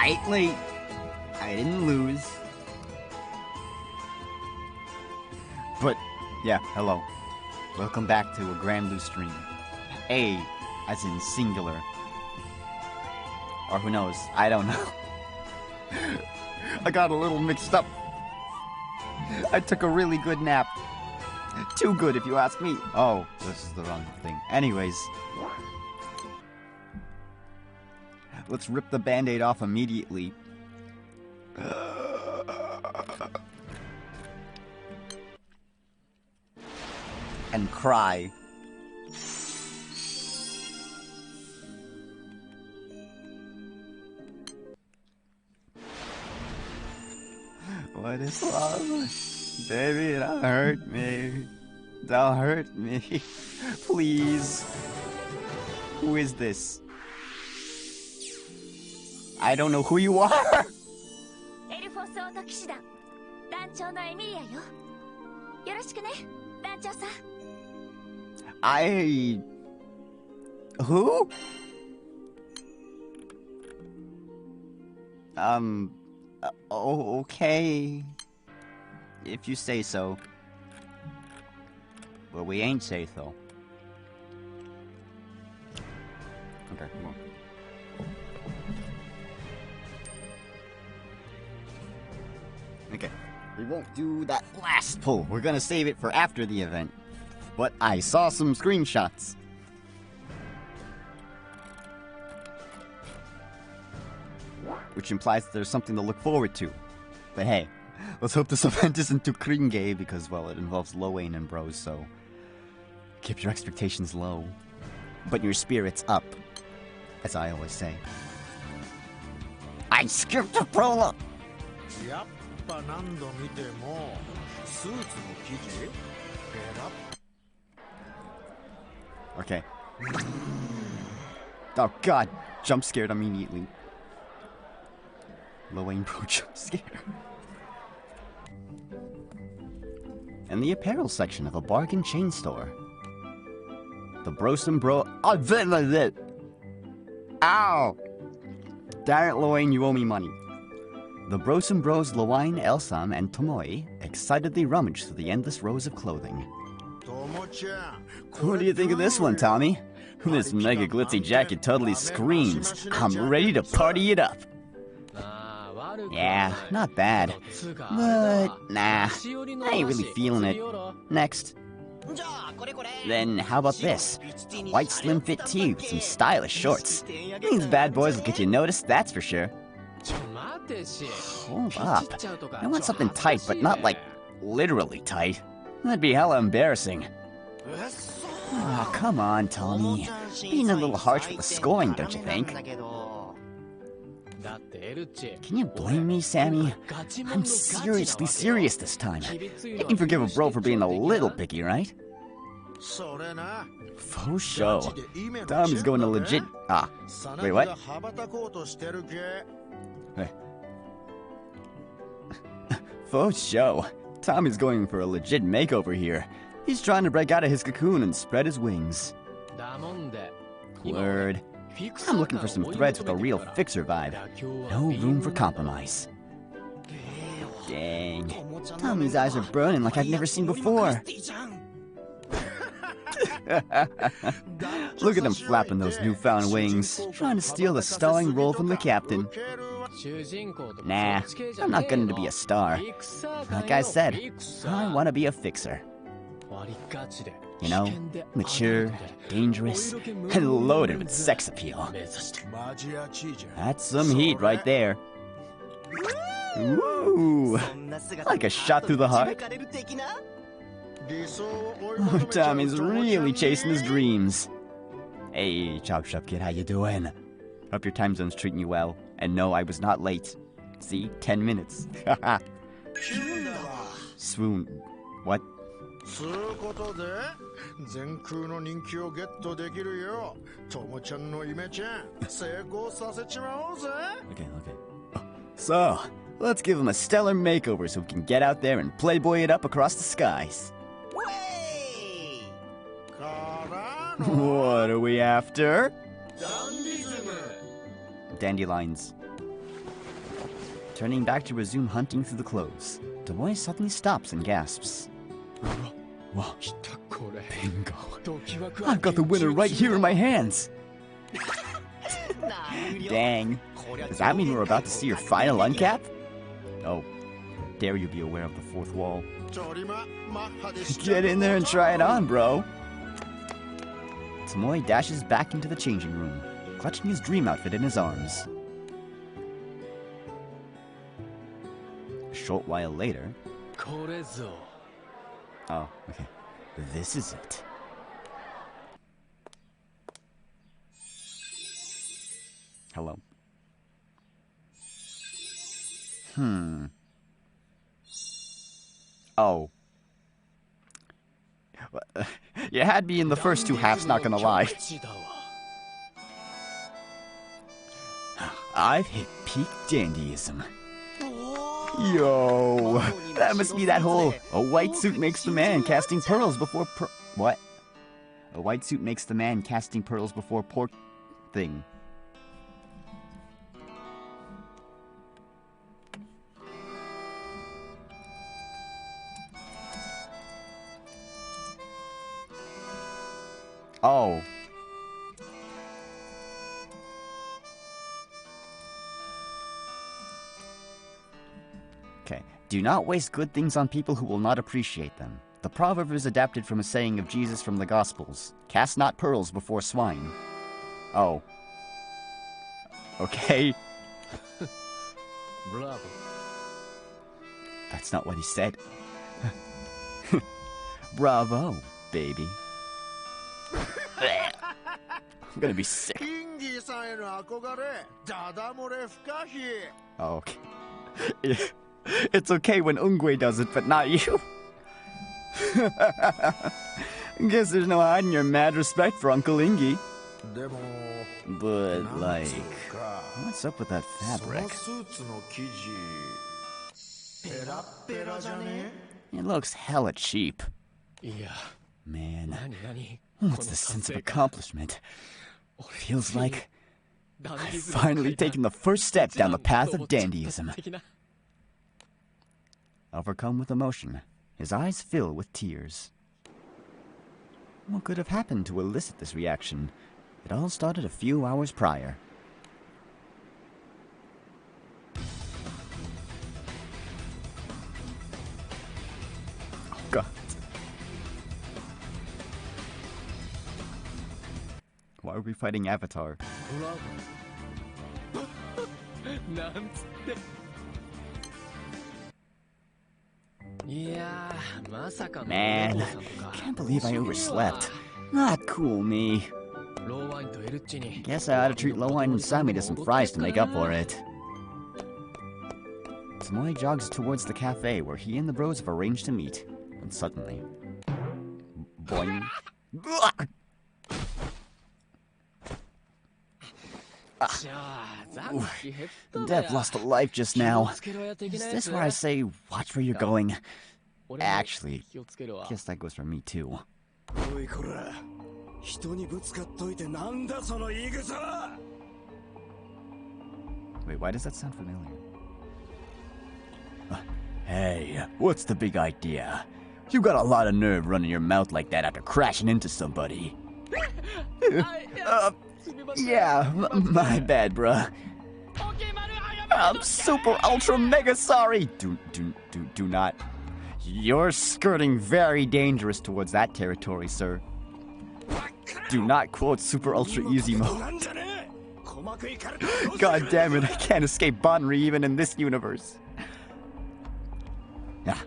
ain't late. I didn't lose. But, yeah, hello. Welcome back to a Granblue stream. A, as in singular. Or who knows, I don't know. I got a little mixed up. I took a really good nap. Too good if you ask me. Oh, this is the wrong thing. Anyways. Let's rip the band-aid off immediately. And cry. What is love? Baby, don't hurt me. Don't hurt me. Please. Who is this? I don't know who you are! Who? Okay. If you say so. Well, we ain't say so. Okay, come on. Okay, we won't do that last pull. We're gonna save it for after the event. But I saw some screenshots. Which implies that there's something to look forward to. But hey, let's hope this event isn't too cringe because, well, it involves Lowain and bros, so keep your expectations low, but your spirits up, as I always say. I skipped the prologue! Okay. Oh god, jump scared immediately. Lowain bro jump scare. In the apparel section of a bargain chain store. The Brosom Bro. Oh, that. Ow! Darn it, Lowain, you owe me money. The Brosom Bros Lowain, Elsam, and Tomoe excitedly rummage through the endless rows of clothing. What do you think of this one, Tommy? This mega glitzy jacket totally screams, I'm ready to party it up. Yeah, not bad. But, nah, I ain't really feeling it. Next. Then, how about this? White slim fit tee with some stylish shorts. These bad boys will get you noticed, that's for sure. Hold up. I want something tight, but not like literally tight. That'd be hella embarrassing. Oh, come on, Tommy. Being a little harsh with the scoring, don't you think? Can you blame me, Sammy? I'm seriously serious this time. You can forgive a bro for being a little picky, right? Faux show. Tommy's going to legit... Ah, wait, what? Faux show. Tommy's going for a legit makeover here. He's trying to break out of his cocoon and spread his wings. Word. I'm looking for some threads with a real fixer vibe. No room for compromise. Dang. Tommy's eyes are burning like I've never seen before. Look at him flapping those newfound wings, trying to steal the starring role from the captain. Nah, I'm not going to be a star. Like I said, I want to be a fixer. You know, mature, dangerous, and loaded with sex appeal. That's some heat right there. Ooh, like a shot through the heart. Oh, Tommy's really chasing his dreams. Hey, Chop Shop Kid, how you doing? Hope your time zone's treating you well. And no, I was not late. See? 10 minutes. Haha. Swoon. What? Okay, okay. So, let's give him a stellar makeover so we can get out there and playboy it up across the skies. What are we after? Dandelions. Turning back to resume hunting through the clothes, Tomoe suddenly stops and gasps. Whoa. Bingo. I've got the winner right here in my hands! Dang. Does that mean we're about to see your final uncap? Oh, dare you be aware of the fourth wall. Get in there and try it on, bro. Tomoe dashes back into the changing room, clutching his dream outfit in his arms. A short while later... Oh, okay. This is it. Hello. Oh. You had me in the first two halves, not gonna lie. I've hit peak dandyism. Yo, that must be that whole a white suit makes the man casting pearls before what? A white suit makes the man casting pearls before pork thing. Oh. Okay. Do not waste good things on people who will not appreciate them. The proverb is adapted from a saying of Jesus from the Gospels. Cast not pearls before swine. Oh. Okay. Bravo. That's not what he said. Bravo, baby. I'm gonna be sick. Oh, okay. It's okay when Ungwe does it, but not you. Guess there's no hiding your mad respect for Uncle Ingi. But, like, what's up with that fabric? It looks hella cheap. Man, what's the sense of accomplishment? Feels like I've finally taken the first step down the path of dandyism. Overcome with emotion, his eyes fill with tears. What could have happened to elicit this reaction? It all started a few hours prior. Oh, God. Why are we fighting Avatar? Man, can't believe I overslept. Not cool, me. Guess I ought to treat Lowine and Sammy to some fries to make up for it. Tomoe jogs towards the cafe where he and the bros have arranged to meet. And suddenly... boing. Dev lost a life just now. Is this where I say, watch where you're going? Actually, guess that goes for me too. Wait, why does that sound familiar? Hey, what's the big idea? You got a lot of nerve running your mouth like that after crashing into somebody. Yeah, my bad, bruh. I'm super ultra mega sorry. Do not. You're skirting very dangerous towards that territory, sir. Do not quote super ultra easy mode. God damn it, I can't escape Bonry even in this universe. Ah,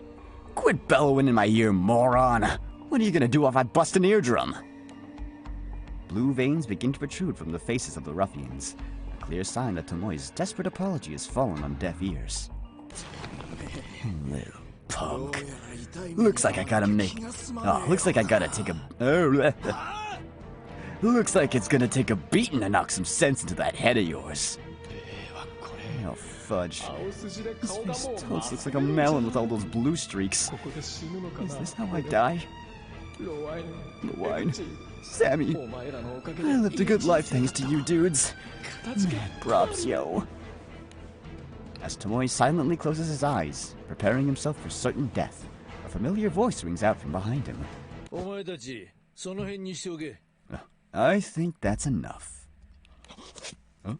quit bellowing in my ear, moron. What are you gonna do if I bust an eardrum? Blue veins begin to protrude from the faces of the ruffians. A clear sign that Tomoe's desperate apology has fallen on deaf ears. Little punk. Looks like I gotta make... Oh, looks like I gotta take a... Looks like it's gonna take a beating to knock some sense into that head of yours. Oh, fudge. This face toast looks like a melon with all those blue streaks. Is this how I die? Lowine. Sammy. I lived a good life thanks to you dudes. Man, props, yo. As Tomoe silently closes his eyes, preparing himself for certain death, a familiar voice rings out from behind him. I think that's enough. Huh?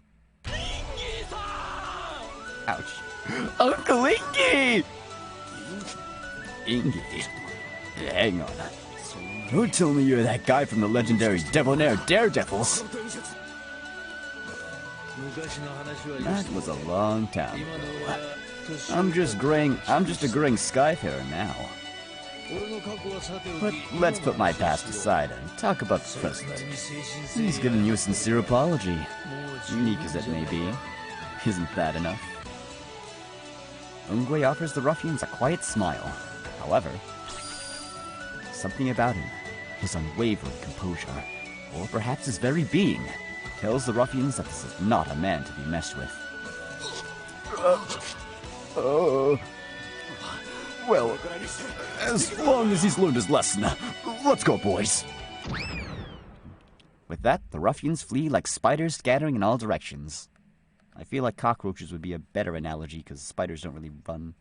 Ouch. Uncle Ingy! Ingy? Hang on. Don't tell me you're that guy from the legendary Debonair Daredevils. That was a long time ago. I'm just a graying Skyfarer now. But let's put my past aside and talk about the present. He's given you a sincere apology. Unique as it may be. Isn't that enough? Ungwe offers the ruffians a quiet smile. However, something about him, his unwavering composure, or perhaps his very being, tells the ruffians that this is not a man to be messed with. Well, as long as he's learned his lesson, let's go, boys. With that, the ruffians flee like spiders scattering in all directions. I feel like cockroaches would be a better analogy because spiders don't really run.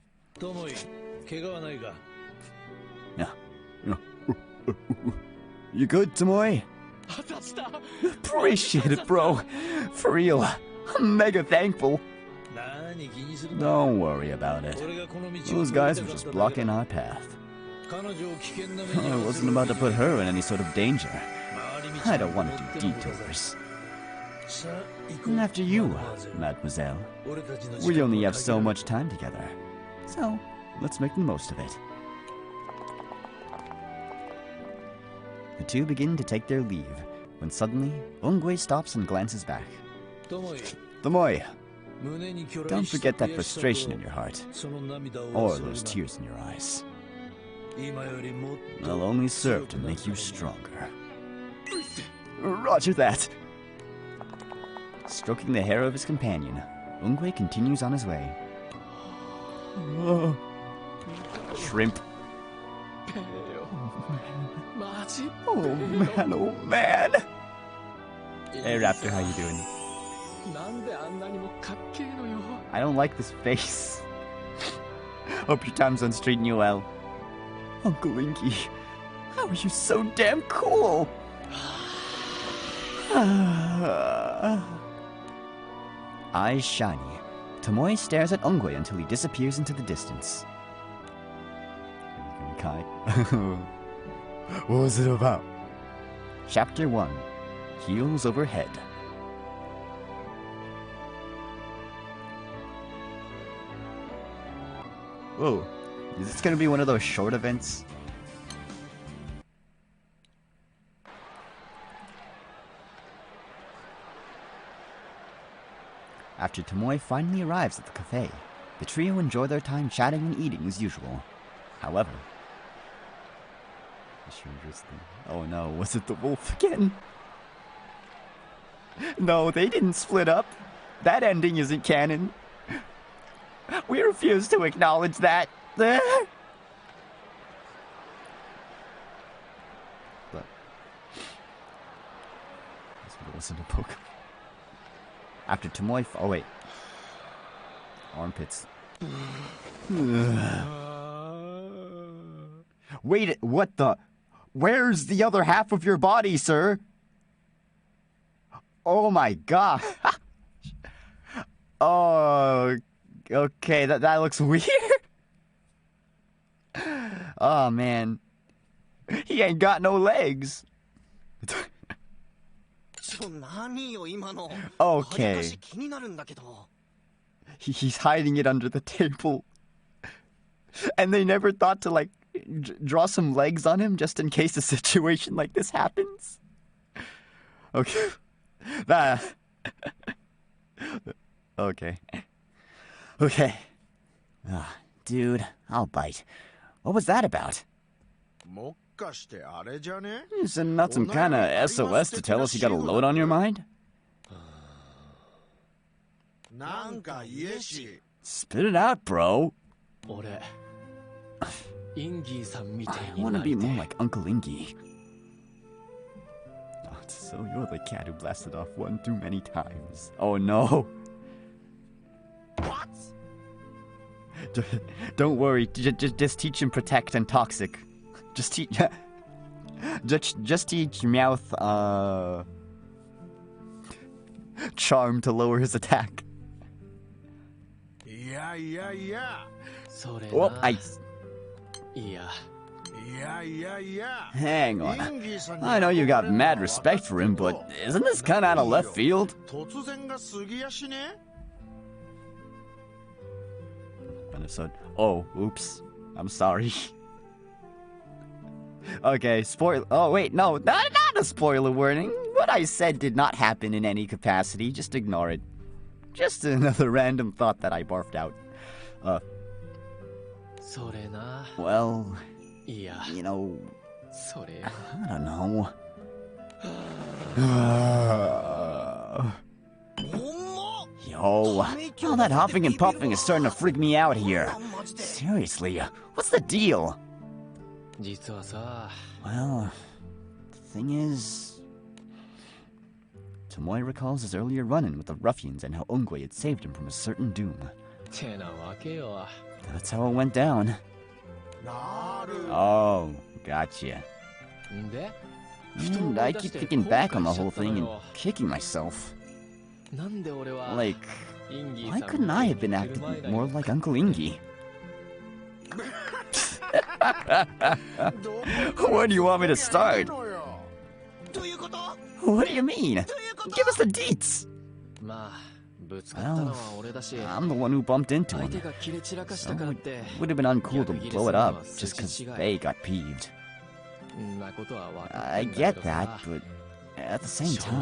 You good, Tomoe? Appreciate it, bro. For real. I'm mega thankful. Don't worry about it. Those guys were just blocking our path. I wasn't about to put her in any sort of danger. I don't want to do detours. After you, mademoiselle. We only have so much time together. So, let's make the most of it. The two begin to take their leave, when suddenly, Ungwe stops and glances back. Tomoe, don't forget that frustration in your heart, or those tears in your eyes. They'll only serve to make you stronger. Roger that. Stroking the hair of his companion, Ungwe continues on his way. Shrimp. Oh man, oh man! Hey Raptor, how you doing? I don't like this face. Hope your time zone's treating you well. Uncle Inky, how are you so damn cool? Eyes shiny, Tomoe stares at Ungwe until he disappears into the distance. Kai. What was it about? Chapter 1. Heels Overhead. Whoa. Is this gonna be one of those short events? After Tomoe finally arrives at the cafe, the trio enjoy their time chatting and eating as usual. However... Oh no, was it the wolf again? No, they didn't split up. That ending isn't canon. We refuse to acknowledge that. But it wasn't a poke. After Tomoe... Oh wait. Armpits. Wait, what the... Where's the other half of your body, sir? Oh my god. Oh, okay, that looks weird. Oh man. He ain't got no legs. Okay. He's hiding it under the table. And they never thought to, like, draw some legs on him just in case a situation like this happens? Okay. Okay. Okay. Dude, I'll bite. What was that about? Isn't that some kind of SOS to tell us you got a load on your mind? Spit it out, bro. I want to be more like Uncle Ingy. Oh, so you're the cat who blasted off one too many times. Oh no. What? Don't worry, just teach him Protect and Toxic. Just teach... just teach Meowth, Charm to lower his attack. Yeah. Oh, Yeah. Hang on. I know you got mad respect for him, but isn't this kind of out of left field? Understood. Oh, oops. I'm sorry. Okay, spoil. Oh, wait, no, not a spoiler warning. What I said did not happen in any capacity. Just ignore it. Just another random thought that I barfed out. Well, you know, I don't know. Yo, all that huffing and puffing is starting to freak me out here. Seriously, what's the deal? Well, the thing is... Tomoe recalls his earlier run-in with the ruffians and how Ongwe had saved him from a certain doom. That's how it went down. Oh, gotcha. And I keep thinking back on the whole thing and kicking myself. Like, why couldn't I have been acting more like Uncle Ingi? Where do you want me to start? What do you mean? Give us the deets! Well, I'm the one who bumped into him. So it would have been uncool to blow it up just because they got peeved. I get that, but at the same time...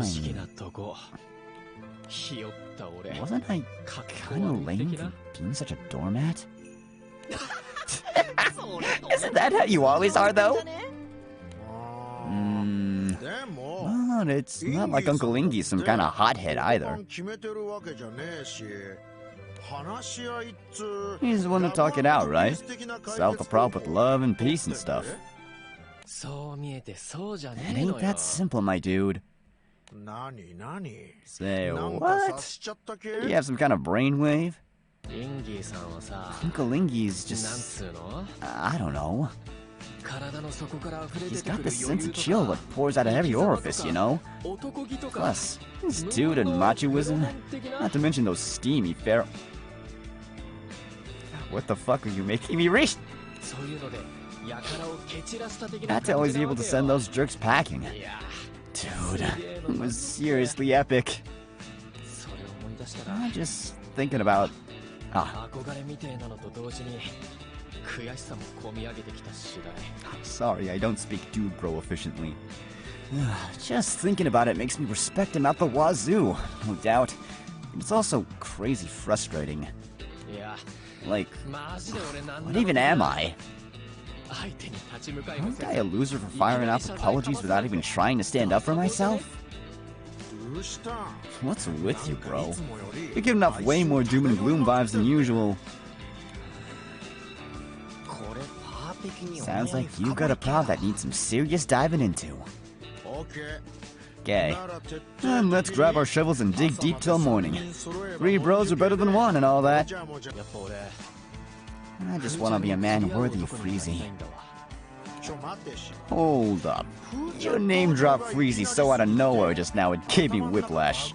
Wasn't I kinda lame for being such a doormat? Isn't that how you always are, though? But it's not like Uncle Ingi's some kind of hothead either. He's the one to talk it out, right? Solve the problem with love and peace and stuff. It ain't that simple, my dude. Say what? You have some kind of brainwave? Uncle Ingi's just... I don't know. He's got this sense of chill that pours out of every orifice, you know? Plus, his dude and machoism, not to mention those steamy feral... What the fuck are you making me reach? That's how he's able to send those jerks packing. Dude, it was seriously epic. I'm just thinking about... Sorry, I don't speak dude bro efficiently. Just thinking about it makes me respect him out the wazoo, no doubt. It's also crazy frustrating. Like, what even am I? Aren't I a loser for firing off apologies without even trying to stand up for myself? What's with you, bro? You're giving off way more doom and gloom vibes than usual. Sounds like you got a problem that needs some serious diving into. Okay. And let's grab our shovels and dig deep till morning. 3 bros are better than 1 and all that. I just want to be a man worthy of Freezy. Hold up. You name-dropped Freezy so out of nowhere just now it gave me whiplash.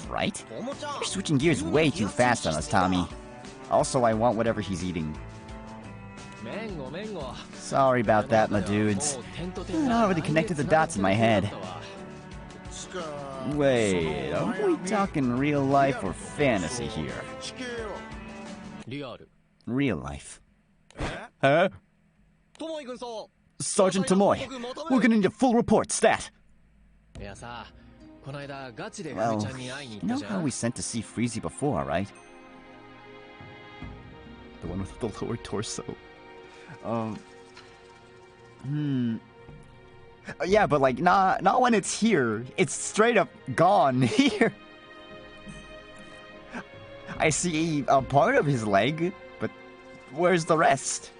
Right? You're switching gears way too fast on us, Tommy. Also, I want whatever he's eating. Sorry about that, my dudes. I already connected the dots in my head. Wait, are we talking real life or fantasy here? Real life. Huh? Sergeant Tomoe, we're gonna need a full report, stat. Well, you know how we sent to see Freezy before, right? The one with the lower torso. Yeah, but like, not when it's here. It's straight up gone here. I see a part of his leg, but where's the rest?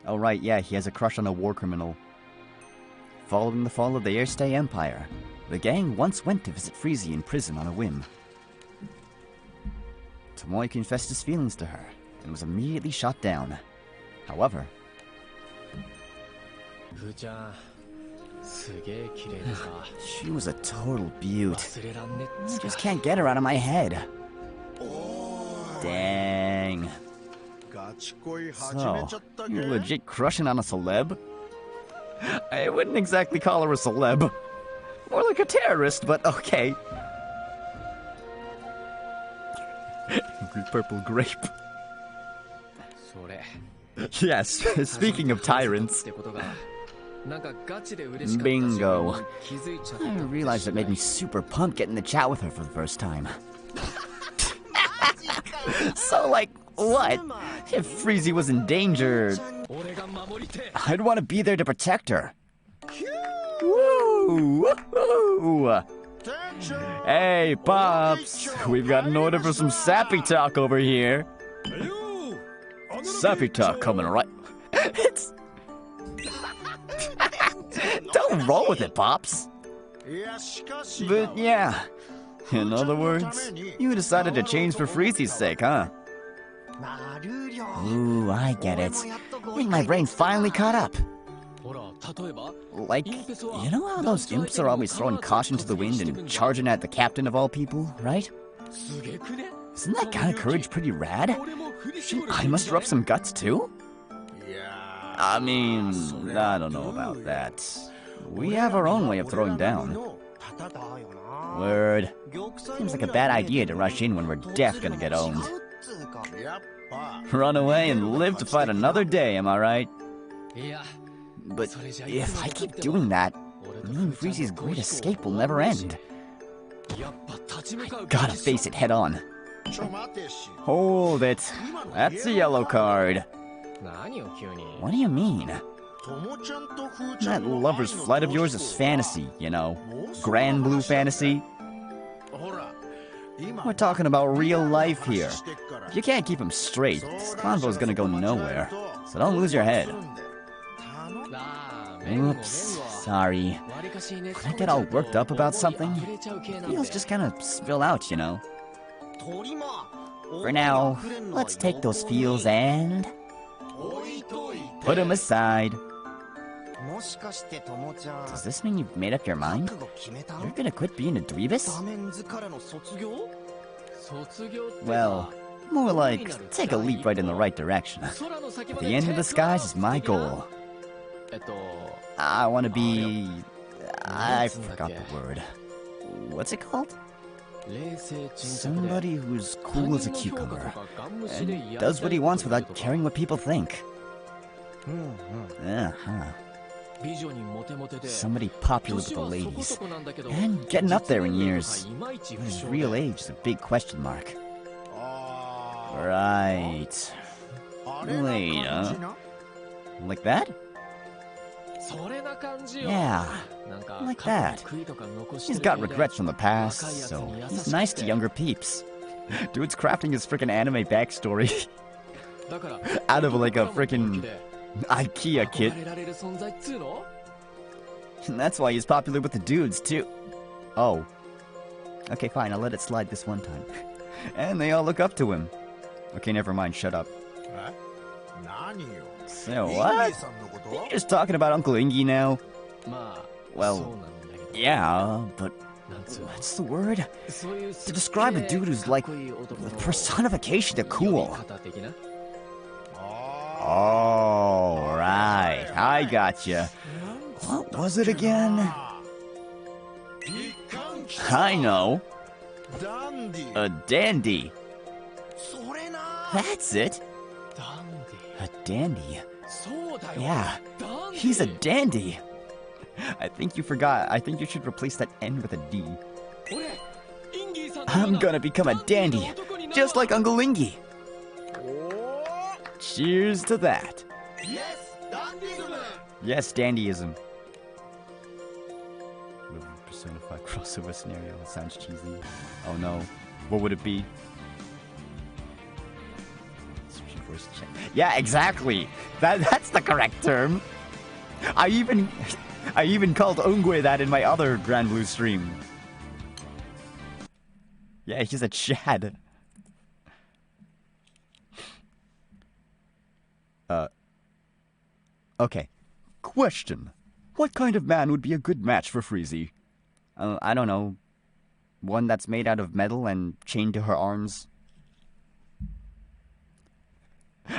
Oh right, yeah, he has a crush on a war criminal. Following the fall of the Airstay Empire. The gang once went to visit Freezy in prison on a whim. Tomoe confessed his feelings to her and was immediately shot down. However, she was a total beaut. I just can't get her out of my head. Dang. So, you're legit crushing on a celeb? I wouldn't exactly call her a celeb. More like a terrorist, but okay. Angry purple grape. Yes, speaking of tyrants. Bingo. I realized it made me super pumped getting to chat with her for the first time. So, like, what? If Freezy was in danger, I'd want to be there to protect her. Woo! Woo! Hey, Pops! We've got an order for some sappy talk over here. Sappy talk coming right. It's... Don't roll with it, Pops. But yeah. In other words, you decided to change for Freezy's sake, huh? Ooh, I get it. I think my brain finally caught up. Like, you know how those imps are always throwing caution to the wind and charging at the captain of all people, right? Isn't that kind of courage pretty rad? Shouldn't I muster up some guts too? I mean, I don't know about that. We have our own way of throwing down. Word. Seems like a bad idea to rush in when we're def gonna get owned. Run away and live to fight another day, am I right? But if I keep doing that, me and Freezy's great escape will never end. I gotta face it head on. Hold it. That's a yellow card. What do you mean? That lover's flight of yours is fantasy, you know. Granblue fantasy. We're talking about real life here. If you can't keep him straight, this convo's gonna go nowhere. So don't lose your head. Oops, sorry. When I get all worked up about something, feels just kind of spill out, you know. For now, let's take those feels and put them aside. Does this mean you've made up your mind? You're gonna quit being a dweebus? Well, more like, take a leap right in the right direction. The end of the skies is my goal. I want to be... I forgot the word. What's it called? Somebody who's cool as a cucumber and does what he wants without caring what people think. Somebody popular with the ladies and getting up there in years. His real age is a big question mark. Right. Wait, like that? Yeah, like that. He's got regrets from the past, so he's nice to younger peeps. Dude's crafting his frickin' anime backstory out of like a frickin' IKEA kit. And that's why he's popular with the dudes, too. Oh. Okay, fine, I'll let it slide this one time. And they all look up to him. Okay, never mind, shut up. So what? You're just talking about Uncle Ingy now? Well, yeah, but what's the word? To describe a dude who's like the personification of cool. Oh, right, I gotcha. What was it again? I know. A dandy. That's it. A dandy. Yeah, he's a dandy. I think you forgot. I think you should replace that N with a D. I'm gonna become a dandy, just like Uncle Ingy. Cheers to that. Yes, dandyism. Personified crossover scenario. It sounds cheesy. Oh no. What would it be? Yeah, exactly. That's the correct term. I even I even called Ungwe that in my other Granblue stream. Yeah, he's a Chad. Okay. Question. What kind of man would be a good match for Freezy? I don't know. One that's made out of metal and chained to her arms?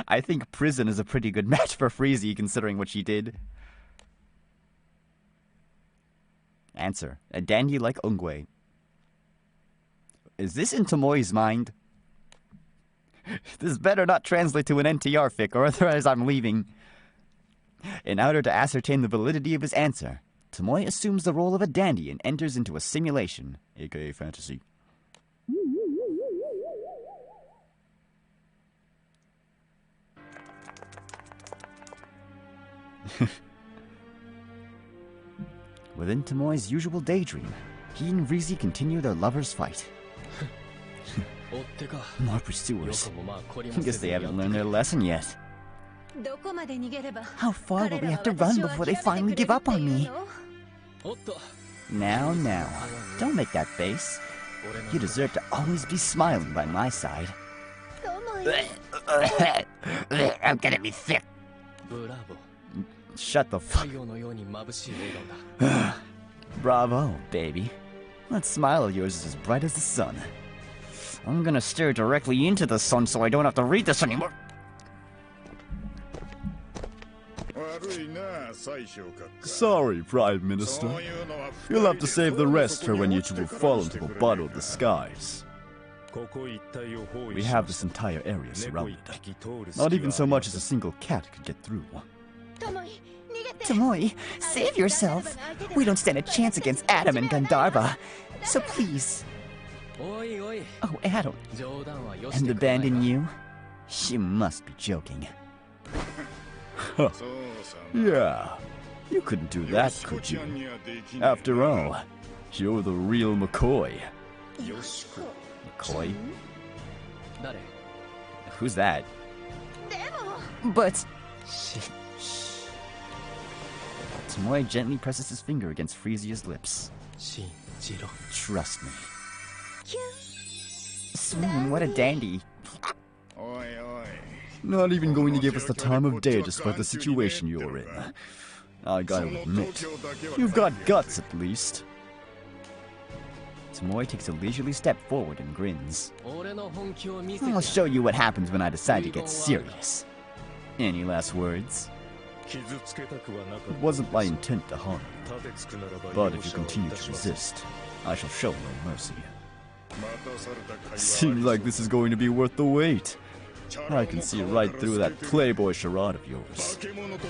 I think prison is a pretty good match for Freezy, considering what she did. Answer. A dandy like Ungwe. Is this in Tomoe's mind? This better not translate to an NTR fic, or otherwise I'm leaving. In order to ascertain the validity of his answer, Tomoe assumes the role of a dandy and enters into a simulation, aka fantasy. Within Tomoe's usual daydream, he and Freezy continue their lovers' fight. More pursuers. I guess they haven't learned their lesson yet. How far will we have to run before they finally give up on me? Now, don't make that face. You deserve to always be smiling by my side. I'm gonna be sick. Shut the fuck. Bravo, baby. That smile of yours is as bright as the sun. I'm gonna stare directly into the sun so I don't have to read this anymore. Sorry, Prime Minister. You'll have to save the rest for when you two will fall into the bottom of the skies. We have this entire area surrounded. Not even so much as a single cat could get through. Tomoe, save yourself. We don't stand a chance against Adam and Gandharva. So please. Oh, Adam. And abandon you? She must be joking. Huh. Yeah. You couldn't do that, could you? After all, you're the real McCoy. McCoy? Who's that? But... Tomoe gently presses his finger against Freezia's lips. Trust me. Swoon, what a dandy. Not even going to give us the time of day despite the situation you're in. I gotta admit, you've got guts at least. Tomoe takes a leisurely step forward and grins. I'll show you what happens when I decide to get serious. Any last words? It wasn't my intent to harm you, but if you continue to resist, I shall show no mercy. Seems like this is going to be worth the wait. I can see right through that playboy charade of yours.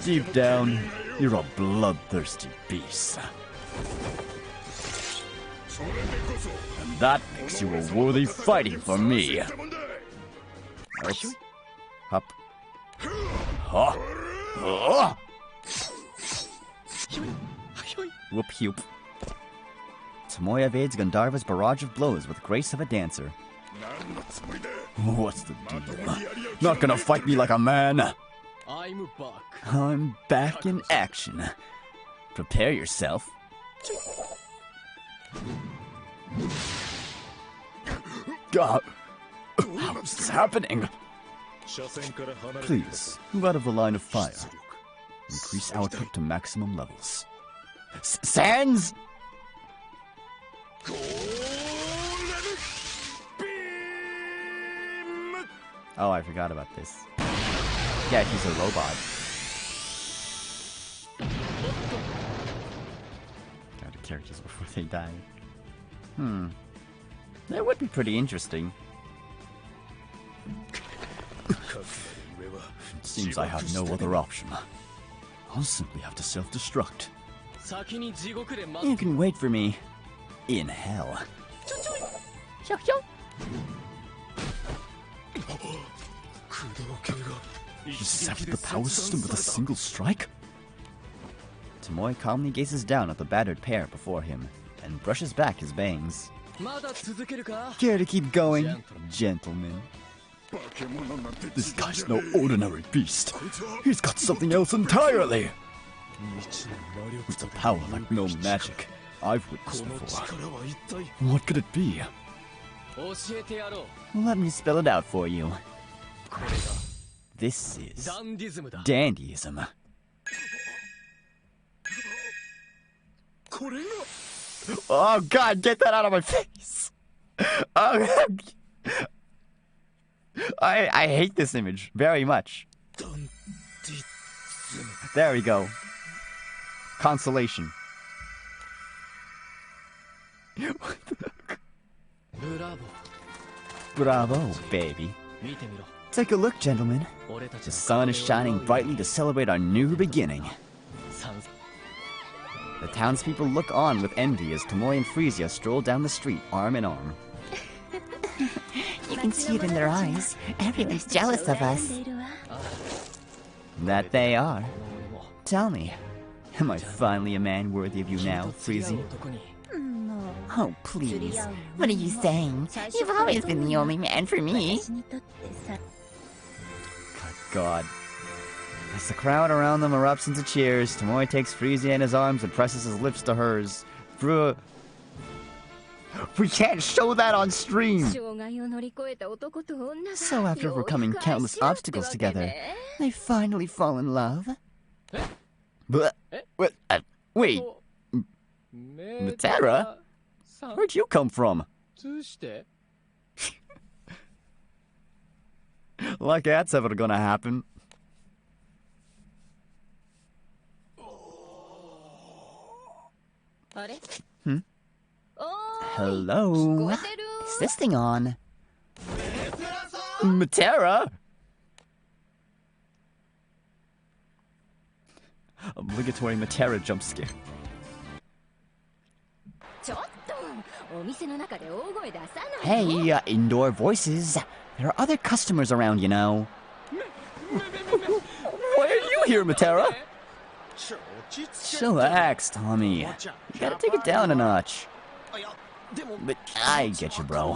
Deep down, you're a bloodthirsty beast. And that makes you a worthy fighting for me. Oops. Hop. Huh? Whoop heop. Tomoe evades Gandharva's barrage of blows with grace of a dancer. What's the deal? Not gonna fight me like a man? I'm back in action. Prepare yourself. God, how is this happening? Please, move out of the line of fire. Increase output to maximum levels. Sans! Oh, I forgot about this. Yeah, he's a robot. Got the characters before they die. That would be pretty interesting. It seems I have no other option. I'll simply have to self-destruct. You can wait for me in hell. You severed the power system with a single strike? Tomoe calmly gazes down at the battered pair before him and brushes back his bangs. Care to keep going, gentlemen? This guy's no ordinary beast. He's got something else entirely. It's a power like no magic I've witnessed before. What could it be? Let me spell it out for you. This is Dandyism. Oh God, get that out of my face! Oh, I hate this image very much. There we go. Consolation. Bravo, baby. Take a look, gentlemen. The sun is shining brightly to celebrate our new beginning. The townspeople look on with envy as Tomoe and Frisia stroll down the street arm in arm. You can see it in their eyes. Everyone's jealous of us. That they are. Tell me, am I finally a man worthy of you now, Frisia? Oh, please. What are you saying? You've always been the only man for me. God. As the crowd around them erupts into cheers, Tomoe takes Frisia in his arms and presses his lips to hers. We can't show that on stream! So after overcoming countless obstacles together, they finally fall in love. Wait. Matera? Where'd you come from? Like that's ever gonna happen. Hello? Is this thing on? Matera? Obligatory Matera jump scare. Hey, indoor voices. There are other customers around, you know. Why are you here, Matera? Chillax, Tommy. You gotta take it down a notch. But I get you, bro.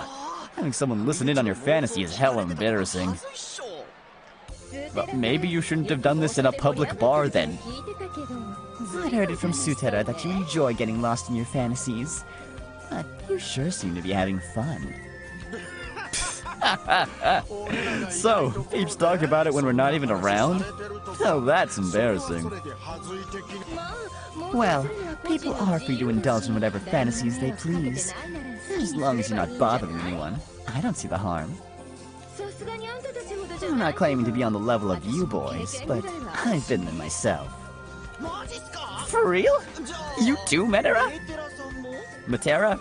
Having someone listen in on your fantasy is hella embarrassing. But maybe you shouldn't have done this in a public bar then. I'd heard it from Sutera that you enjoy getting lost in your fantasies. But you sure seem to be having fun. So, peeps talk about it when we're not even around? Oh, that's embarrassing. Well, people are free to indulge in whatever fantasies they please. As long as you're not bothering anyone, I don't see the harm. I'm not claiming to be on the level of you boys, but I've been there myself. For real? You too, Matera? Matera?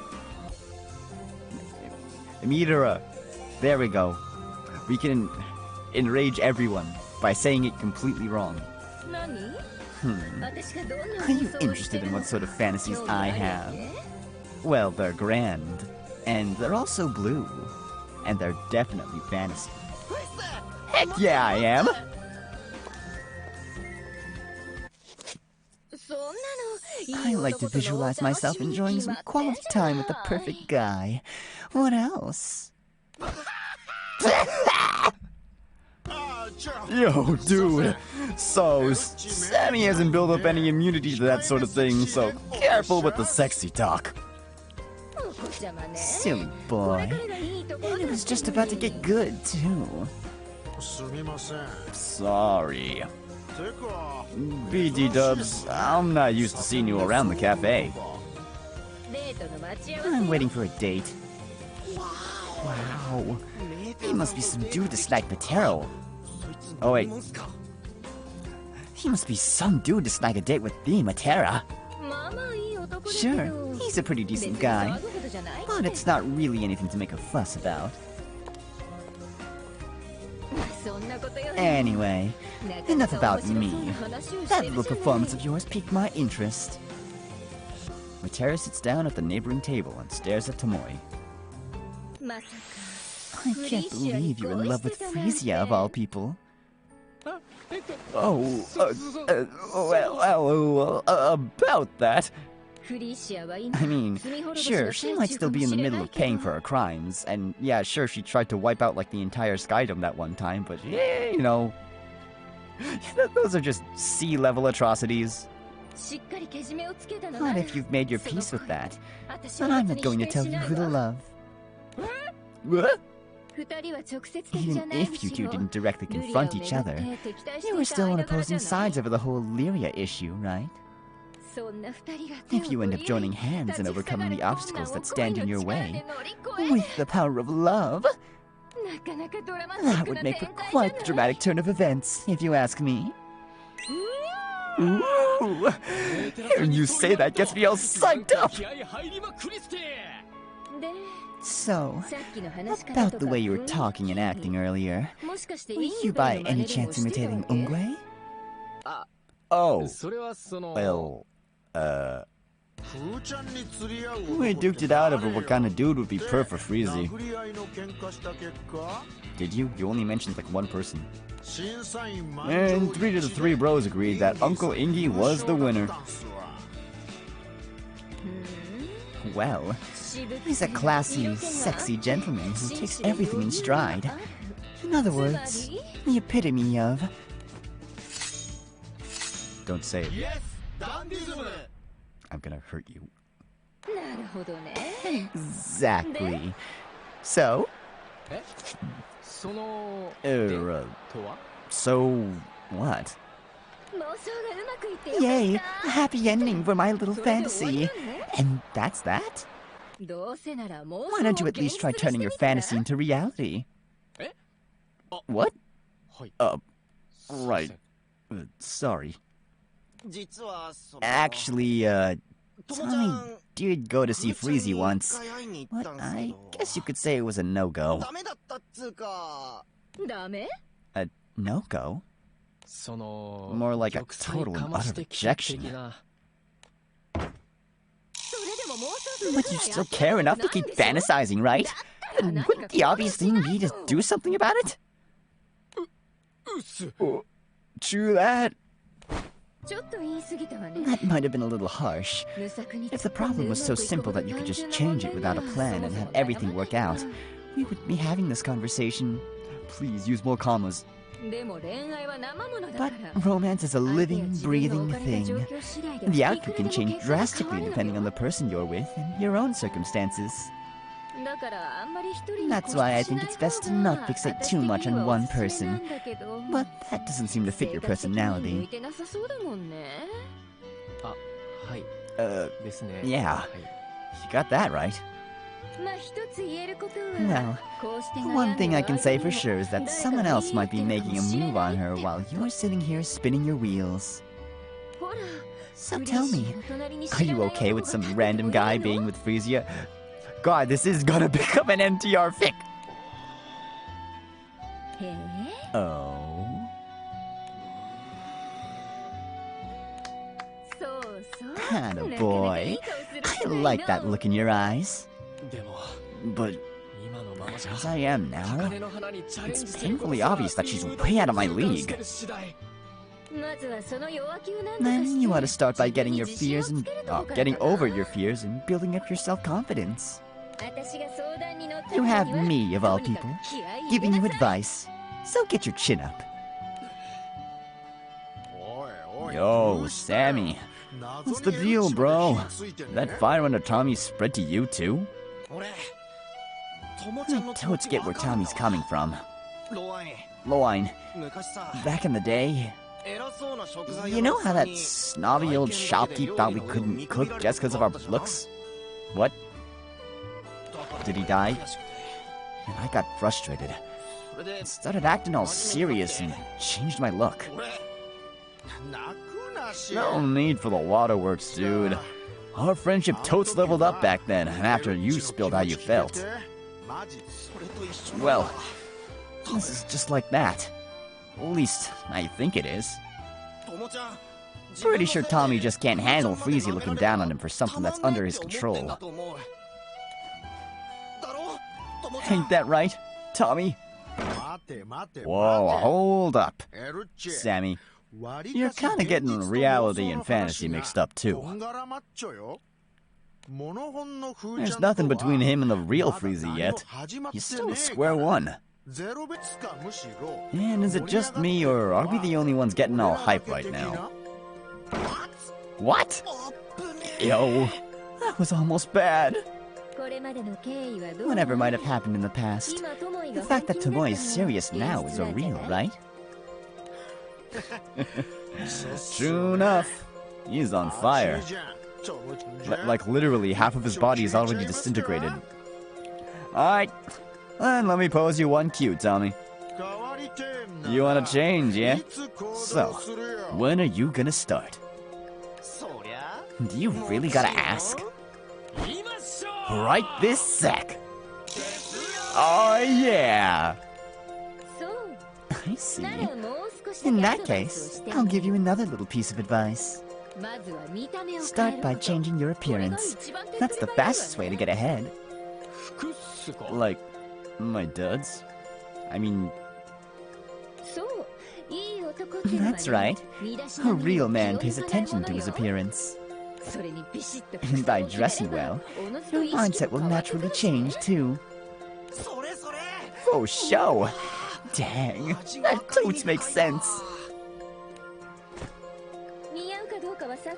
Mitera. There we go. We can enrage everyone by saying it completely wrong. Are you interested in what sort of fantasies I have? Well, they're grand. And they're also blue. And they're definitely fantasy. Heck yeah, I am! I like to visualize myself enjoying some quality time with the perfect guy. What else? Yo, dude. So, Sammy hasn't built up any immunity to that sort of thing, so careful with the sexy talk. Silly boy. And it was just about to get good, too. Sorry. BD Dubs, I'm not used to seeing you around the cafe. I'm waiting for a date. Wow. He must be some dude to snipe Matero. Oh wait. He must be some dude to snag a date with the Matera. Sure, he's a pretty decent guy. But it's not really anything to make a fuss about. Anyway, enough about me. That little performance of yours piqued my interest. Matera sits down at the neighboring table and stares at Tomoe. I can't believe you're in love with Frisia of all people. Oh, well, about that. I mean, sure, she might still be in the middle of paying for her crimes, and yeah, sure, she tried to wipe out like the entire Skydome that one time, but yeah, you know, those are just sea-level atrocities. But if you've made your peace with that, then I'm not going to tell you who to love. What? Even if you two didn't directly confront each other, you were still on opposing sides over the whole Lyria issue, right? If you end up joining hands and overcoming the obstacles that stand in your way, with the power of love, that would make for quite the dramatic turn of events, if you ask me. Ooh! Hearing you say that gets me all psyched up! So, about the way you were talking and acting earlier, were you by any chance imitating Ungwe? Oh, well, we duked it out over what kind of dude would be per for Freezy. Did you? You only mentioned like one person. And 3 to the 3 bros agreed that Uncle Ingy was the winner. Well, he's a classy, sexy gentleman who takes everything in stride. In other words, the epitome of... Don't say it. I'm gonna hurt you. Exactly. So? So what? Yay! A happy ending for my little fantasy. And that's that? Why don't you at least try turning your fantasy into reality? What? Right. Sorry. Actually, Tommy did go to see Freezy once, but I guess you could say it was a no-go. A no-go? More like a total and utter rejection. But you still care enough to keep fantasizing, right? And wouldn't the obvious thing be to do something about it? True that. That might have been a little harsh. If the problem was so simple that you could just change it without a plan and have everything work out, we wouldn't be having this conversation. Please use more commas. But romance is a living, breathing thing. The outcome can change drastically depending on the person you're with and your own circumstances. That's why I think it's best to not fixate too much on one person. But that doesn't seem to fit your personality. Yeah. You got that right. Well, one thing I can say for sure is that someone else might be making a move on her while you're sitting here spinning your wheels. So tell me, are you okay with some random guy being with Freesia? God, this is gonna become an MTR fic! Oh? Attaboy. I like that look in your eyes. But as I am now, it's painfully obvious that she's way out of my league. Then you ought to start by getting your fears and getting over your fears and building up your self-confidence. You have me, of all people, giving you advice, so get your chin up. Yo, Sammy. What's the deal, bro? Did that fire under Tommy spread to you, too? I totes get where Tommy's coming from. Loine, back in the day, you know how that snobby old shopkeep thought we couldn't cook just because of our looks? What? Did he die? And I got frustrated. Started acting all serious and changed my look. No need for the waterworks, dude. Our friendship totes leveled up back then, and after you spilled how you felt. Well, this is just like that. At least, I think it is. Pretty sure Tommy just can't handle Freezy looking down on him for something that's under his control. Ain't that right, Tommy? Whoa, hold up. Sammy, you're kinda getting reality and fantasy mixed up too. There's nothing between him and the real Freezy yet. He's still at square one. And is it just me, or are we the only ones getting all hype right now? What? Yo, that was almost bad. Whatever might have happened in the past, the fact that Tomoe is serious now is a real, right? True enough. He's on fire. Like literally half of his body is already disintegrated. Alright, then let me pose you one cue, Tommy. You wanna change, yeah? So, when are you gonna start? Do you really gotta ask? Right this sec! Oh yeah! I see. In that case, I'll give you another little piece of advice. Start by changing your appearance. That's the fastest way to get ahead. Like, my duds? I mean... That's right. A real man pays attention to his appearance. And by dressing well, your mindset will naturally change too. For show! Dang, that toots makes sense.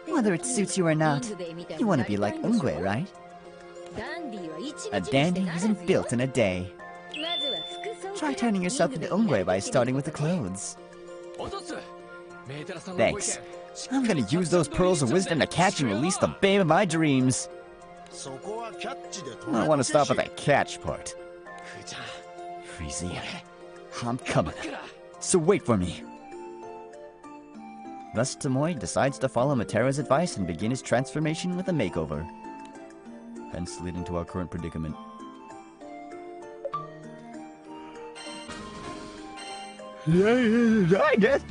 Whether it suits you or not, you want to be like Ungwe, right? A dandy isn't built in a day. Try turning yourself into Ungwe by starting with the clothes. Thanks. I'm gonna use those pearls of wisdom to catch and release the babe of my dreams. I want to stop at that catch part. Freezy, I'm coming. So wait for me. Thus, Tomoe decides to follow Matera's advice and begin his transformation with a makeover. Hence leading to our current predicament. I guess.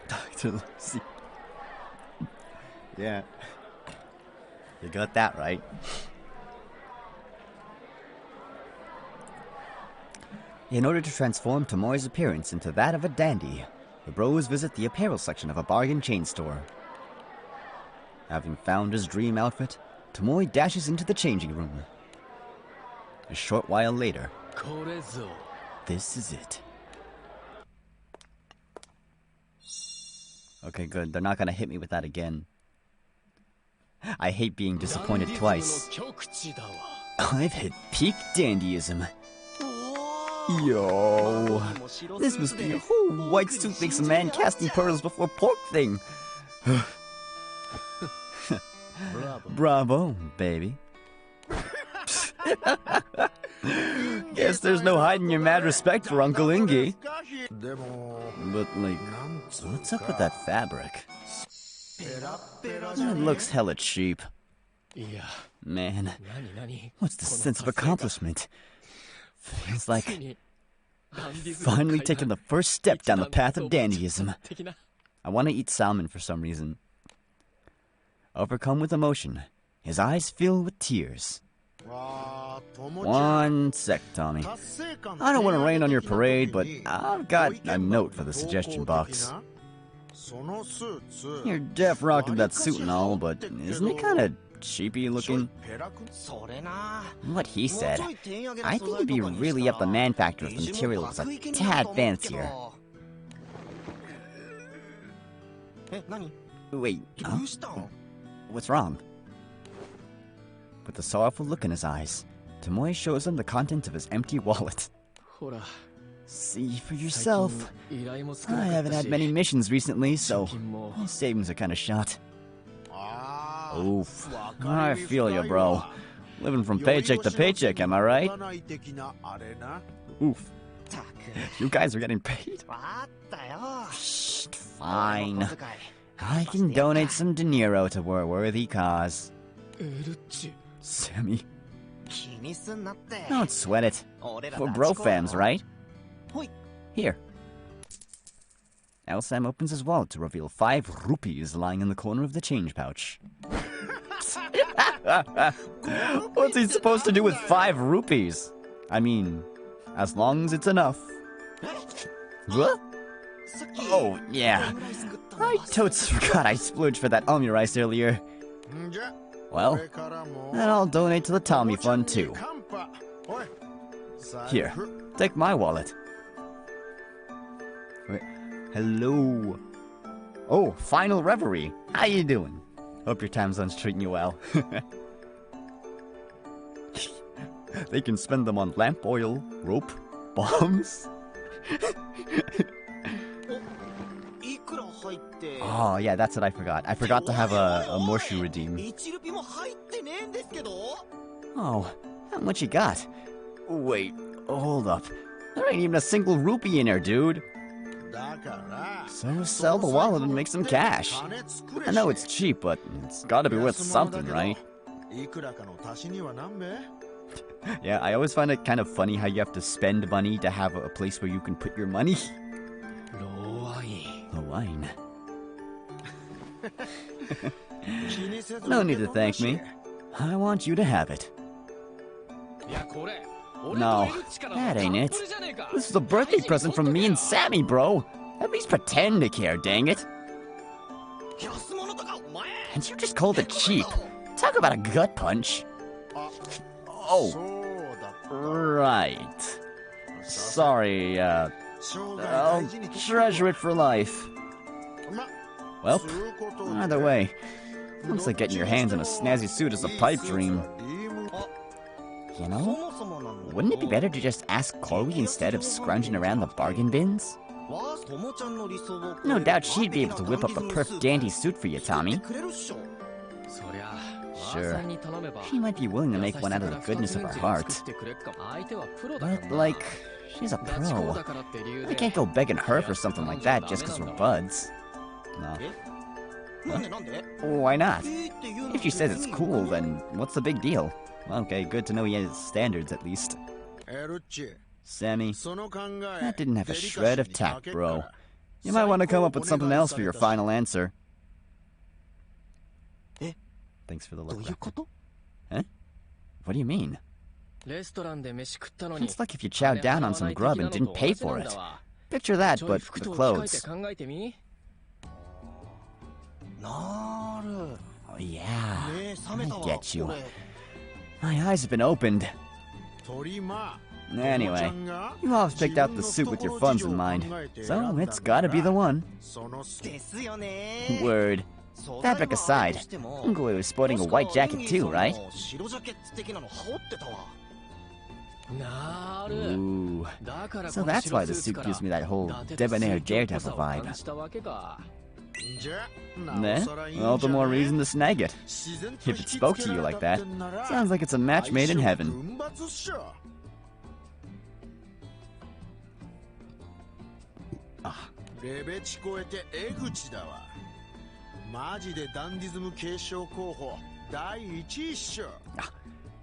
Dr. Lucy. Yeah. You got that right. In order to transform Tomoe's appearance into that of a dandy, the bros visit the apparel section of a bargain chain store. Having found his dream outfit, Tomoe dashes into the changing room. A short while later, this is it. Okay, good. They're not gonna hit me with that again. I hate being disappointed twice. I've hit peak dandyism. Yo, this must be a whole white suit makes a man casting pearls before pork thing. Bravo, baby. Guess there's no hiding your mad respect for Uncle Ingy. But, like, what's up with that fabric? It looks hella cheap. Man, what's the sense of accomplishment? Feels like I've finally taken the first step down the path of dandyism. I want to eat salmon for some reason. Overcome with emotion, his eyes fill with tears. One sec, Tommy. I don't want to rain on your parade, but I've got a note for the suggestion box. You're def rocking that suit and all, but isn't it kind of cheapy looking? What he said. I think it'd be really up the man factor if the material was a tad fancier. Wait, what's wrong? With a sorrowful look in his eyes, Tomoe shows him the contents of his empty wallet. See for yourself. I haven't had many missions recently, so my savings are kind of shot. Oof. I feel you, bro. Living from paycheck to paycheck, am I right? Oof. You guys are getting paid? Shh, fine. I can donate some dinero to a worthy cause. Sammy. Don't sweat it. For bro fams, right? Here. Sam opens his wallet to reveal 5 rupees lying in the corner of the change pouch. What's he supposed to do with 5 rupees? I mean, as long as it's enough. What? Oh, yeah. I totes forgot I splurged for that Omni rice earlier. Well, then I'll donate to the Tommy Fund too. Here, take my wallet. Wait, hello. Oh, final reverie. How you doing? Hope your time zone's treating you well. They can spend them on lamp oil, rope, bombs. Oh, yeah, that's what I forgot. I forgot to have a Morshu redeem. Oh, how much you got? Wait, hold up. There ain't even a single rupee in there, dude. So sell the wallet and make some cash. I know it's cheap, but it's gotta be worth something, right? Yeah, I always find it kind of funny how you have to spend money to have a place where you can put your money. The wine. No need to thank me. I want you to have it. No, that ain't it. This is a birthday present from me and Sammy, bro. At least pretend to care, dang it. And you just called it cheap. Talk about a gut punch. Oh, right. Sorry, I'll treasure it for life. Well, either way, looks like getting your hands on a snazzy suit is a pipe dream. You know, wouldn't it be better to just ask Chloe instead of scrounging around the bargain bins? No doubt she'd be able to whip up a perf dandy suit for you, Tommy. Sure, she might be willing to make one out of the goodness of her heart. But, like, she's a pro. I can't go begging her for something like that just because we're buds. No. What? Why not? If she says it's cool, then what's the big deal? Okay, good to know he has standards at least. Sammy, that didn't have a shred of tact, bro. You might want to come up with something else for your final answer. Thanks for the look back. Huh? What do you mean? It's like if you chowed down on some grub and didn't pay for it. Picture that, but for the clothes. Oh yeah, I get you. My eyes have been opened. Anyway, you all have picked out the suit with your funds in mind, so it's gotta be the one. Word. Fabric aside, Uncle was sporting a white jacket too, right? Ooh, so that's why the suit gives me that whole debonair daredevil vibe. Nah, all the more reason to snag it. If it spoke to you like that, sounds like it's a match made in heaven. Ah.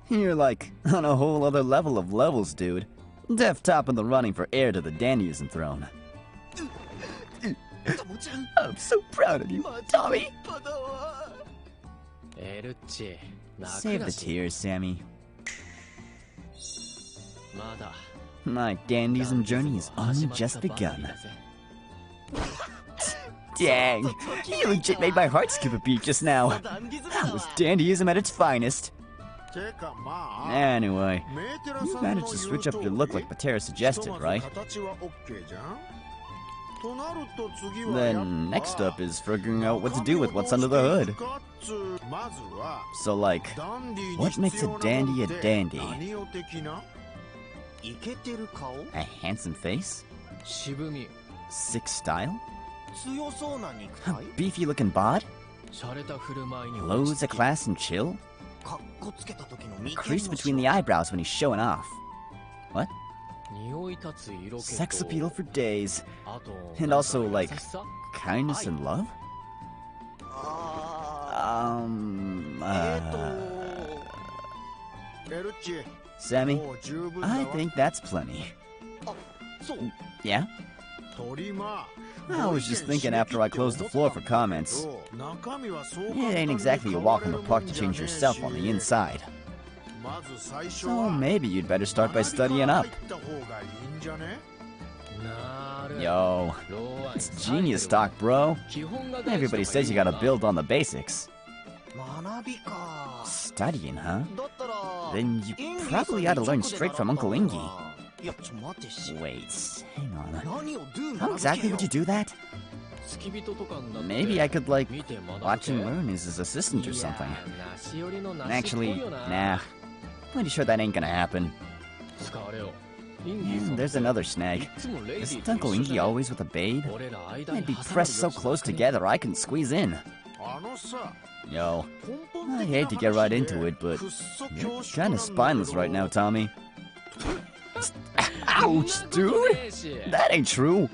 You're like on a whole other level of levels, dude. Def top in the running for heir to the Dandyism throne. I'm so proud of you, Tommy. Save the tears, Sammy. My Dandyism journey has only just begun. Dang, you legit made my heart skip a beat just now. That was Dandyism at its finest. Anyway, you managed to switch up your look like Patera suggested, right? Then next up is figuring out what to do with what's under the hood. So like, what makes a dandy a dandy? A handsome face? Sick style? A beefy looking bod? Loads of class and chill? A crease between the eyebrows when he's showing off. What? Sex appeal for days. And also, like, kindness and love? Sammy, I think that's plenty. Yeah? I was just thinking after I closed the floor for comments. It ain't exactly a walk in the park to change yourself on the inside. So maybe you'd better start by studying up. Yo, it's genius talk, bro. Everybody says you gotta build on the basics. Studying, huh? Then you probably ought to learn straight from Uncle Ingy. Wait, hang on. How exactly would you do that? Maybe I could, like, watch and learn as his assistant or something. Actually, nah. Pretty sure that ain't gonna happen. Yeah, there's another snag. Isn't Uncle Ingy always with a babe? They'd be pressed so close together I couldn't squeeze in. Yo, I hate to get right into it, but you're kinda spineless right now, Tommy. Ouch, dude! That ain't true!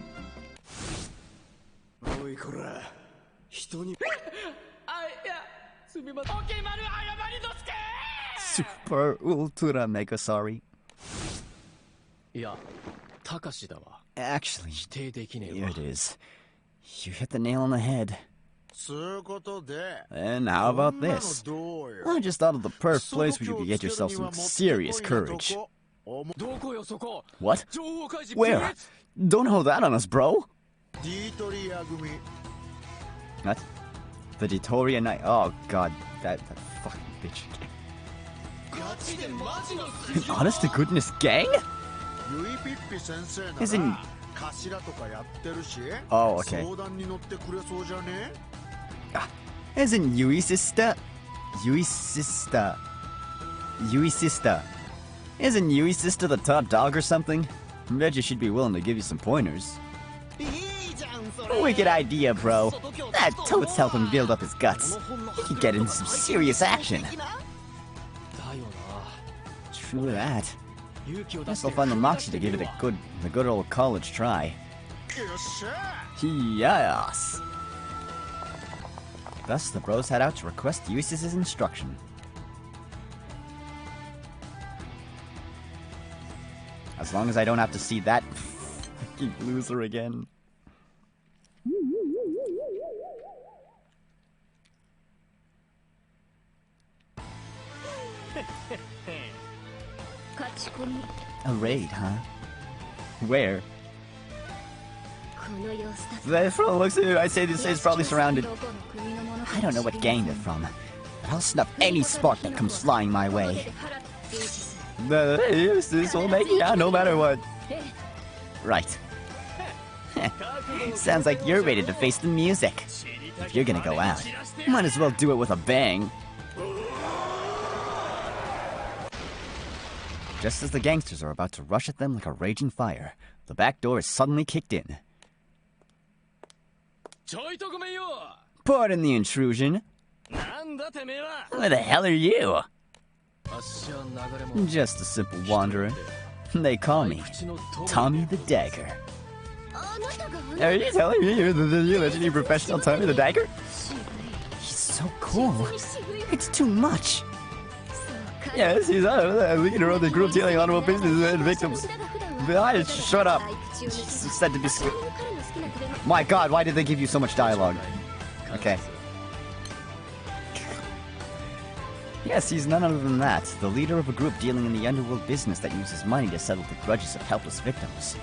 Super ultra mega sorry. Actually, here it is. You hit the nail on the head. And how about this? I just thought of the perfect place where you could get yourself some serious courage. What? Where? Don't hold that on us, bro! What? The Ditoria Knight. Oh god, that fucking bitch. An honest to goodness gang? Isn't... Oh, okay. Isn't Yui sister? Yui sister. Yui sister. Isn't Yui sister the top dog or something? I bet you she'd be willing to give you some pointers. Wicked idea, bro. That totes help him build up his guts. He could get into some serious action. True that. Guess I'll find the moxie to give it the good old college try. Yes. Thus, the bros head out to request Uis's instruction. As long as I don't have to see that fucking loser again. A raid, huh? Where? From the looks of it, I'd say this is probably surrounded. I don't know what gang they're from, but I'll snuff any spark that comes flying my way. This will make it out no matter what. Right. Sounds like you're ready to face the music. If you're gonna go out, might as well do it with a bang. Just as the gangsters are about to rush at them like a raging fire, the back door is suddenly kicked in. Pardon the intrusion. Who the hell are you? Just a simple wanderer. They call me Tommy the Dagger. Are you telling me you're the legendary professional Tommy the Dagger? He's so cool. It's too much. Yes, he's a leader of the group dealing honorable business and victims. Shut up. He's said to be... My god, why did they give you so much dialogue? Okay. Yes, he's none other than that, the leader of a group dealing in the underworld business that uses money to settle the grudges of helpless victims.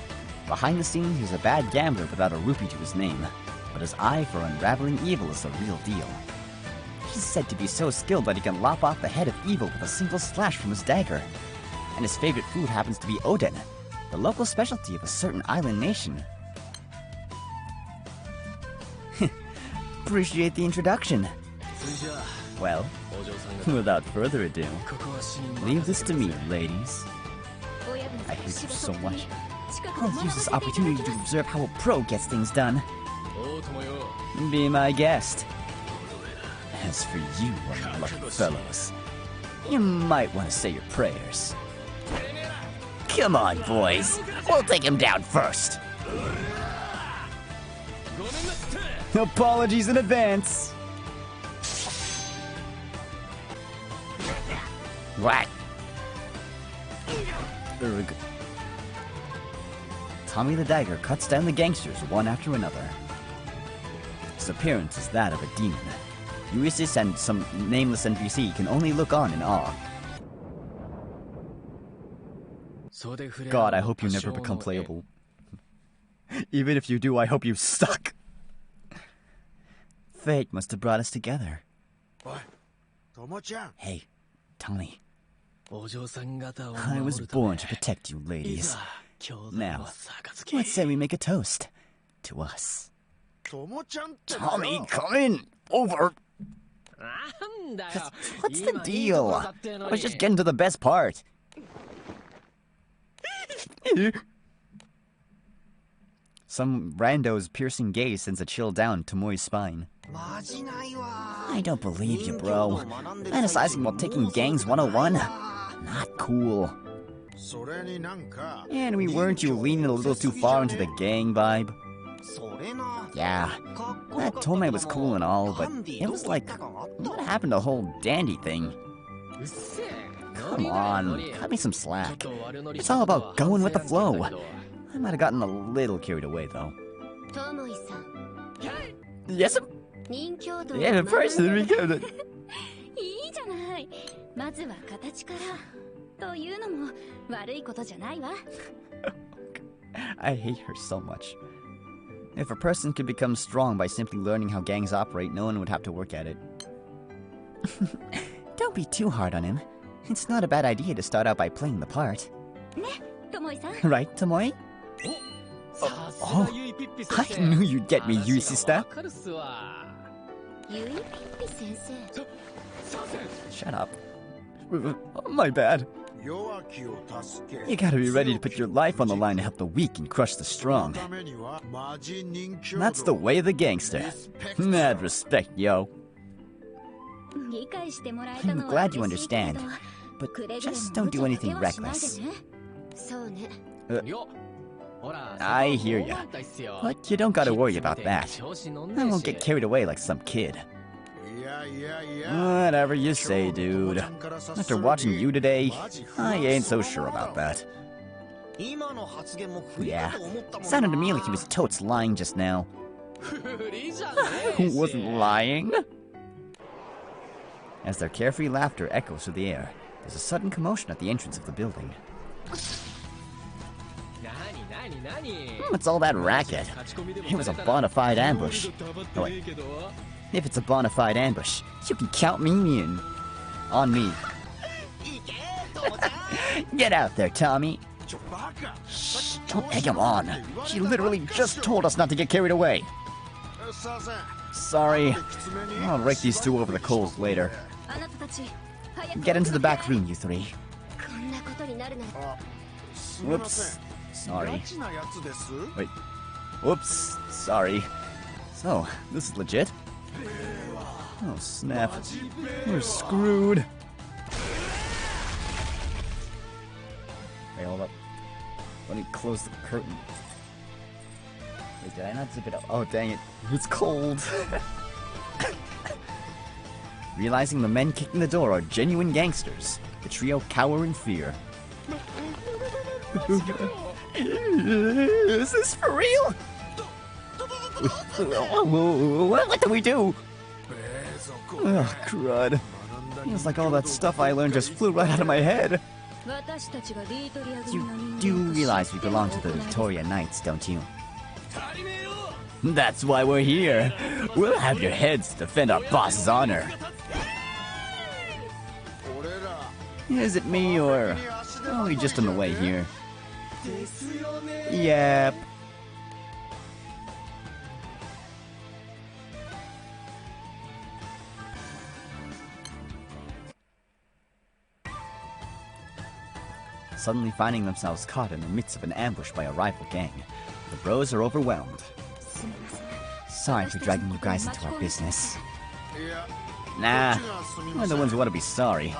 Behind the scenes, he's a bad gambler without a rupee to his name, but his eye for unraveling evil is the real deal. He's said to be so skilled that he can lop off the head of evil with a single slash from his dagger. And his favorite food happens to be Oden, the local specialty of a certain island nation. Appreciate the introduction. Well, without further ado, leave this to me, ladies. I hate you so much. I'll use this opportunity to observe how a pro gets things done. Be my guest. As for you, unlucky fellows, you might want to say your prayers. Come on, boys. We'll take him down first. Apologies in advance. What? Tommy the Dagger cuts down the gangsters one after another. His appearance is that of a demon. Ulysses and some nameless NPC can only look on in awe. God, I hope you never become playable. Even if you do, I hope you suck. Fate must have brought us together. Hey, Tommy. I was born to protect you, ladies. Now, let's say we make a toast to us. Tommy, come in! Over! What's the deal? I was just getting to the best part. Some rando's piercing gaze sends a chill down Tomoe's spine. I don't believe you, bro. Fantasizing while taking Gangs 101? Not cool. And weren't you leaning a little too far into the gang vibe? Yeah, that Tomei was cool and all, but it was like, what happened to the whole dandy thing? Come on, cut me some slack. It's all about going with the flow. I might have gotten a little carried away, though. Yes, yeah, first, we got it. I hate her so much. If a person could become strong by simply learning how gangs operate, no one would have to work at it. Don't be too hard on him. It's not a bad idea to start out by playing the part. Right, Tomoe? Oh, I knew you'd get me, Yui sister. Shut up. My bad. You gotta be ready to put your life on the line to help the weak and crush the strong. That's the way of the gangster. Mad respect, yo. I'm glad you understand, but just don't do anything reckless. I hear ya, but you don't gotta worry about that. I won't get carried away like some kid. Whatever you say, dude. After watching you today, I ain't so sure about that. Yeah, sounded to me like he was totes lying just now. Who wasn't lying? As their carefree laughter echoes through the air, there's a sudden commotion at the entrance of the building. What's all that racket? It was a bona fide ambush. Oh, wait. If it's a bona fide ambush, you can count me in. On me. Get out there, Tommy. Shh, don't egg him on. She literally just told us not to get carried away. Sorry. I'll rake these two over the coals later. Get into the back room, you three. Whoops. Sorry. Wait. Whoops. Sorry. So, this is legit? Oh, snap. We're screwed. Wait, hold up. Let me close the curtain. Wait, did I not zip it up? Oh, dang it. It's cold. Realizing the men kicking the door are genuine gangsters, the trio cower in fear. Is this for real? What do we do? Oh, crud. Feels like all that stuff I learned just flew right out of my head. You do realize we belong to the Victoria Knights, don't you? That's why we're here. We'll have your heads to defend our boss's honor. Is it me, or are we just on the way here? Yep. Suddenly finding themselves caught in the midst of an ambush by a rival gang, the bros are overwhelmed. Sorry for dragging you guys into our business. Nah, we're the ones who want to be sorry.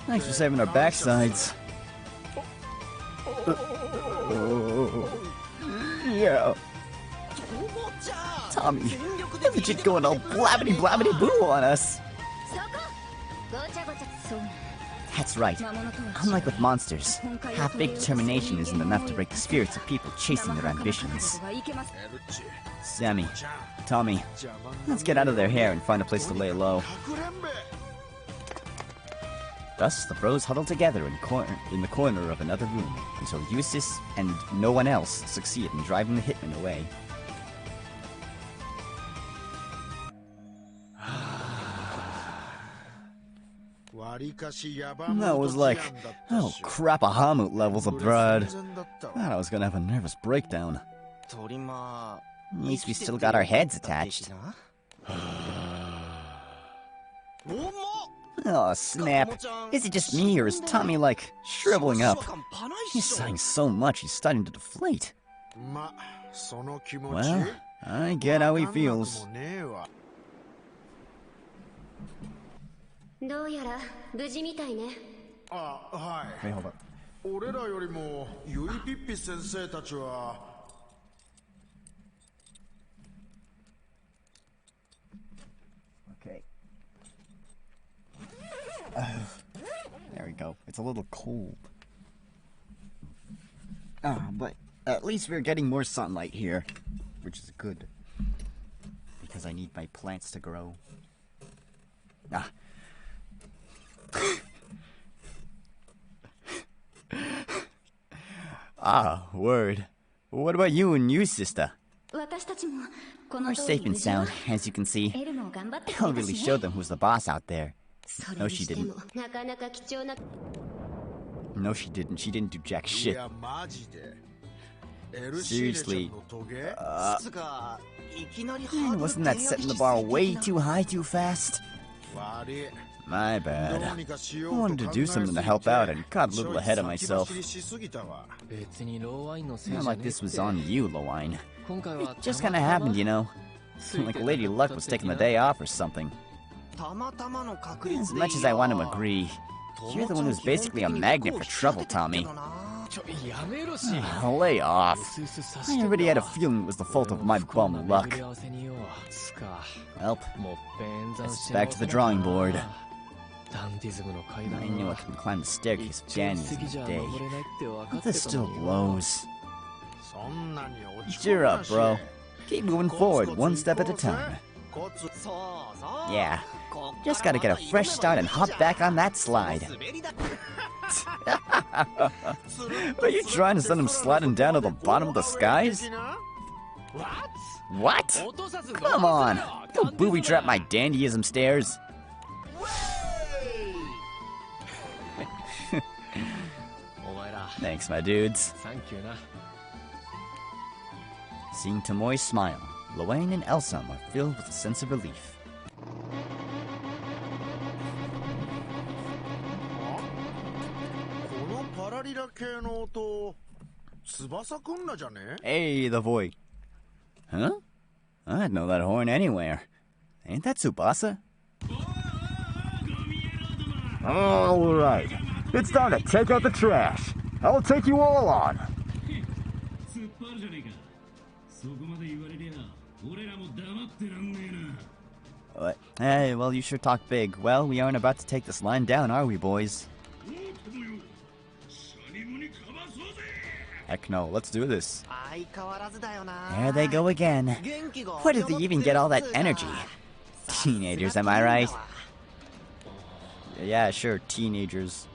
Thanks for saving our backsides. Yeah. Tommy, you're legit going all blabbity-blabbity-boo on us. That's right. Unlike with monsters, half-baked determination isn't enough to break the spirits of people chasing their ambitions. Sammy, Tommy, let's get out of their hair and find a place to lay low. Thus, the bros huddle together in the corner of another room until Eustace and no one else succeed in driving the hitman away. That was like, oh crap, a Hamut levels of dread. Thought I was gonna have a nervous breakdown. At least we still got our heads attached. Oh snap. Is it just me or is Tommy like shriveling up? He's sighing so much he's starting to deflate. Well, I get how he feels. Hey, hold up. Okay. There we go. It's a little cold. But at least we're getting more sunlight here, which is good. Because I need my plants to grow. Word. What about you and you, sister? We're safe and sound, as you can see. I'll really show them who's the boss out there. No, she didn't. No, she didn't. She didn't do jack shit. Seriously. Man, wasn't that setting the bar way too high too fast? My bad. I wanted to do something to help out and got a little ahead of myself. Not like this was on you, Lewine. It just kinda happened, you know. Like Lady Luck was taking the day off or something. As much as I want to agree, you're the one who's basically a magnet for trouble, Tommy. Lay off. I already had a feeling it was the fault of my bum luck. Well, guess back to the drawing board. I knew I couldn't climb the staircase of Dandyism today, but this still blows. Cheer up, bro. Keep moving forward, one step at a time. Yeah, just gotta get a fresh start and hop back on that slide. Are you trying to send him sliding down to the bottom of the skies? What? Come on, don't booby trap my dandyism stairs. Thanks, my dudes. Seeing Tomoe smile, Lewine and Elsam are filled with a sense of relief. Hey, the voice. Huh? I'd know that horn anywhere. Ain't that Tsubasa? Alright, it's time to take out the trash. I'll take you all on. What? Hey, well, you sure talk big. Well, we aren't about to take this line down, are we, boys? Heck no, let's do this. There they go again. Where did they even get all that energy? Teenagers, am I right? Yeah, sure, teenagers.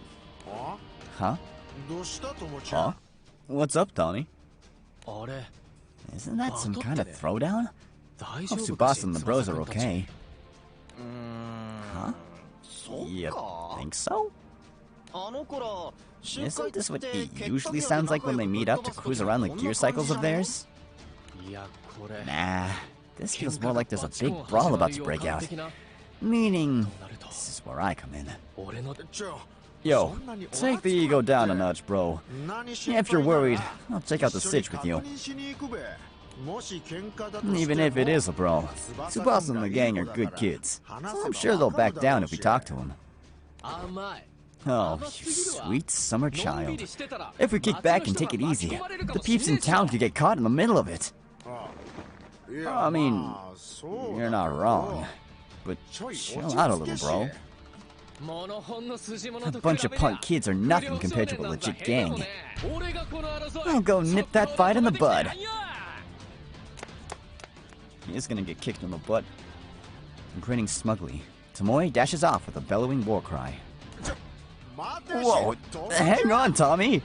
Huh? Huh? What's up, Tommy? Isn't that some kind of throwdown? Hope Tsubasa and the bros are okay. Huh? You think so? Isn't this what it usually sounds like when they meet up to cruise around the gear cycles of theirs? Nah, this feels more like there's a big brawl about to break out. Meaning, this is where I come in. Yo, take the ego down a notch, bro. If you're worried, I'll check out the sitch with you. Even if it is a brawl, Tsubasa and the gang are good kids, so I'm sure they'll back down if we talk to them. Oh, you sweet summer child. If we kick back and take it easy, the peeps in town could get caught in the middle of it. I mean, you're not wrong, but chill out a little, bro. A bunch of punk kids are nothing compared to a legit gang. I'll go nip that fight in the bud. He is gonna get kicked in the butt. Grinning smugly, Tomoe dashes off with a bellowing war cry. Whoa, hang on, Tommy.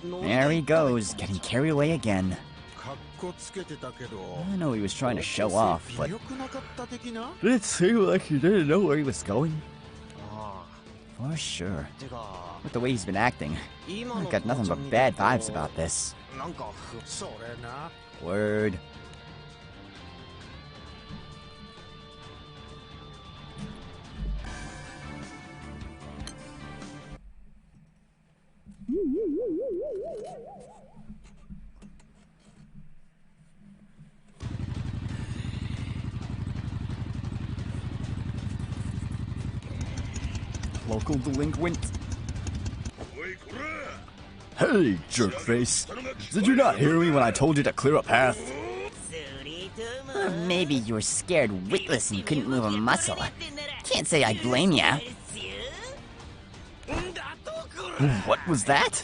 There he goes, getting carried away again. I know he was trying to show off, but did it seem like he didn't know where he was going? For sure. With the way he's been acting, I've got nothing but bad vibes about this. Word. Local delinquent. Hey, jerkface. Did you not hear me when I told you to clear a path? Maybe you were scared witless and you couldn't move a muscle. Can't say I blame ya. What was that?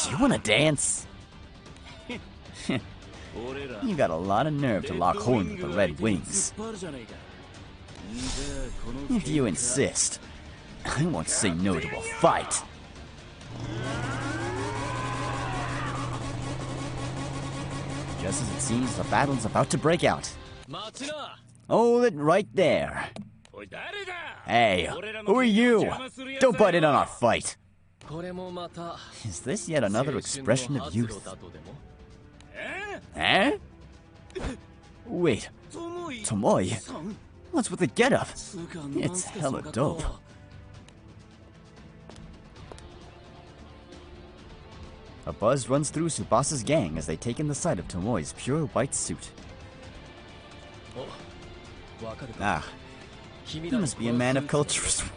You wanna dance? You got a lot of nerve to lock horns with the Red Wings. If you insist, I won't say no to a fight. Just as it seems the battle's about to break out. Hold it right there. Hey, who are you? Don't butt in on our fight. Is this yet another expression of youth? Eh? Wait, Tomoe? What's with the getup? It's hella dope. A buzz runs through Tsubasa's gang as they take in the sight of Tomoe's pure white suit. Ah, he must be a man of culture as well.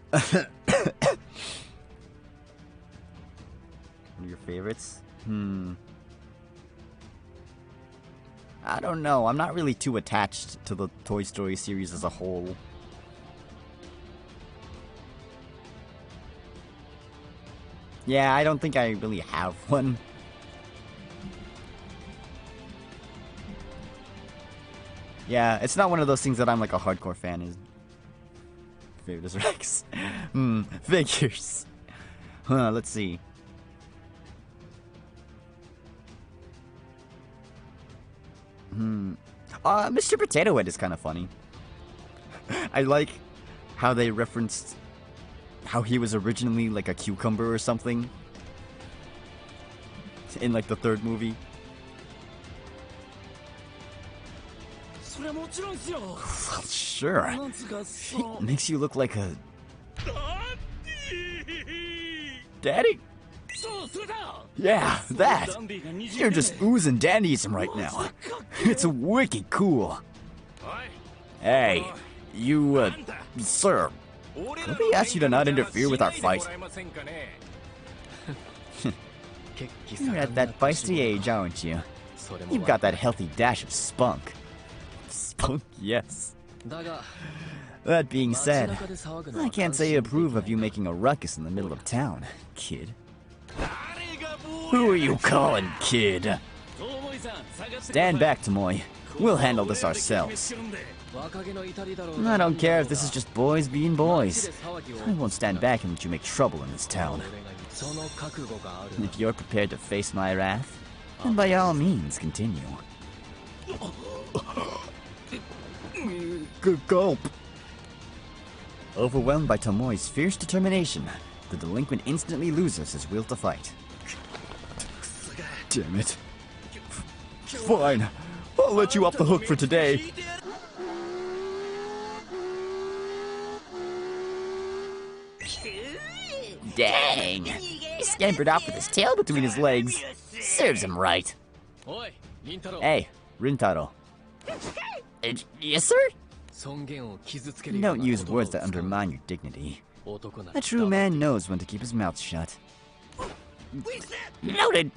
One of your favorites? I don't know. I'm not really too attached to the Toy Story series as a whole. Yeah, I don't think I really have one. Yeah, it's not one of those things that I'm like a hardcore fan is. Favorites Rex. Figures. Let's see. Mr. Potato Head is kind of funny. I like how they referenced how he was originally like a cucumber or something in like the third movie. Sure. It makes you look like a daddy? Yeah, that. You're just oozing dandyism right now. It's wicked cool. Hey, you, sir. Could we ask you to not interfere with our fight? You're at that feisty age, aren't you? You've got that healthy dash of spunk. Spunk, yes. That being said, I can't say I approve of you making a ruckus in the middle of town, kid. Who are you calling kid? Stand back, Tomoe. We'll handle this ourselves. I don't care if this is just boys being boys. I won't stand back and let you make trouble in this town. If you're prepared to face my wrath, then by all means continue. Good gulp. Overwhelmed by Tomoe's fierce determination, the delinquent instantly loses his will to fight. Damn it. Fine. I'll let you off the hook for today. Dang. He scampered off with his tail between his legs. Serves him right. Hey, Rintaro. Yes, sir? Don't use words that undermine your dignity. A true man knows when to keep his mouth shut. Noted.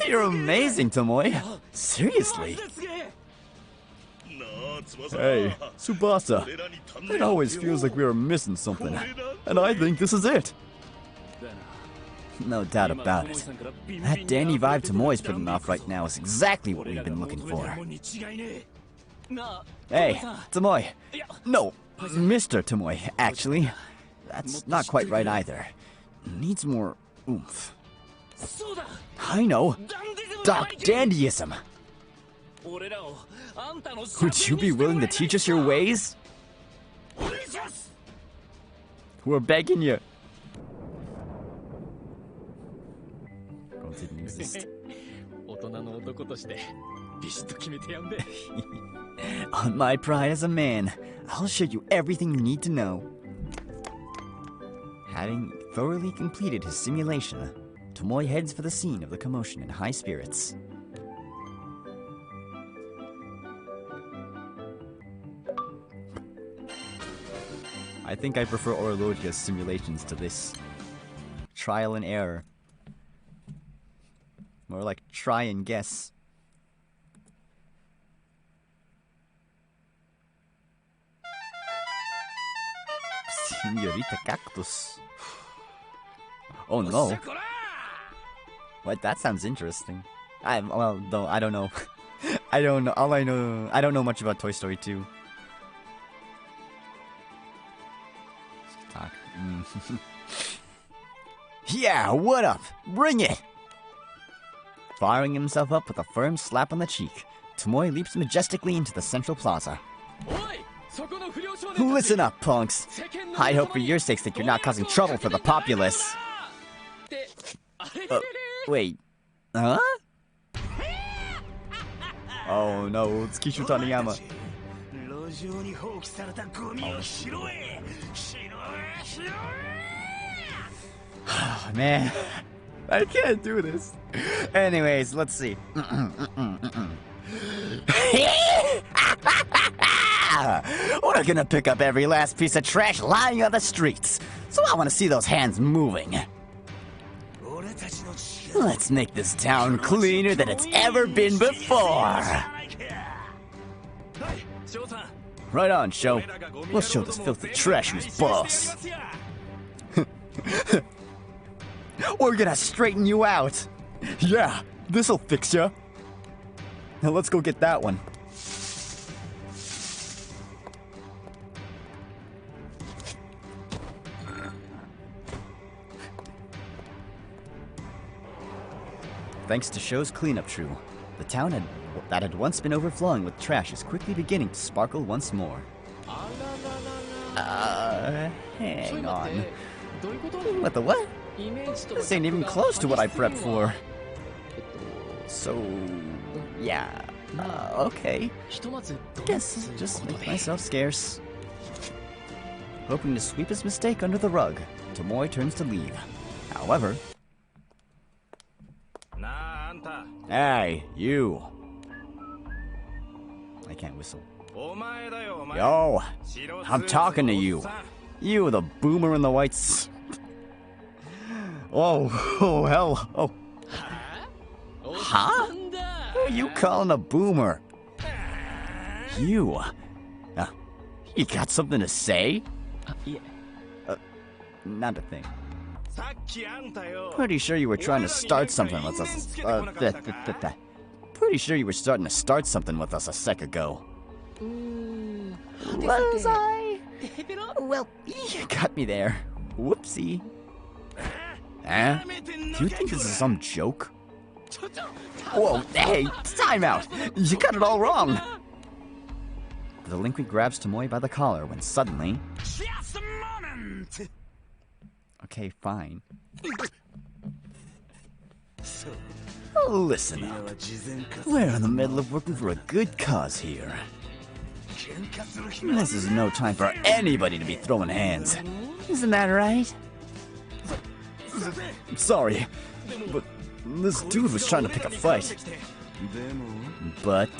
You're amazing, Tomoe. Seriously. Hey, Tsubasa. It always feels like we are missing something. And I think this is it. No doubt about it. That Danny vibe Tomoe's putting off right now is exactly what we've been looking for. Hey, Tomoe. No, Mr. Tomoe, actually. That's not quite right either. Needs more oomph. I know. Doc Dandyism. Would you be willing to teach us your ways? We're begging you. Continue this. On my pride as a man, I'll show you everything you need to know. Having thoroughly completed his simulation, Tomoe heads for the scene of the commotion in high spirits. I think I prefer Orologia's simulations to this. Trial and error. More like try and guess. Señorita Cactus. Oh no. What? That sounds interesting. Well, though, I don't know. I don't know. I don't know much about Toy Story 2. Talk. Yeah, what up? Bring it! Firing himself up with a firm slap on the cheek, Tomoe leaps majestically into the central plaza. Listen up, punks. I hope for your sakes that you're not causing trouble for the populace. Wait. Huh? Oh no, it's Kishu Taniyama. Oh, man, I can't do this. Anyways, let's see. We're gonna pick up every last piece of trash lying on the streets. So I want to see those hands moving. Let's make this town cleaner than it's ever been before. Right on, Sho. We'll show this filthy trash who's boss. We're gonna straighten you out. Yeah, this'll fix ya. Now let's go get that one. Thanks to Sho's cleanup crew, the town that had once been overflowing with trash is quickly beginning to sparkle once more. Hang on. What the what? This ain't even close to what I prepped for. So, yeah. Okay. Guess just make myself scarce. Hoping to sweep his mistake under the rug, Tomoe turns to leave. However... Hey, you. I can't whistle. Yo, I'm talking to you. You, the boomer in the whites. Oh, hell. Oh. Huh? Who are you calling a boomer? You. You got something to say? Yeah. Not a thing. Pretty sure you were trying to start something with us. Pretty sure you were starting to start something with us a sec ago. Was I? Well, you got me there. Whoopsie. Eh? Do you think this is some joke? Whoa, hey, time out! You got it all wrong! The delinquent grabs Tomoe by the collar when suddenly... Okay, fine. Listen up. We're in the middle of working for a good cause here. This is no time for anybody to be throwing hands. Isn't that right? Sorry, but this dude was trying to pick a fight. But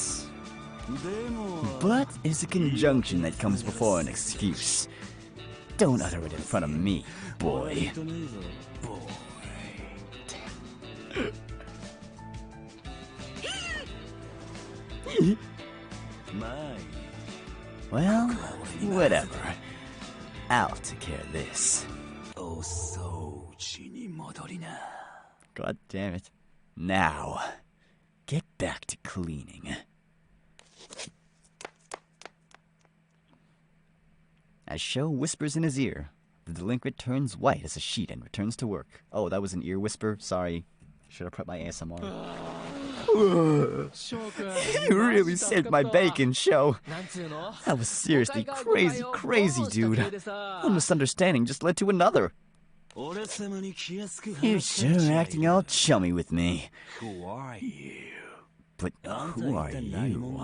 is a conjunction that comes before an excuse. Don't utter it in front of me, boy. Well, whatever. I'll take care of this. Oh, so God damn it. Now, get back to cleaning. As Sho whispers in his ear, the delinquent turns white as a sheet and returns to work. Oh, that was an ear whisper? Sorry. Should have prepped my ASMR. You really saved my bacon, Sho. That was seriously crazy, dude. One misunderstanding just led to another. You're sure acting all chummy with me. Who are you? But who are you?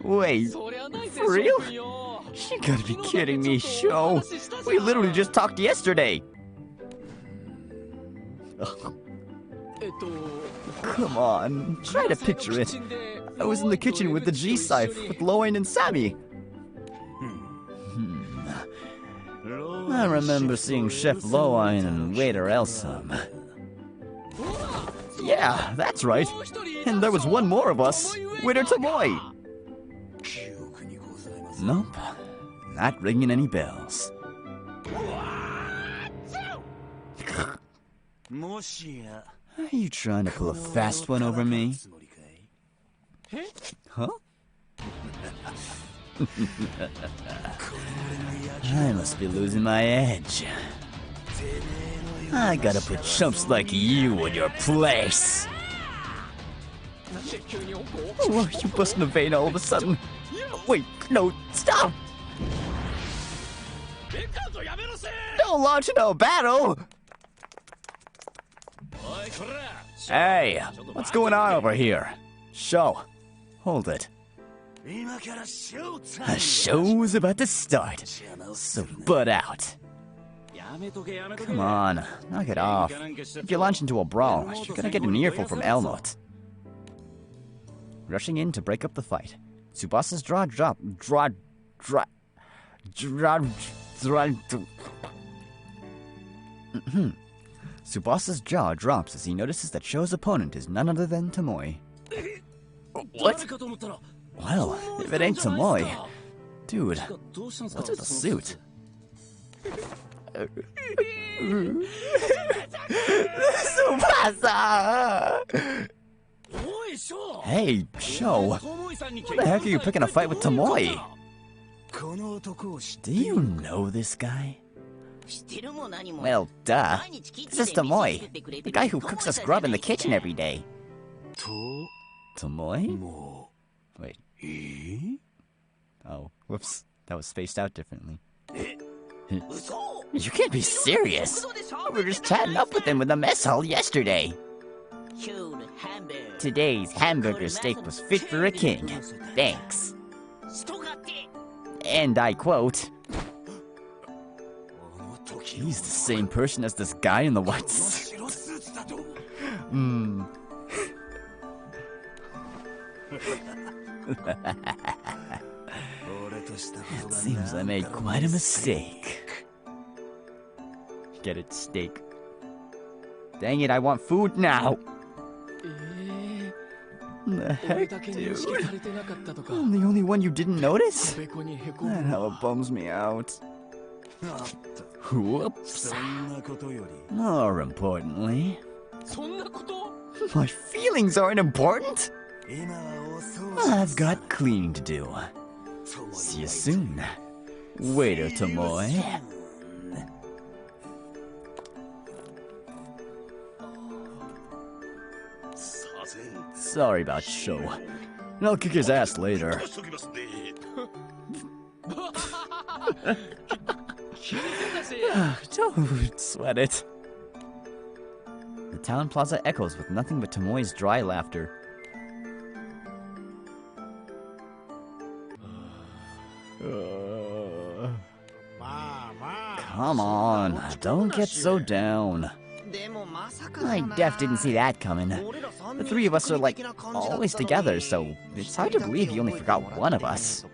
Wait, for real? You gotta be kidding me, Sho. We literally just talked yesterday. Come on, try to picture it. I was in the kitchen with the G-Scythe with Loin and Sammy. I remember seeing Chef Loin and waiter Elsam. Yeah, that's right. And there was one more of us, waiter Tomoe. Nope, not ringing any bells. Are you trying to pull a fast one over me? Huh? I must be losing my edge. I gotta put chumps like you in your place. Oh, you busting a vein all of a sudden. Wait, no, stop! Don't launch into a battle! Hey, what's going on over here? Sho, hold it. A show's about to start, so butt out. Come on, knock it off. If you launch into a brawl, you're gonna get an earful from Elmot. Rushing in to break up the fight, Tsubasa's jaw Tsubasa's jaw drops as he notices that Sho's opponent is none other than Tomoe. What? Well, if it ain't Tomoe, dude, what's with the suit? Tsubasa! Hey, Sho, what the heck are you picking a fight with Tomoe? Do you know this guy? Well, duh. This is Tomoe, the guy who cooks us grub in the kitchen every day. Tomoe? Wait. Oh, whoops. That was spaced out differently. You can't be serious. We were just chatting up with him in the mess hall yesterday. Today's hamburger steak was fit for a king. Thanks. And I quote, he's the same person as this guy in the white suit. It seems I made quite a mistake. Get it, steak. Dang it, I want food now! The heck, dude? I'm the only one you didn't notice? That hella bums me out. Whoops. More importantly... My feelings aren't important? I've got cleaning to do. See you soon, waiter Tomoe. Sorry about Sho. And I'll kick his ass later. Don't sweat it. The town plaza echoes with nothing but Tomoe's dry laughter. Come on, don't get so down. My def didn't see that coming. The three of us are like always together, so it's hard to believe you only forgot one of us.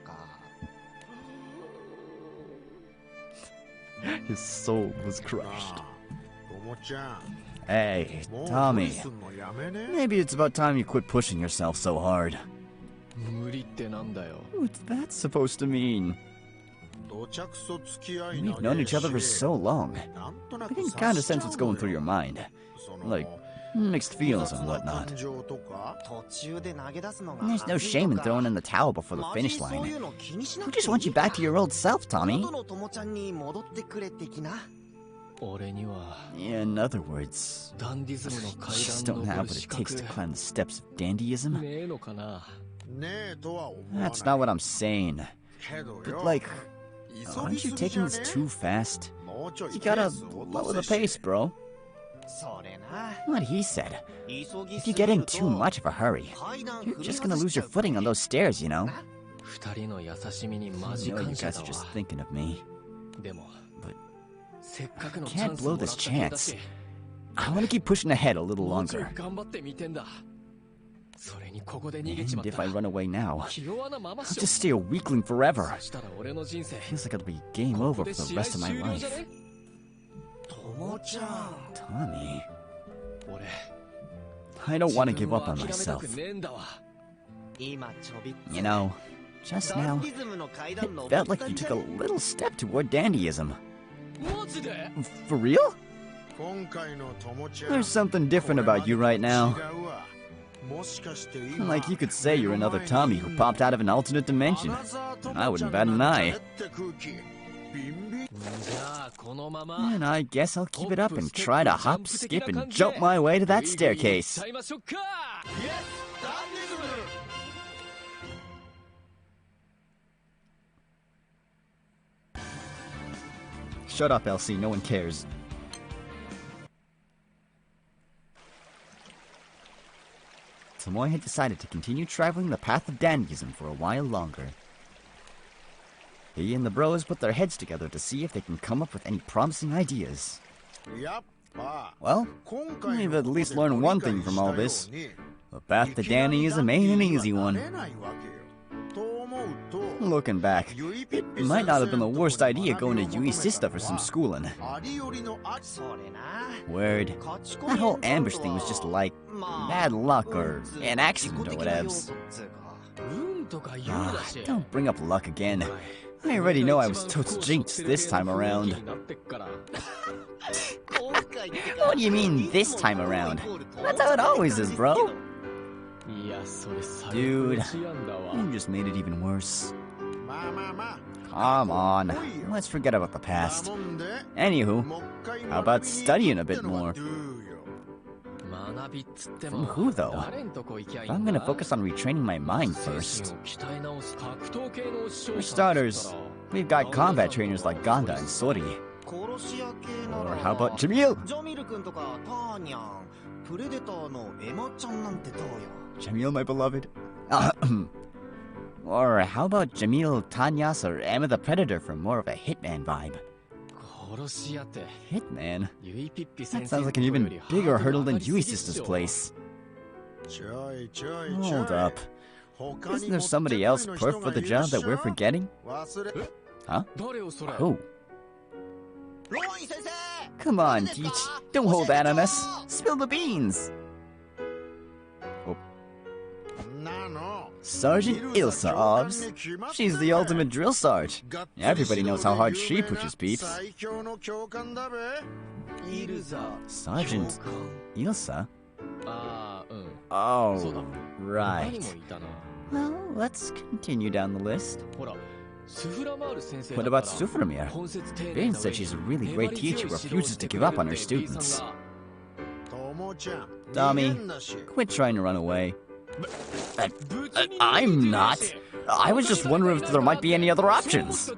His soul was crushed. Hey, Tommy. Maybe it's about time you quit pushing yourself so hard. What's that supposed to mean? We've known each other for so long. I can kind of sense what's going through your mind. Like, mixed feelings and whatnot. There's no shame in throwing in the towel before the finish line. We just want you back to your old self, Tommy. In other words, I just don't have what it takes to climb the steps of dandyism. That's not what I'm saying. But like, aren't you taking this too fast? You gotta lower the pace, bro. What he said. If you get in too much of a hurry, you're just gonna lose your footing on those stairs, you know? I know you guys are just thinking of me. But I can't blow this chance. I wanna keep pushing ahead a little longer. And if I run away now, I'll just stay a weakling forever. Feels like it'll be game over for the rest of my life. Tommy, I don't want to give up on myself. You know, just now, it felt like you took a little step toward dandyism. For real? There's something different about you right now. Like you could say you're another Tommy who popped out of an alternate dimension. I wouldn't bat an eye. And I guess I'll keep it up and try to hop, skip, and jump my way to that staircase. Shut up, Elsie. No one cares. Tomoe had decided to continue traveling the path of dandyism for a while longer. He and the bros put their heads together to see if they can come up with any promising ideas. Well, we've at least learned one thing from all this. The path to dandyism ain't an easy one. Looking back, it might not have been the worst idea going to Yui's sister for some schooling. Word. That whole ambush thing was just like bad luck or an accident or whatevs. Don't bring up luck again. I already know I was totes jinxed this time around. What do you mean this time around? That's how it always is, bro. Dude, you just made it even worse. Come on, let's forget about the past. Anywho, how about studying a bit more? From who, though? I'm gonna focus on retraining my mind first. For starters, we've got combat trainers like Ganda and Sori. Or how about Jamil? Jamil, my beloved. Or how about Jamil, Tanyas, or Emma the Predator for more of a hitman vibe? Hitman? That sounds like an even bigger hurdle than Yui's sister's place. Hold up. Isn't there somebody else perfect for the job that we're forgetting? Huh? Who? Come on, Teach. Don't hold that on us. Spill the beans. Oh. Sergeant Ilsa Obbs. She's the ultimate drill sarge. Everybody knows how hard she pushes peeps. Sergeant Ilsa? Oh, right. Well, let's continue down the list. What about Suframir? Bain said she's a really great teacher who refuses to give up on her students. Tommy, quit trying to run away. I'm not. I was just wondering if there might be any other options.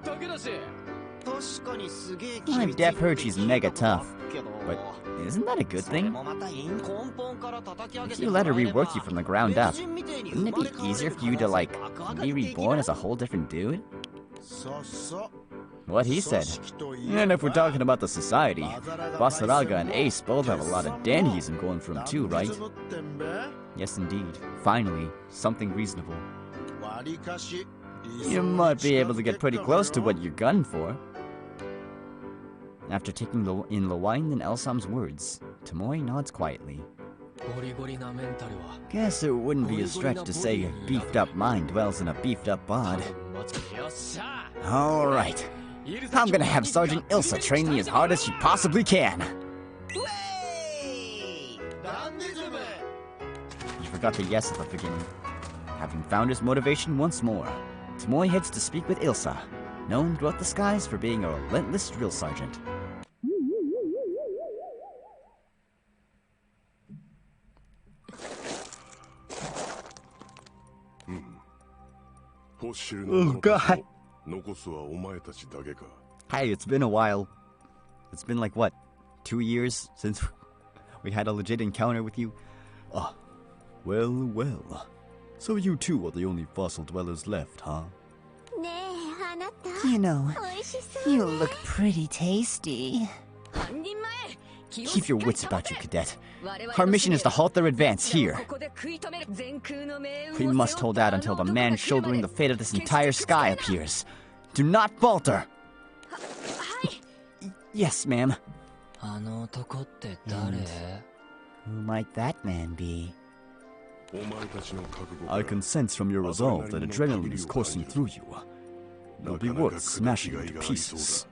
I've def heard she's mega tough, but isn't that a good thing? If you let her rework you from the ground up, wouldn't it be easier for you to, like, be reborn as a whole different dude? What he said. And if we're talking about the society, Basaraga and Ace both have a lot of dandyism going for them too, right? Yes, indeed. Finally, something reasonable. You might be able to get pretty close to what you're gunning for. After taking in Lewine and Elsam's words, Tomoe nods quietly. Guess it wouldn't be a stretch to say a beefed-up mind dwells in a beefed-up bod. Alright, I'm gonna have Sergeant Ilsa train me as hard as she possibly can. He forgot the yes at the beginning. Having found his motivation once more, Tomoe heads to speak with Ilsa, known throughout the skies for being a relentless drill sergeant. Oh God. Hey, it's been a while. It's been like what, 2 years since we had a legit encounter with you? Ah, well, well. So you two are the only fossil dwellers left, huh? You know, you look pretty tasty. Keep your wits about you, cadet. Our mission is to halt their advance here. We must hold out until the man shouldering the fate of this entire sky appears. Do not falter! Yes, ma'am. And who might that man be? I can sense from your resolve that adrenaline is coursing through you. It'll be worth smashing you to pieces.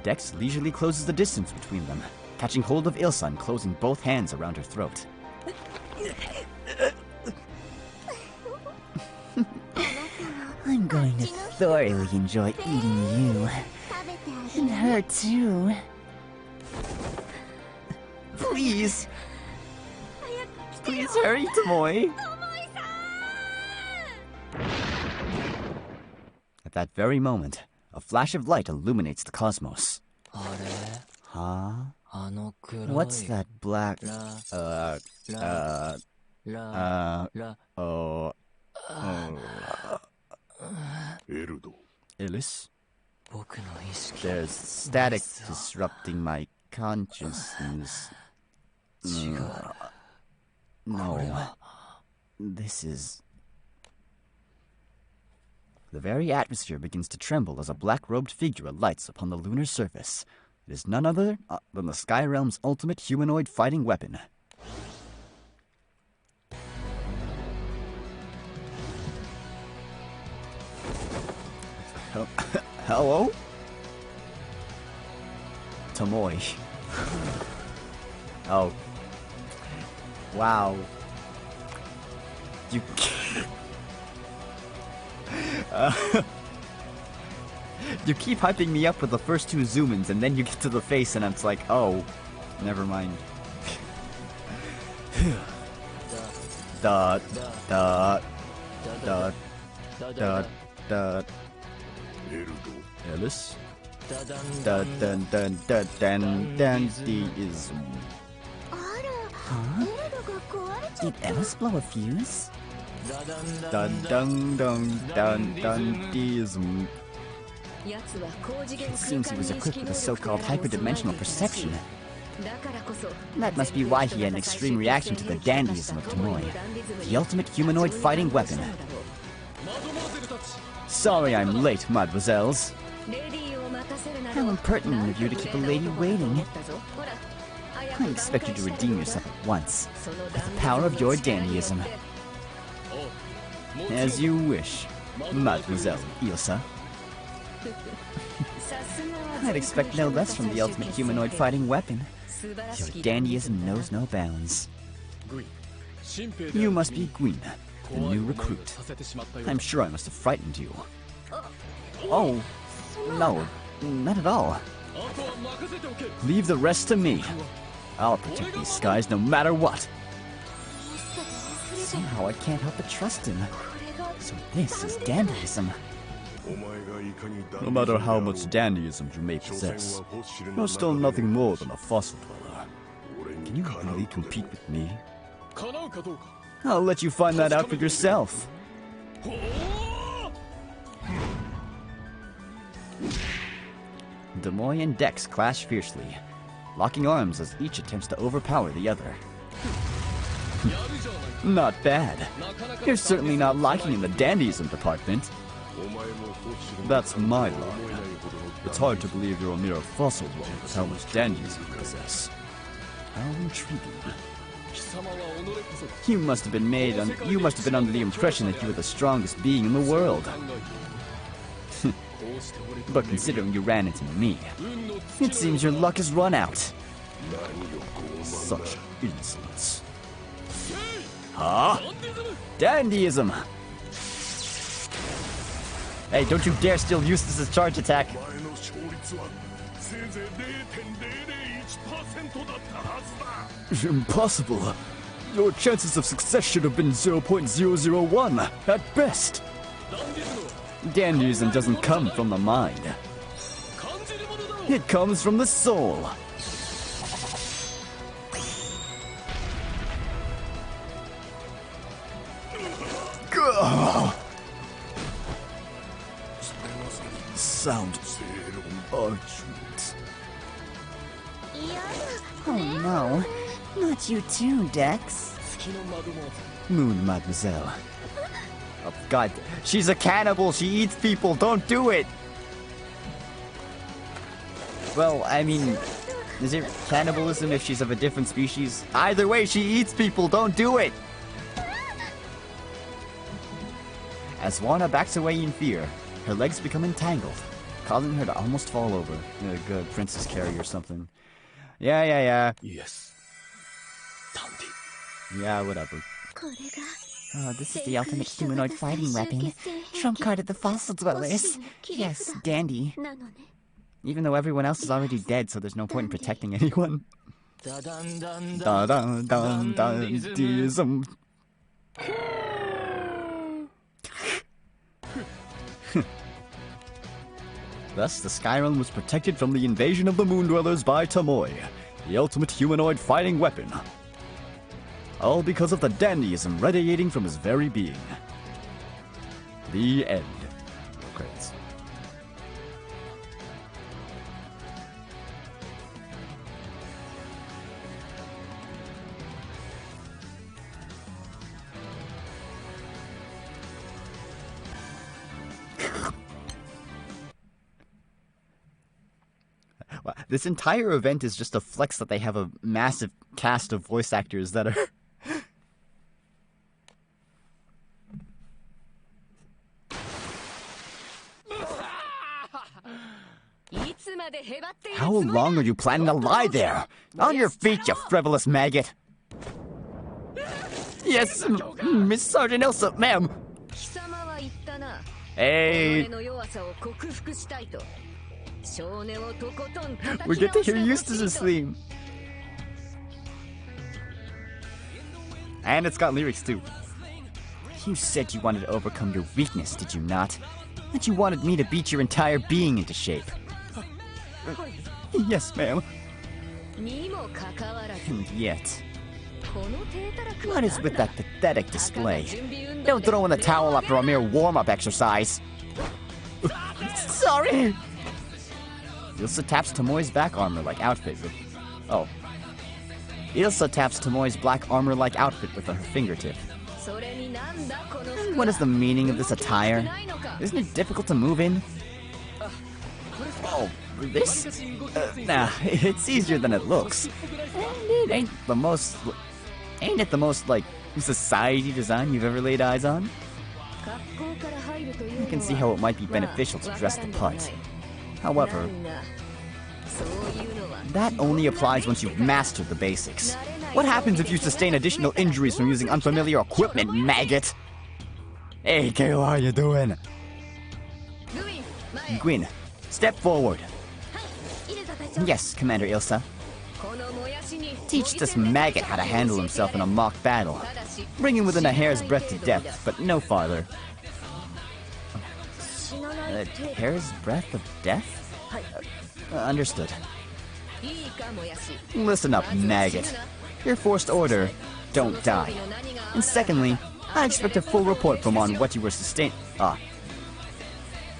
Dex leisurely closes the distance between them, catching hold of Ilsa and closing both hands around her throat. I'm going to thoroughly enjoy eating you. And her too. Please! Please hurry, Tomoe! At that very moment, a flash of light illuminates the cosmos. Huh? What's that black... Ellis? There's static disrupting my consciousness. No. This is... The very atmosphere begins to tremble as a black-robed figure alights upon the lunar surface. It is none other than the Sky Realm's ultimate humanoid fighting weapon. Hello? Tomoe. Oh. Wow. You you keep hyping me up with the first two zoom-ins, and then you get to the face, and it's like, oh, never mind. da da da da da. Ellis. Da dun dun dun dun dandyism. Huh? Did Ellis blow a fuse? Dun dun dun dun dandyism. It seems he was equipped with a so-called hyperdimensional perception. That must be why he had an extreme reaction to the dandyism of Tomoe, the ultimate humanoid fighting weapon. Sorry I'm late, mademoiselles. How impertinent of you to keep a lady waiting. I expect you to redeem yourself at once, with the power of your dandyism. As you wish, Mademoiselle Ilsa. I'd expect no less from the ultimate humanoid fighting weapon. Your dandyism knows no bounds. You must be Gwyn, the new recruit. I'm sure I must have frightened you. Oh, no, not at all. Leave the rest to me. I'll protect these skies no matter what. Somehow I can't help but trust him. So this is dandyism. No matter how much dandyism you may possess, you're still nothing more than a fossil dweller. Can you really compete with me? I'll let you find that out for yourself. Tomoe and Dex clash fiercely, locking arms as each attempts to overpower the other. Not bad. You're certainly not lacking in the dandyism department. That's my line. It's hard to believe you're a mere fossil dweller with how much dandyism you possess. How intriguing. You must have been under the impression that you were the strongest being in the world. But considering you ran into me, it seems your luck has run out. Such insolence. Huh? Dandyism! Hey, don't you dare steal Eustace's charge attack! Impossible! Your chances of success should have been 0.001 at best! Dandyism doesn't come from the mind. It comes from the soul. Gah! Sound urgent. Oh no, not you too, Dex. Moon, mademoiselle. Oh god, she's a cannibal, she eats people, don't do it! Well, I mean, is it cannibalism if she's of a different species? Either way, she eats people, don't do it! As Juana backs away in fear, her legs become entangled, causing her to almost fall over. Like a princess carry or something. Yeah. Yes. Yeah, whatever. This is the ultimate humanoid fighting weapon. Trump card of the fossil dwellers. Yes, dandy. Even though everyone else is already dead, so there's no point in protecting anyone. Dandyism. Thus, the Skyrim was protected from the invasion of the Moon Dwellers by Tamoy, the ultimate humanoid fighting weapon. All because of the dandyism radiating from his very being. The end. Credits. This entire event is just a flex that they have a massive cast of voice actors that are... How long are you planning to lie there? On your feet, you frivolous maggot! Yes, Miss Sergeant Elsa, ma'am! Hey! We get to hear Eustace's theme! And it's got lyrics too. You said you wanted to overcome your weakness, did you not? That you wanted me to beat your entire being into shape. Yes, ma'am. And yet... what is with that pathetic display? Don't throw in the towel after a mere warm-up exercise. Sorry! Ilsa taps Tomoe's back armor-like outfit with... oh. Ilsa taps Tomoe's black armor-like outfit with her fingertip. What is the meaning of this attire? Isn't it difficult to move in? Oh, this? Nah, it's easier than it looks. Ain't it the most, like, society design you've ever laid eyes on? You can see how it might be beneficial to dress the part. However, that only applies once you've mastered the basics. What happens if you sustain additional injuries from using unfamiliar equipment, maggot? Hey, Kayla, how you doing? Gwyn, step forward. Yes, Commander Ilsa. Teach this maggot how to handle himself in a mock battle. Bring him within a hair's breadth to death, but no farther. A hair's breadth of death? Understood. Listen up, maggot. Your first order, don't die. And secondly, I expect a full report from on what you were sustained. I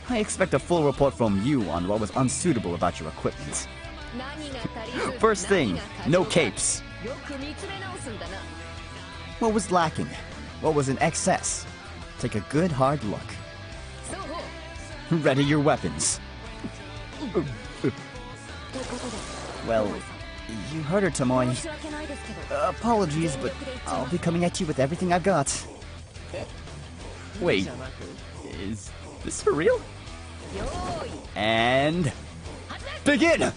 expect a full report from you on what was unsuitable about your equipment. First thing, no capes. What was lacking? What was in excess? Take a good hard look. Ready your weapons. Well, You heard her, Tomoe. Apologies, but I'll be coming at you with everything I've got. Wait, is this for real? And... begin!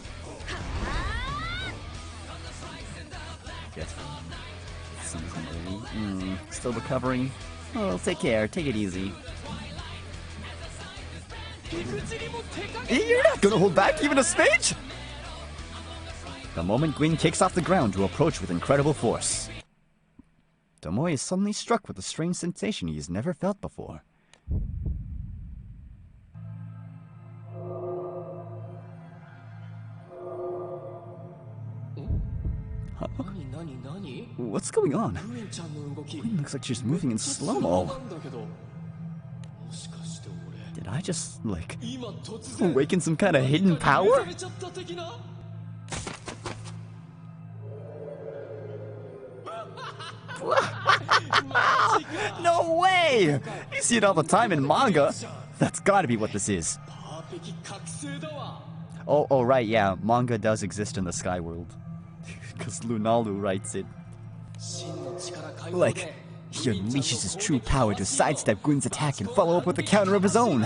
Yes. Still recovering? Well, take care, take it easy. You're not gonna hold back even a smidge? The moment Gwyn kicks off the ground to approach with incredible force, Tomoe is suddenly struck with a strange sensation he has never felt before. Huh? What's going on? Gwyn looks like she's moving in slow-mo. Did I just, like, awaken some kind of hidden power? No way! You see it all the time in manga. That's gotta be what this is. Oh, right, yeah. Manga does exist in the Sky World. Because Lunalu writes it. Like, he unleashes his true power to sidestep Gwyn's attack and follow up with a counter of his own.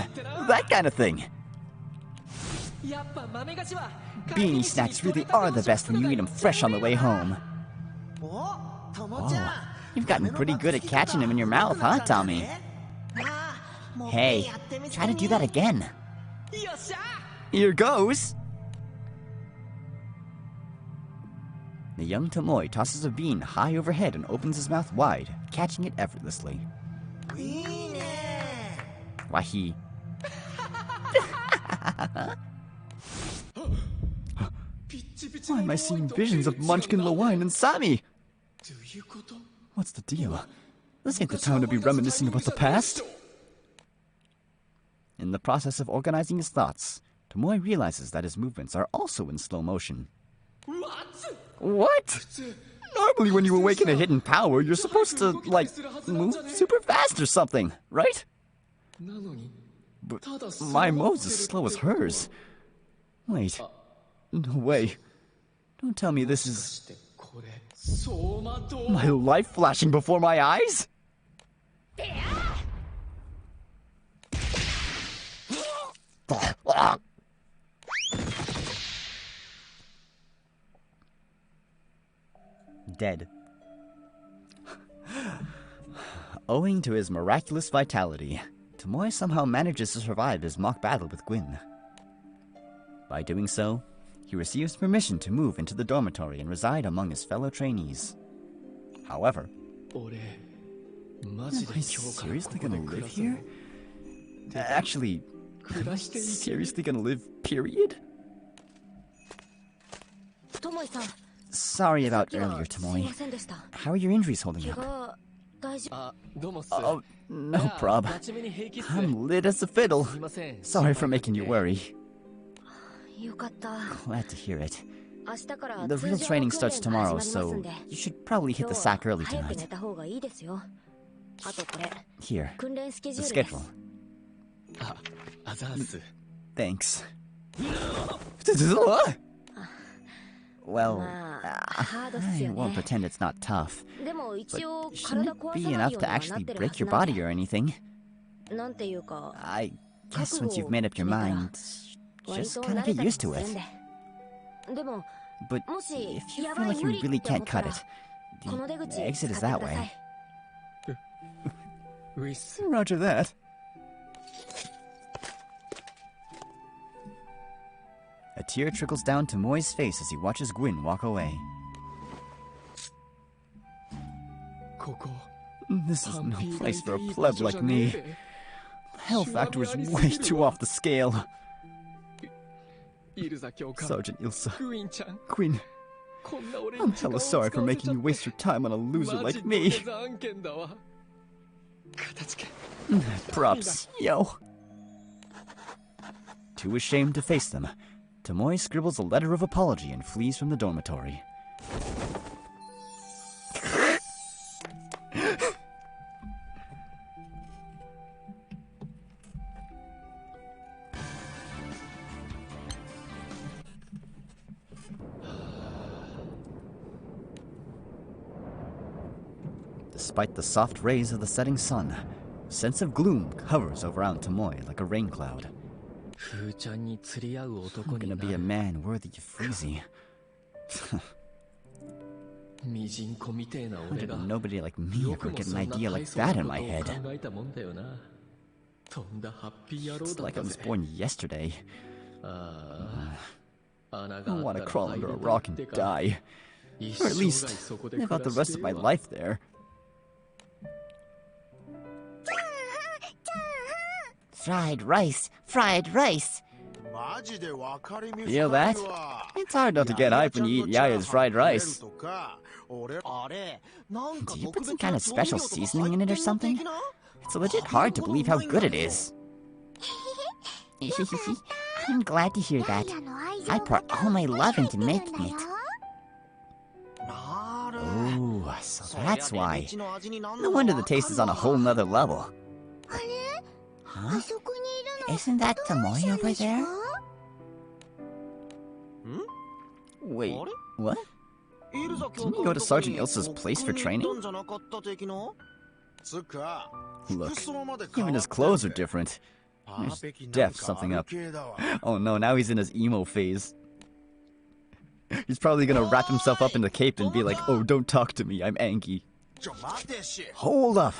That kind of thing. Beanie snacks really are the best when you eat them fresh on the way home. Oh, you've gotten pretty good at catching him in your mouth, huh, Tommy? Hey, try to do that again. Here goes. The young Tomoe tosses a bean high overhead and opens his mouth wide, catching it effortlessly. Why he... Why am I seeing visions of Munchkin, Lewine, and Sammy? What's the deal? This ain't the time to be reminiscing about the past. In the process of organizing his thoughts, Tomoe realizes that his movements are also in slow motion. What? Normally when you awaken a hidden power, you're supposed to, like, move super fast or something, right? But my move's as slow as hers. Wait. No way. Don't tell me this is... my life flashing before my eyes? Dead. Owing to his miraculous vitality, Tomoe somehow manages to survive his mock battle with Gwyn. By doing so, he receives permission to move into the dormitory and reside among his fellow trainees. However, am I seriously gonna live here? Actually, am I seriously gonna live, period? Sorry about earlier, Tomoe. How are your injuries holding up? Oh, no prob. I'm lit as a fiddle. Sorry for making you worry. Glad to hear it. The real training starts tomorrow, so you should probably hit the sack early tonight. Here, the schedule. Thanks. Well, I won't pretend it's not tough, but shouldn't it be enough to actually break your body or anything? I guess once you've made up your mind, just kind of get used to it. But if you feel like you really can't cut it, the exit is that way. Roger that. A tear trickles down Tomoe's face as he watches Gwyn walk away. This is no place for a pleb like me. The hell factor is way too off the scale. Sergeant Ilsa, Gwyn, I'm hella sorry for making you waste your time on a loser like me. Props, yo. Too ashamed to face them, Tomoe scribbles a letter of apology and flees from the dormitory. despite the soft rays of the setting sun. A sense of gloom hovers around Tomoe like a rain cloud. I'm gonna be a man worthy of Freezy. How did nobody like me ever get an idea like that in my head? It's like I was born yesterday. I want to crawl under a rock and die. Or at least, live out the rest of my life there. Fried rice! Fried rice! Feel that? It's hard not to get hype when you eat Yaya's fried rice. Do you put some kind of special seasoning in it or something? It's legit hard to believe how good it is. I'm glad to hear that. I pour all my love into making it. Ooh, so that's why. No wonder the taste is on a whole nother level. Huh? Isn't that Tomoe over there? Wait, what? Didn't you go to Sergeant Ilsa's place for training? Look, even his clothes are different. There's def something up. Oh no, now he's in his emo phase. He's probably gonna wrap himself up in the cape and be like, oh, don't talk to me, I'm angry. Hold up!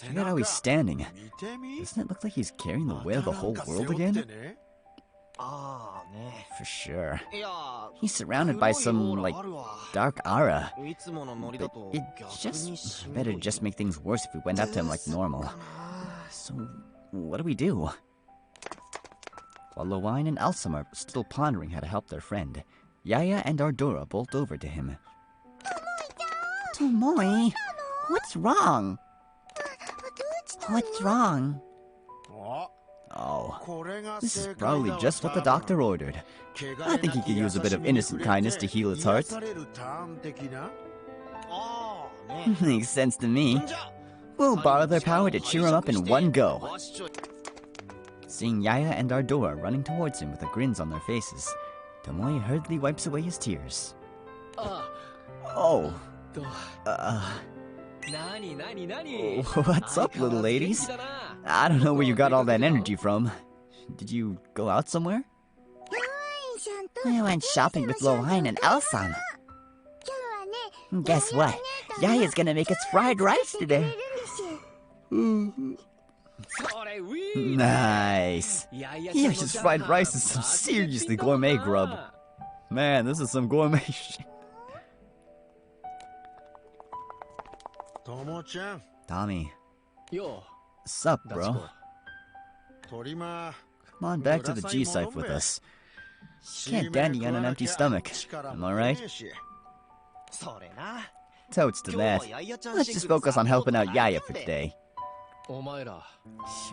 Check out how he's standing. Doesn't it look like he's carrying the weight of the whole world again? For sure. He's surrounded by some, like, dark aura. But it just better just make things worse if we went up to him like normal. So, what do we do? While Lowine and Elsam are still pondering how to help their friend, Yaya and Ardora bolt over to him. Tomoe, what's wrong? What's wrong? Oh, this is probably just what the doctor ordered. I think he could use a bit of innocent kindness to heal its heart. Makes sense to me. We'll borrow their power to cheer him up in one go. Seeing Yaya and Ardora running towards him with the grins on their faces, Tomoe hurriedly wipes away his tears. Oh. What's up, little ladies? I don't know where you got all that energy from. Did you go out somewhere? I went shopping with Lowine and Elsan. Guess what? Yaya's gonna make us fried rice today. Nice. Yaya's fried rice is some seriously gourmet grub. Man, this is some gourmet shit. Tommy. Sup, bro? Come on back to the G-Site with us. Can't dandy on an empty stomach, am I right? Totes to that. Let's just focus on helping out Yaya for today. You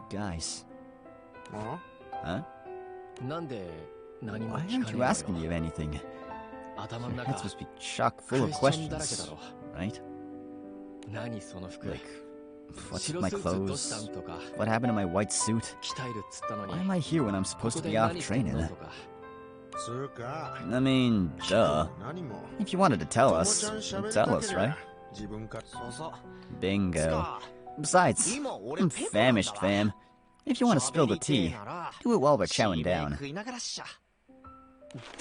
guys. Huh? Why aren't you asking me of anything? Your head's supposed to be chock full of questions, right? Like, what's with my clothes? What happened to my white suit? Why am I here when I'm supposed to be off training? I mean, duh. If you wanted to tell us, tell us, right? Bingo. Besides, I'm famished, fam. If you want to spill the tea, do it while we're chowing down. What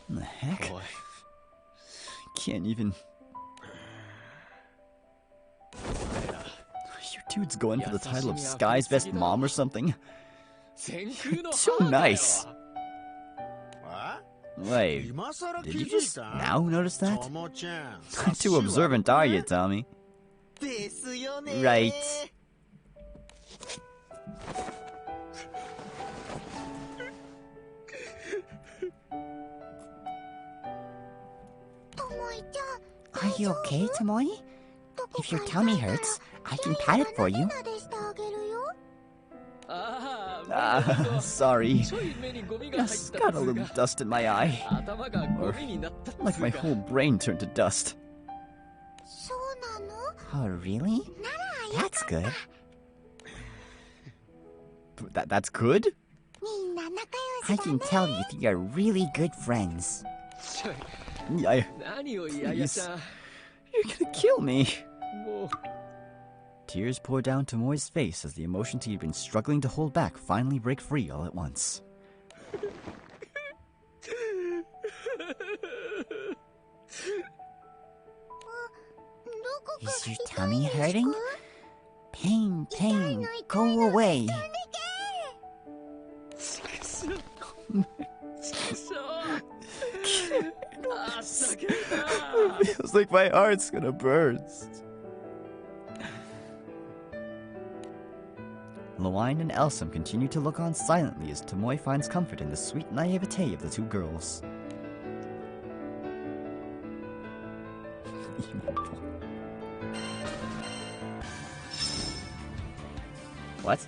the heck? Can't even... You dude's going for the title of Sky's Best Mom or something? You're too nice. Wait, did you just now notice that? Not too observant, are you, Tommy? Right. Are you okay, Tomoe? If your tummy hurts, I can pat it for you. Sorry. Just got a little dust in my eye. Or, like my whole brain turned to dust. Oh, really? That's good. That's good? I can tell you three are really good friends. Please. You're gonna kill me. Tears pour down Tomoe's face as the emotions he had been struggling to hold back finally break free all at once. Is your tummy hurting? Pain, pain, go away. Feels like my heart's gonna burst. Lewine and Elsem continue to look on silently as Tomoe finds comfort in the sweet naivete of the two girls. What?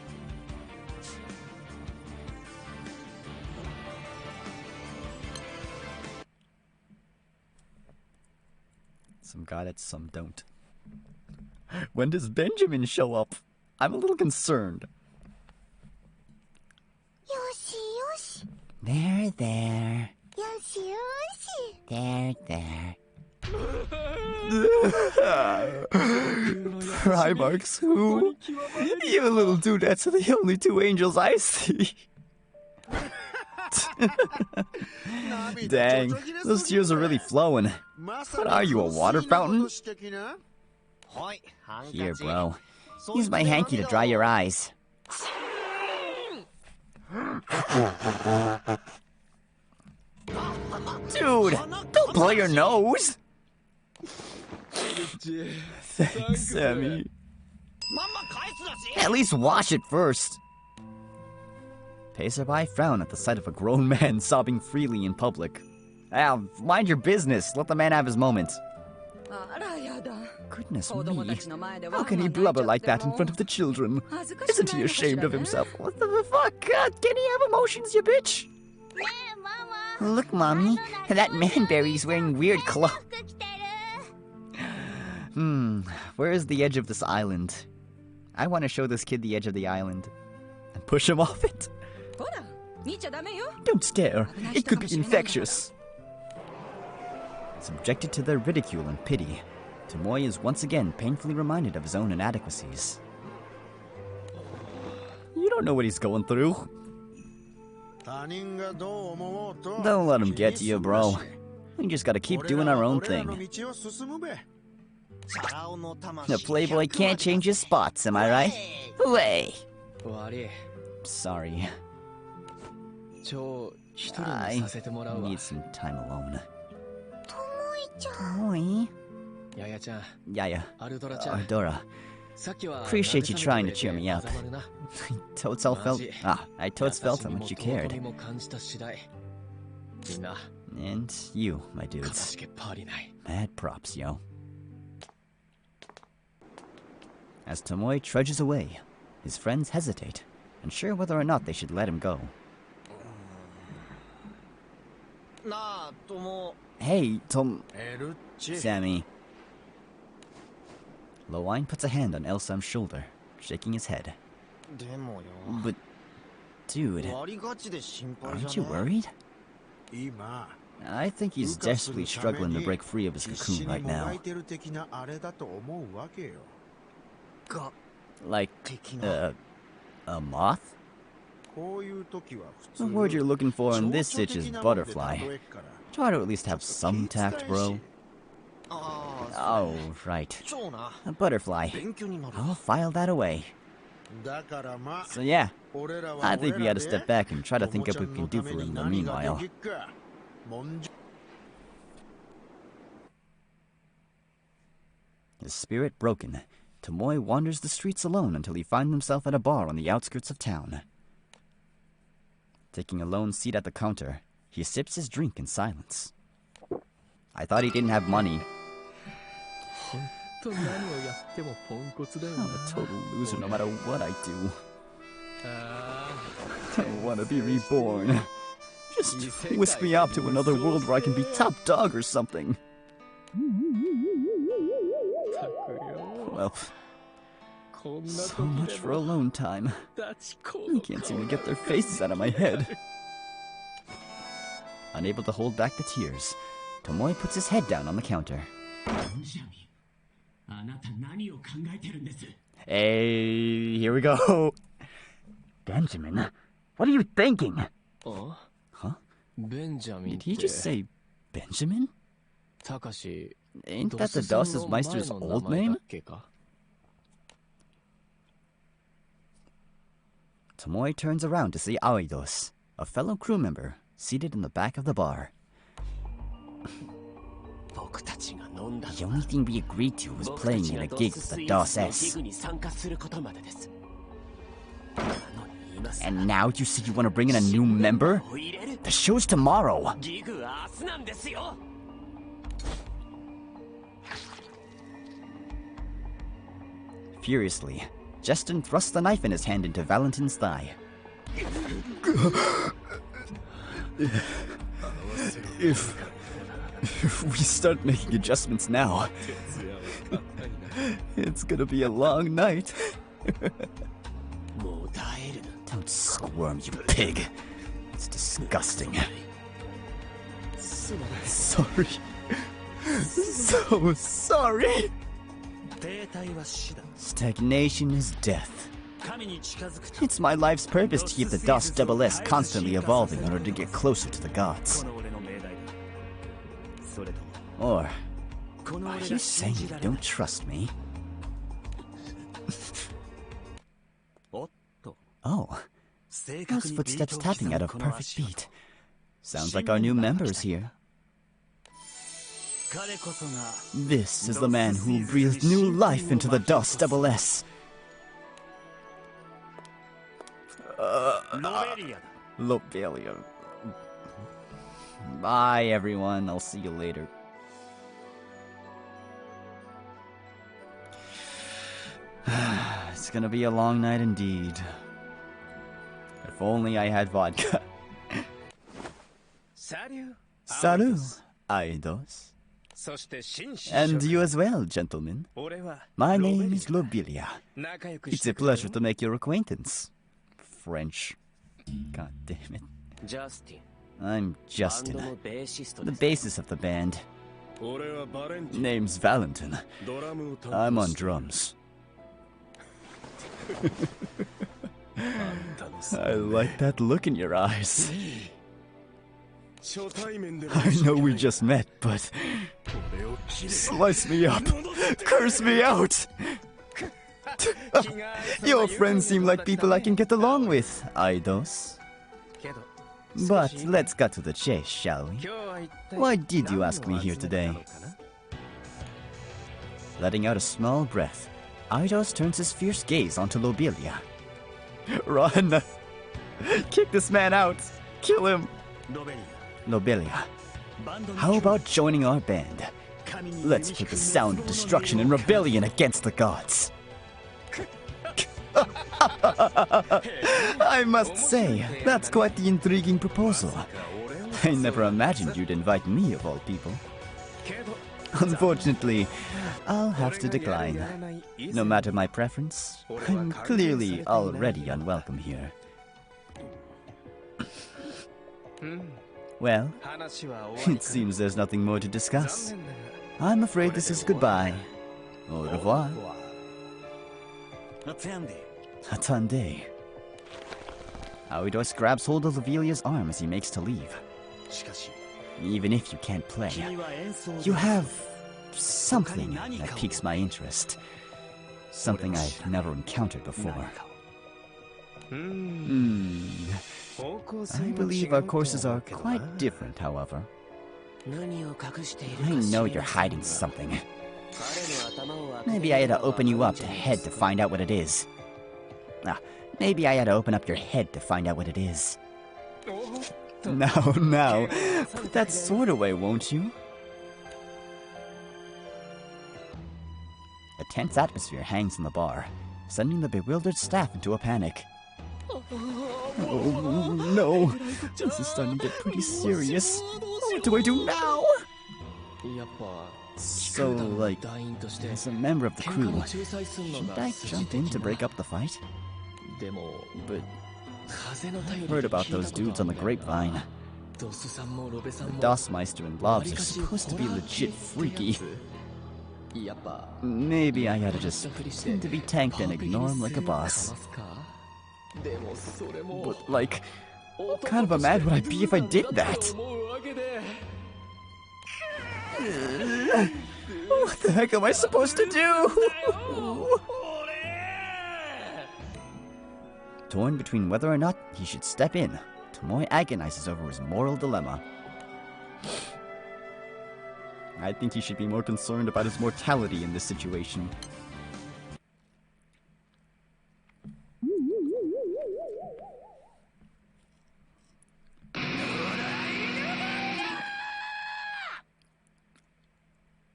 Some got it, some don't. When does Benjamin show up? I'm a little concerned. There, there. There, there. Primarchs who? You little dudettes are the only two angels I see. Dang, those tears are really flowing. What are you, a water fountain? Here, bro. Use my hanky to dry your eyes. Dude, don't blow your nose! Thanks, Sammy. At least wash it first. Passerby frown at the sight of a grown man sobbing freely in public. Mind your business. Let the man have his moment. Goodness me. How can he blubber like that in front of the children? Isn't he ashamed of himself? What the fuck? God, can he have emotions, you bitch? Look, Mommy, that manberry's wearing weird clothes. Where is the edge of this island? I want to show this kid the edge of the island. And push him off it. Don't stare. It could be infectious. Subjected to their ridicule and pity, Tomoe is once again painfully reminded of his own inadequacies. You don't know what he's going through. Don't let him get to you, bro. We just gotta keep doing our own thing. The playboy can't change his spots, am I right? Hooray! Sorry. I need some time alone. Tomoe? Yaya. Ardora. Appreciate you trying to cheer me up. I totes felt how much you cared. And you, my dudes. Mad props, yo. As Tomoe trudges away, his friends hesitate, unsure whether or not they should let him go. Hey, Sammy. Lewine puts a hand on Elsam's shoulder, shaking his head. But, dude, aren't you worried? I think he's desperately struggling to break free of his cocoon right now. Like, a moth? The word you're looking for in this stitch is butterfly. Try to at least have some tact, bro. Oh, right. A butterfly. I'll file that away. So yeah, I think we gotta step back and try to think up what we can do for him in the meanwhile. His spirit broken, Tomoe wanders the streets alone until he finds himself at a bar on the outskirts of town. Taking a lone seat at the counter, he sips his drink in silence. I thought he didn't have money. I'm a total loser no matter what I do. I want to be reborn. Just whisk me out to another world where I can be top dog or something. Well, so much for alone time. I can't seem to get their faces out of my head. Unable to hold back the tears, Tomoe puts his head down on the counter. Hey, here we go. Benjamin, what are you thinking? Huh? Did he just say Benjamin? Ain't that the Dos's Meister's old name? Tomoe turns around to see Aidos, a fellow crew member, seated in the back of the bar. The only thing we agreed to was playing in a gig with the DOS S. And now you say you want to bring in a new member? The show's tomorrow. Furiously, Justin thrusts the knife in his hand into Valentin's thigh. If we start making adjustments now, it's gonna be a long night. Don't squirm, you pig. It's disgusting. Sorry. So sorry. Stagnation is death. It's my life's purpose to keep the DOS SS constantly evolving in order to get closer to the gods. Or, are you saying you don't trust me? Oh, those footsteps tapping at a perfect beat. Sounds like our new member is here. This is the man who breathed new life into the DOS SS. Lobelia. Bye, everyone. I'll see you later. It's gonna be a long night indeed. If only I had vodka. Salut, Aidos. And you as well, gentlemen. My name is Lobelia. It's a pleasure to make your acquaintance. French. God damn it. I'm Justin, the bassist of the band. Name's Valentin. I'm on drums. I like that look in your eyes. I know we just met, but slice me up, curse me out. Your friends seem like people I can get along with, Aidos. But let's cut to the chase, shall we? Why did you ask me here today? Letting out a small breath, Aidos turns his fierce gaze onto Lobelia. Run! Kick this man out! Kill him! Lobelia, how about joining our band? Let's put the sound of destruction and rebellion against the gods. I must say, that's quite the intriguing proposal. I never imagined you'd invite me of all people. Unfortunately, I'll have to decline. No matter my preference, I'm clearly already unwelcome here. Well, it seems there's nothing more to discuss. I'm afraid this is goodbye. Au revoir. Attendez. Aidos grabs hold of Lobelia's arm as he makes to leave. Even if you can't play, you have something that piques my interest. Something I've never encountered before. I believe our courses are quite different, however. I know you're hiding something. Maybe I had to open you up to head to find out what it is. Maybe I had to open up your head to find out what it is. Now, put that sword away, won't you? A tense atmosphere hangs in the bar, sending the bewildered staff into a panic. Oh no, this is starting to get pretty serious. What do I do now? So, like, as a member of the crew, should I jump in to break up the fight? But I've heard about those dudes on the grapevine. The DOS Meister and Lobs are supposed to be legit freaky. Maybe I oughta just pretend to be tanked and ignore him like a boss. But, like, what kind of a man would I be if I did that? What the heck am I supposed to do? Torn between whether or not he should step in, Tomoe agonizes over his moral dilemma. I think he should be more concerned about his mortality in this situation.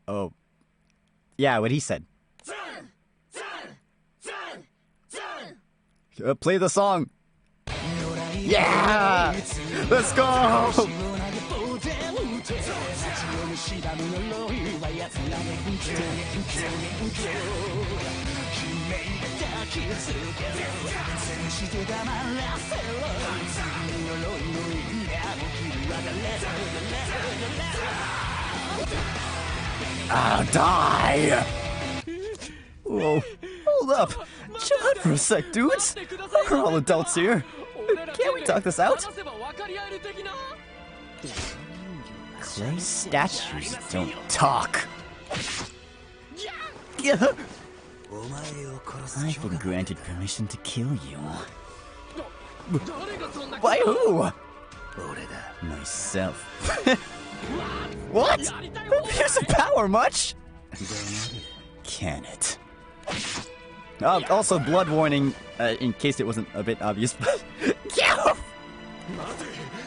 Oh. Yeah, what he said. Play the song. Yeah! Let's go! I'll die! Whoa, hold up! Chill out for a sec, dudes! We're all adults here. Can't we talk this out? Clay statues don't talk. I've been granted permission to kill you. By who? Myself. What? Abuse of power much? Can it? Also, blood warning, in case it wasn't a bit obvious.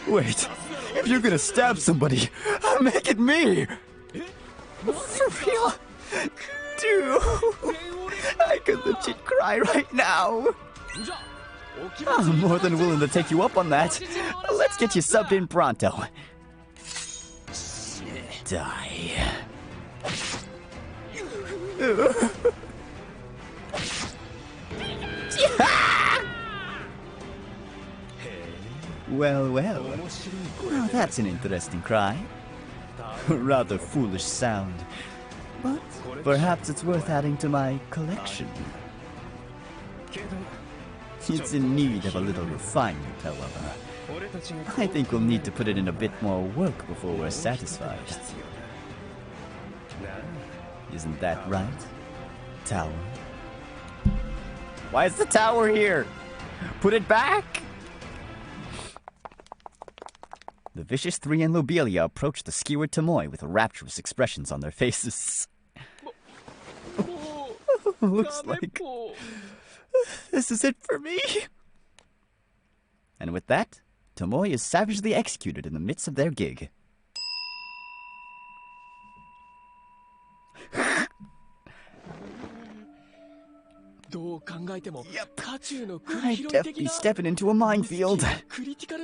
Wait, if you're gonna stab somebody, make it me! For real? Dude, I could legit cry right now. I'm more than willing to take you up on that. Let's get you subbed in pronto. Die. Well, well. Now that's an interesting cry. Rather foolish sound. But perhaps it's worth adding to my collection. It's in need of a little refinement, however. I think we'll need to put it in a bit more work before we're satisfied. Isn't that right, tower? Why is the tower here? Put it back! The vicious three and Lobelia approach the skewered Tomoe with rapturous expressions on their faces. Looks like this is it for me. And with that, Tomoe is savagely executed in the midst of their gig. Yep. I'd definitely be stepping into a minefield.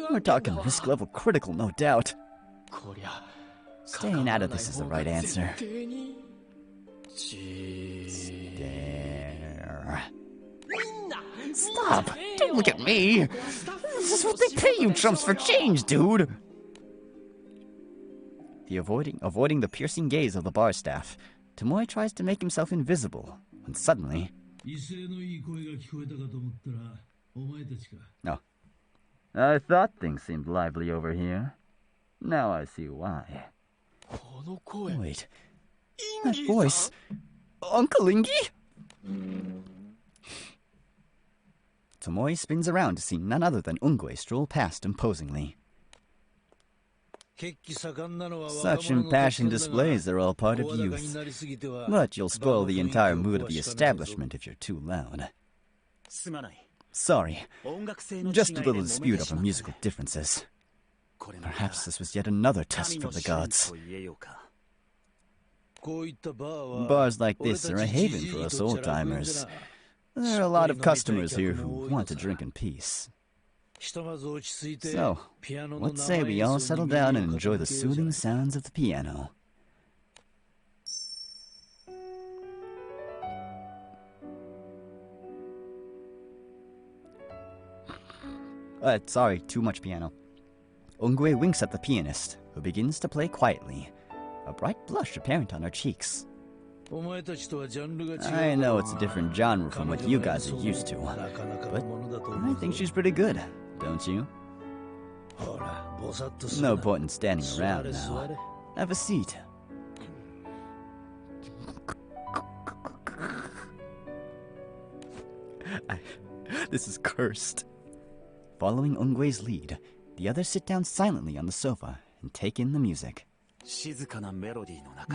We're talking risk level critical, no doubt. Staying out of this is the right answer. Stare. Stop! Don't look at me! This is what they pay you chumps for change, dude! Avoiding the piercing gaze of the bar staff, Tomoe tries to make himself invisible, when suddenly... Oh. I thought things seemed lively over here. Now I see why. Wait. That voice... Uncle Ingi? Tomoe spins around to see none other than Ungwe stroll past imposingly. Such impassioned displays are all part of youth. But you'll spoil the entire mood of the establishment if you're too loud. Sorry, just a little dispute over musical differences. Perhaps this was yet another test from the gods. Bars like this are a haven for us old-timers. There are a lot of customers here who want to drink in peace. So, let's say we all settle down and enjoy the soothing sounds of the piano. Sorry, too much piano. Ungwe winks at the pianist, who begins to play quietly, a bright blush apparent on her cheeks. I know it's a different genre from what you guys are used to, but I think she's pretty good, don't you? No point in standing around now. Have a seat. This is cursed. Following Ungwe's lead, the others sit down silently on the sofa and take in the music.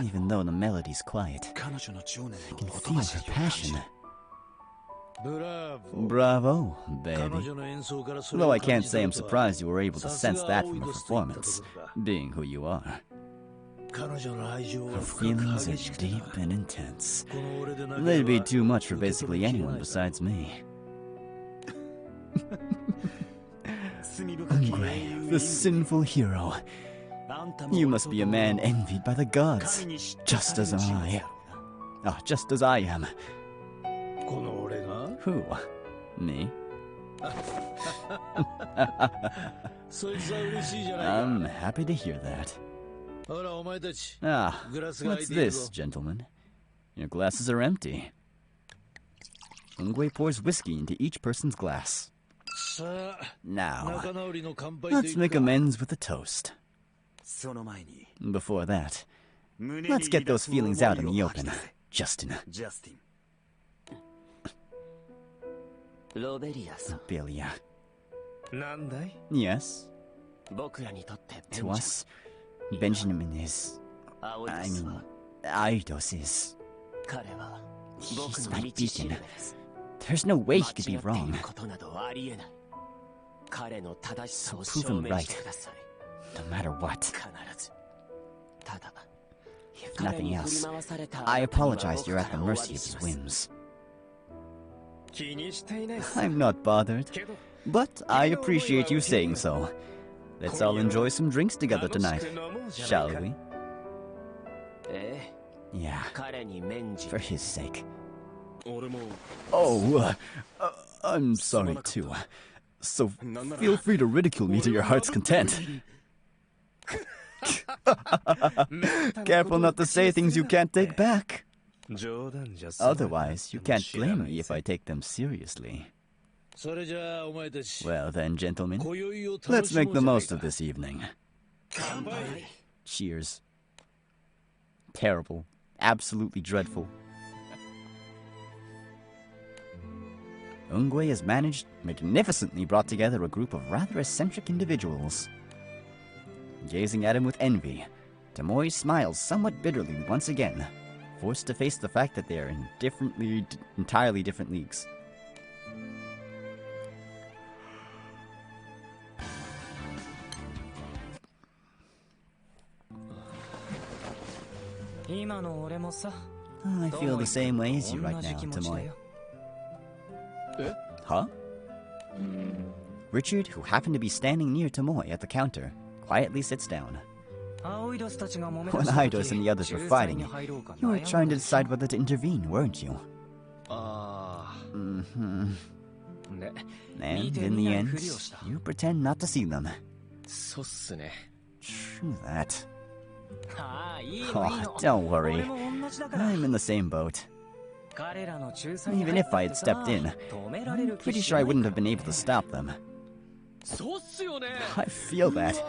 Even though the melody's quiet, I can feel her passion. Bravo, baby. Though I can't say I'm surprised you were able to sense that from the performance, being who you are. Her feelings are deep and intense. They'd be too much for basically anyone besides me. Ungwe, the sinful hero. You must be a man envied by the gods, just as I. Just as I am. Who? Me? I'm happy to hear that. What's this, gentlemen? Your glasses are empty. Ungwe pours whiskey into each person's glass. Now, let's make amends with a toast. Before that, let's get those feelings out in the open, Justin. Lobelia. Yes? To us, Benjamin is... Aidos is... He's my beacon. There's no way he could be wrong. So prove him right, no matter what. If nothing else, I apologize you're at the mercy of his whims. I'm not bothered, but I appreciate you saying so. Let's all enjoy some drinks together tonight, shall we? Yeah, for his sake. Oh, I'm sorry too. So feel free to ridicule me to your heart's content. Careful not to say things you can't take back. Otherwise, you can't blame me if I take them seriously. Well then, gentlemen, let's make the most of this evening. Cheers. Terrible. Absolutely dreadful. Ungwe has magnificently brought together a group of rather eccentric individuals. Gazing at him with envy, Tomoe smiles somewhat bitterly once again, forced to face the fact that they are in entirely different leagues. I feel the same way as you right now, Tomoe. Huh? Richard, who happened to be standing near Tomoe at the counter, quietly sits down. When Aidos and the others were fighting, you were trying to decide whether to intervene, weren't you? Mm-hmm. And in the end, you pretend not to see them. True that. Oh, don't worry. I'm in the same boat. Even if I had stepped in, I'm pretty sure I wouldn't have been able to stop them. I feel that.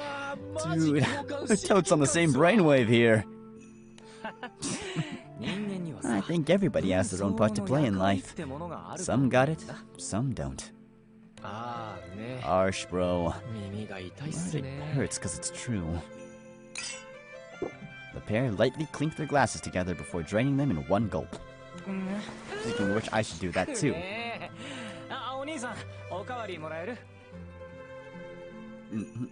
Dude, we're totes on the same brainwave here. I think everybody has their own part to play in life. Some got it, some don't. Harsh, bro. But it hurts because it's true. The pair lightly clink their glasses together before draining them in one gulp. Speaking of which, I should do that too. Mm-hmm.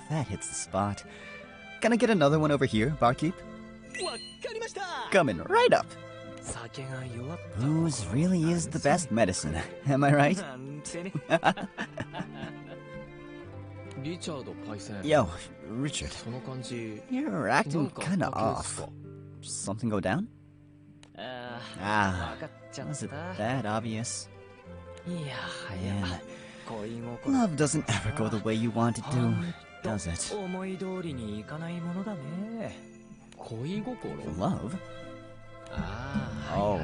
That hits the spot. Can I get another one over here, barkeep? Coming right up. Booze really is the best medicine, am I right? Yo, Richard, you're acting kinda off. Something go down? Was it that obvious? Man, love doesn't ever go the way you want it to, does it? Love? Oh,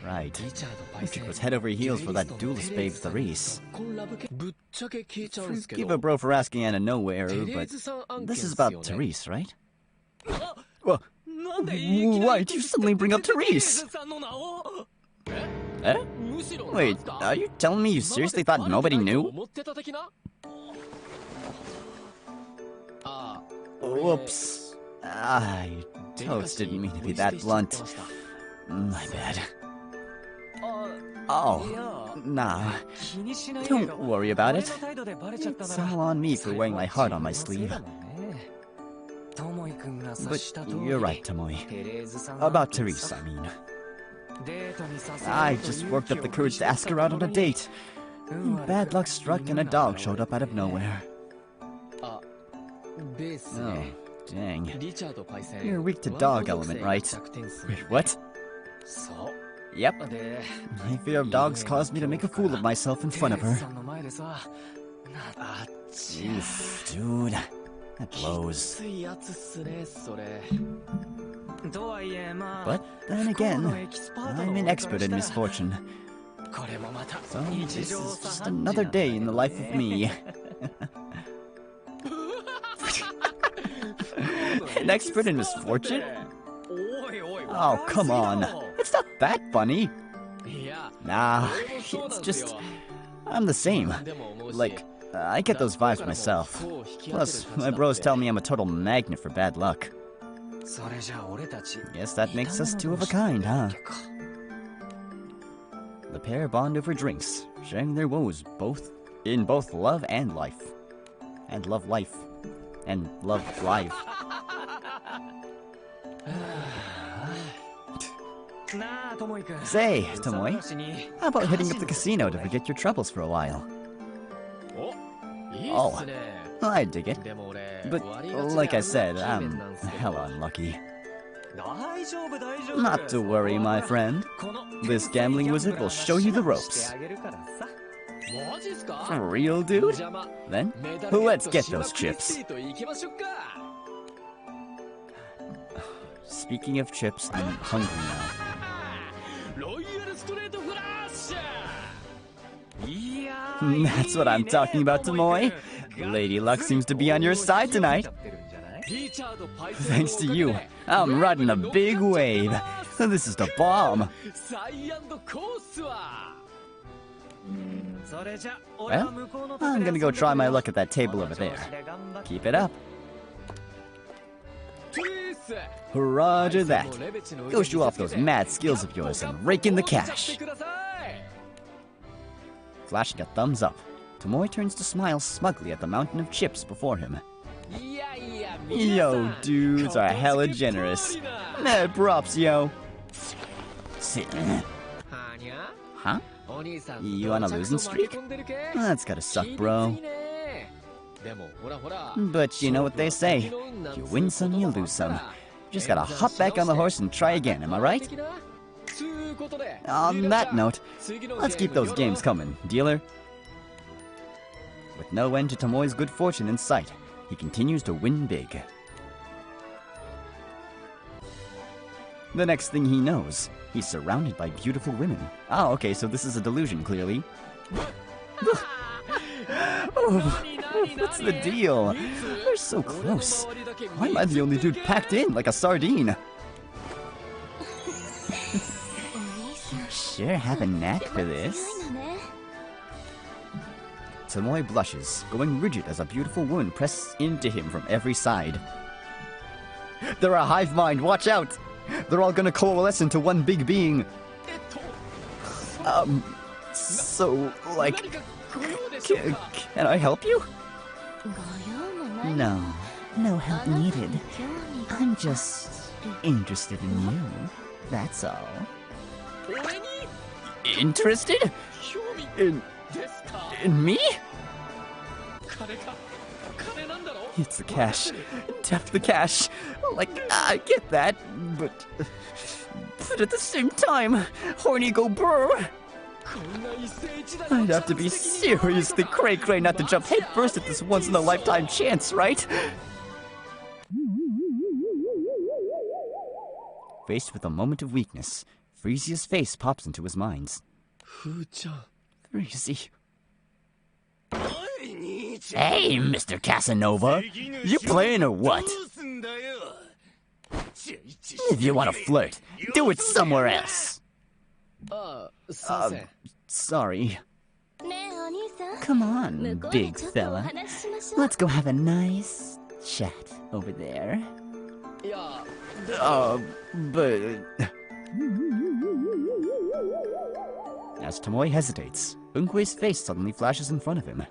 right. Richard was head over heels for that duelist babe Therese. Forgive a bro for asking out of nowhere, but this is about Therese, right? Well, why'd you suddenly bring up Therese? Eh? Wait, are you telling me you seriously thought nobody knew? Whoops. You totes didn't mean to be that blunt. My bad. Oh, nah. Don't worry about it. It's all on me for wearing my heart on my sleeve. But you're right, Tomoe. About Therese, I mean. I just worked up the courage to ask her out on a date. Bad luck struck and a dog showed up out of nowhere. Oh, dang. You're weak to dog element, right? Wait, what? Yep. My fear of dogs caused me to make a fool of myself in front of her. Oof, dude. That blows. But then again, I'm an expert in misfortune. So this is just another day in the life of me. An expert in misfortune? Oh, come on. It's not that funny. Nah, it's just... I'm the same. Like, I get those vibes myself. Plus, my bros tell me I'm a total magnet for bad luck. Guess that makes us two of a kind, huh? The pair bond over drinks, sharing their woes in both love and life. And love life. And love life. Say, Tomoe, how about hitting up the casino to forget your troubles for a while? Oh, I dig it. But, like I said, I'm hella unlucky. Not to worry, my friend. This gambling wizard will show you the ropes. For real, dude? Then, let's get those chips. Speaking of chips, I'm hungry now. That's what I'm talking about, Tomoe. Lady Luck seems to be on your side tonight. Thanks to you, I'm riding a big wave. This is the bomb. Well, I'm gonna go try my luck at that table over there. Keep it up. Roger that. Go show off those mad skills of yours and rake in the cash. Flashing a thumbs up, Tomoe turns to smile smugly at the mountain of chips before him. Yo, dudes are hella generous. Mad props, yo. Huh? You on a losing streak? That's gotta suck, bro. But you know what they say. You win some, you lose some. You just gotta hop back on the horse and try again, am I right? On that note, let's keep those games coming, dealer. With no end to Tomoe's good fortune in sight, he continues to win big. The next thing he knows, he's surrounded by beautiful women. Oh, okay, so this is a delusion, clearly. Oh, what's the deal? They're so close. Why am I the only dude packed in like a sardine? Sure have a knack for this. Tomoe blushes, going rigid as a beautiful woman presses into him from every side. They're a hive mind, watch out! They're all gonna coalesce into one big being. So, like, can I help you? No, no help needed. I'm just interested in you, that's all. Interested? In me? It's the cash. Tap the cash. Like, I get that, but at the same time, horny go brr. I'd have to be seriously cray-cray not to jump headfirst at this once-in-a-lifetime chance, right? Faced with a moment of weakness, Freezia's face pops into his mind. Freezy. Hey, Mr. Casanova. You playing or what? If you want to flirt, do it somewhere else. Sorry. Come on, big fella. Let's go have a nice chat over there. But... As Tomoe hesitates, Unque's face suddenly flashes in front of him.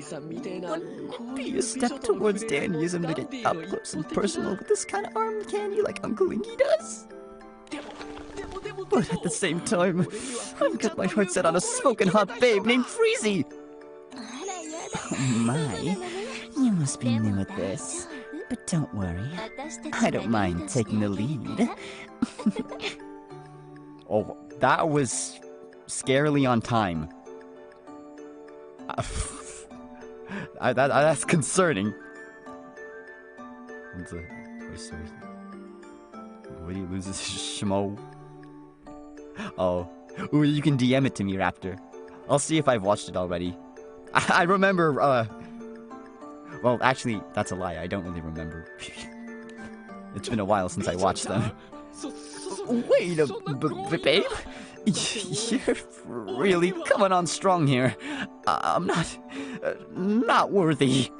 Wouldn't be a step towards Dandyism to get up close and personal with this kind of arm candy like Uncle Inky does? But at the same time, I've got my heart set on a smoking hot babe named Freezy! Oh my, you must be new at this. But don't worry, I don't mind taking the lead. Oh, that was scarily on time. That's concerning. What's a Toy Story? What do you lose his schmo? Oh. Ooh, you can DM it to me, Raptor. I'll see if I've watched it already. I remember, well, actually, that's a lie. I don't really remember. It's been a while since I watched them. Wait a babe? You're really coming on strong here. I'm not worthy.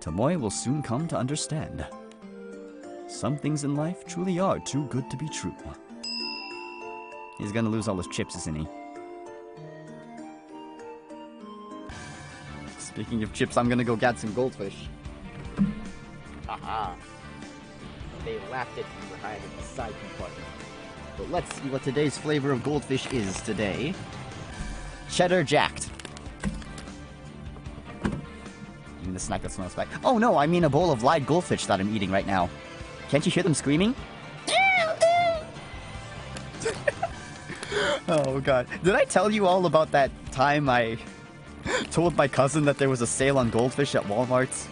Tomoe will soon come to understand. Some things in life truly are too good to be true. He's gonna lose all his chips, isn't he? Speaking of chips, I'm gonna go get some goldfish. Haha. They laughed at me for hiding in the side compartment. But let's see what today's flavor of goldfish is today. Cheddar jacked. You mean the snack that smells bad? Oh no, I mean a bowl of live goldfish that I'm eating right now. Can't you hear them screaming? Oh god. Did I tell you all about that time I told my cousin that there was a sale on goldfish at Walmart?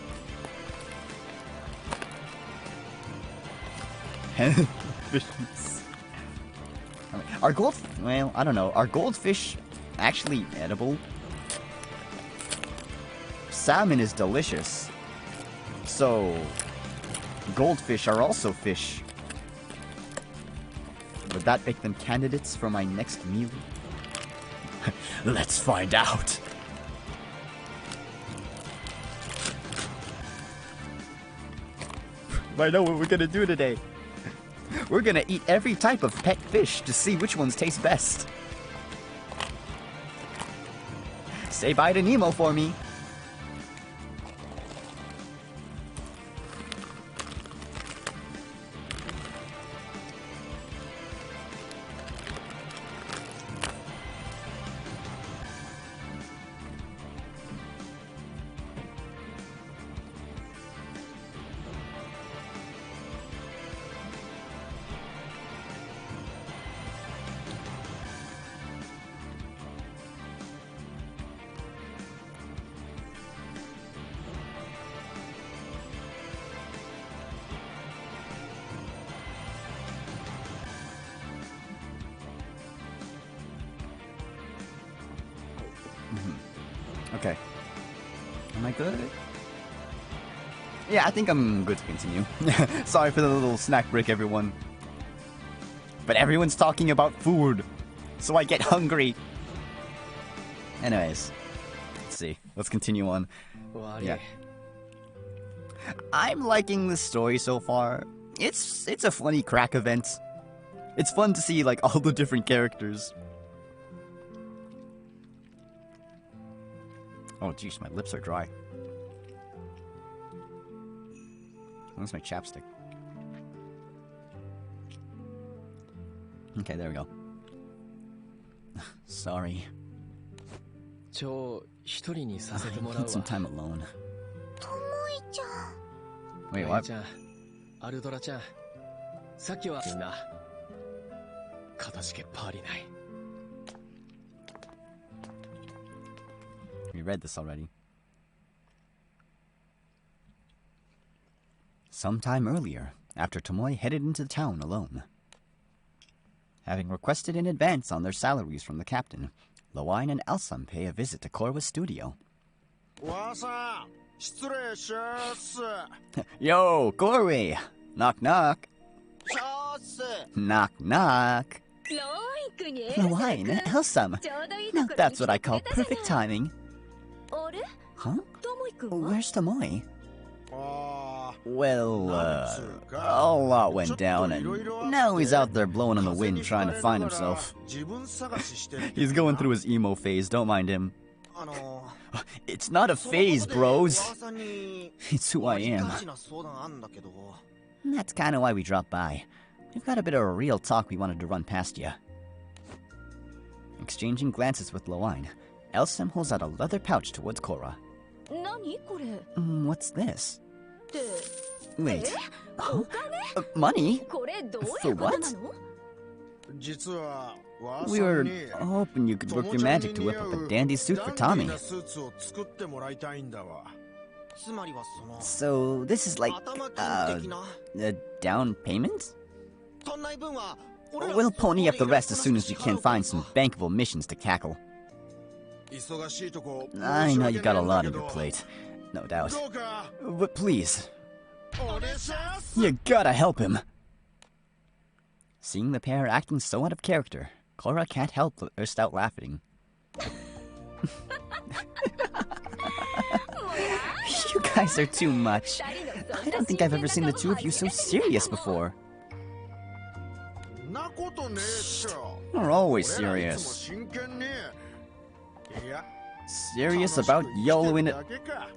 Are well, I don't know. Are goldfish actually edible? Salmon is delicious. So, goldfish are also fish. Would that make them candidates for my next meal? Let's find out. I know what we're gonna do today. We're gonna eat every type of pet fish to see which ones taste best. Say bye to Nemo for me. Okay. Am I good? Yeah, I think I'm good to continue. Sorry for the little snack break, everyone. But everyone's talking about food, so I get hungry. Anyways, let's see. Let's continue on. Yeah. I'm liking this story so far. It's a funny crack event. It's fun to see like all the different characters. Oh jeez, my lips are dry. Where's my chapstick? Okay, there we go. Sorry. I need some time alone. ともいちゃん。 Wait, what? ちゃん、アルドラちゃん、さっきはみんな、かたじけパーリない。 We read this already. Sometime earlier, after Tomoe headed into town alone. Having requested in advance on their salaries from the captain, Lawine and Elsam pay a visit to Korwa's studio. わーさん、失礼します。 Yo, Korwe! Knock knock! しゃーす。 Knock knock! ロイ君に Lawine, Elsam! ちょうどいい Now ところに that's what I 来て call くれたじゃ perfect ない。 timing. あれ Huh? ともい君は Where's Tomoe? あ Well, a lot went down, and now he's out there blowing in the wind trying to find himself. 自分探ししてる。 He's going through his emo phase, don't mind him. あの It's not a phase, bros. わーさんに It's who I 大 am. 事な相談あんだけど。 That's kind of why we dropped by. We've got a bit of a real talk we wanted to run past you. Exchanging glances with Lawine, Elsam holds out a leather pouch towards Korra. 何これっ What's this? て Wait. お Huh? 金 Money? これどうい For うこと what? なの実はわー We さ were んに hoping you could work your magic to whip up a dandy suit for ダンディ Tommy. ーなスーツを作ってもらいたいんだわ。つまりはその So, this is like, 頭金的な。 a down payment? 足んない分は俺ら We'll pony up the rest as soon as we 支払 can うから find some bankable missions to cackle. 忙しいとこ I know you got a lot on 申し訳ないんだけ your ど plate. No doubt. どうか But please, お願いします。 you gotta help him. Seeing the pair acting so out of character, Korra can't help but burst out laughing. You guys are too much. I don't think I've ever seen the two of you so serious before. なことねえっしょ。 You're always 俺らいつも serious. 真剣に。いや、 Serious about YOLOing it. だけか。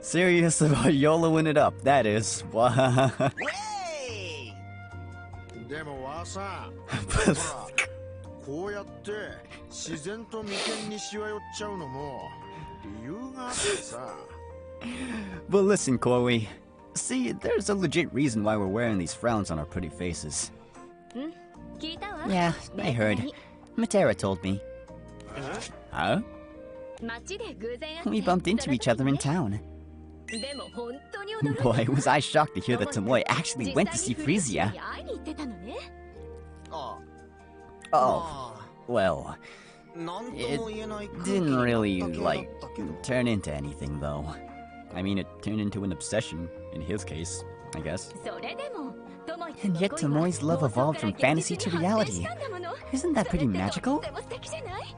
Serious about YOLOing it up, that is. Wow. でもわーさん、ほら、こうやって自然と眉間にしわ寄っちゃうのも理由があってさ。 But listen, Korwe. See, there's a legit reason why we're wearing these frowns on our pretty faces. 聞いたわ Yeah, I heard. Matera told me. Huh? 街で偶然会って We bumped into each other in town. でも本当に驚いた Boy, was I shocked to hear that Tomoe actually went to see 実際 Frisia. に会いに行ってたのねあ Oh, あ、 well, なんとも言えない空気 didn't に really, なった系だ like, ったけど。 turn into anything, though. I mean, it turned into an obsession, in his case, I guess. それでも And yet Tomoe's love evolved from fantasy to reality. Isn't that pretty magical? とても素敵じゃない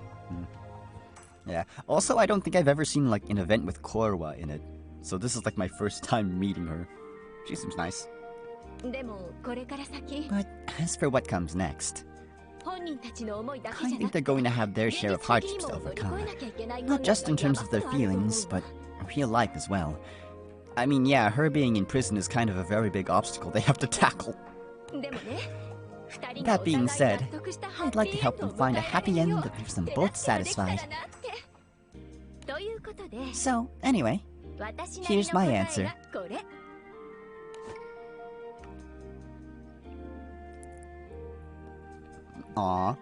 Yeah. Also, I don't think I've ever seen, like, an event with Korwa in it. So this is, like, my first time meeting her. She seems nice. でもこれから先 But as for what comes next, 本人たちの思いだけ I じゃ think なく they're going to have their share of hardships to 現実的にも乗り overcome. 越えなきゃいけない Not just in terms of their feelings, but real life as well. I mean, yeah, her being in prison is kind of a very big obstacle they have to tackle. でもね二人が That お being 互い said, 納得した I'd like to help them find a happy end that leaves them both satisfied. ということで So, anyway, 私なりの here's my 答え answer. がこれ Aww.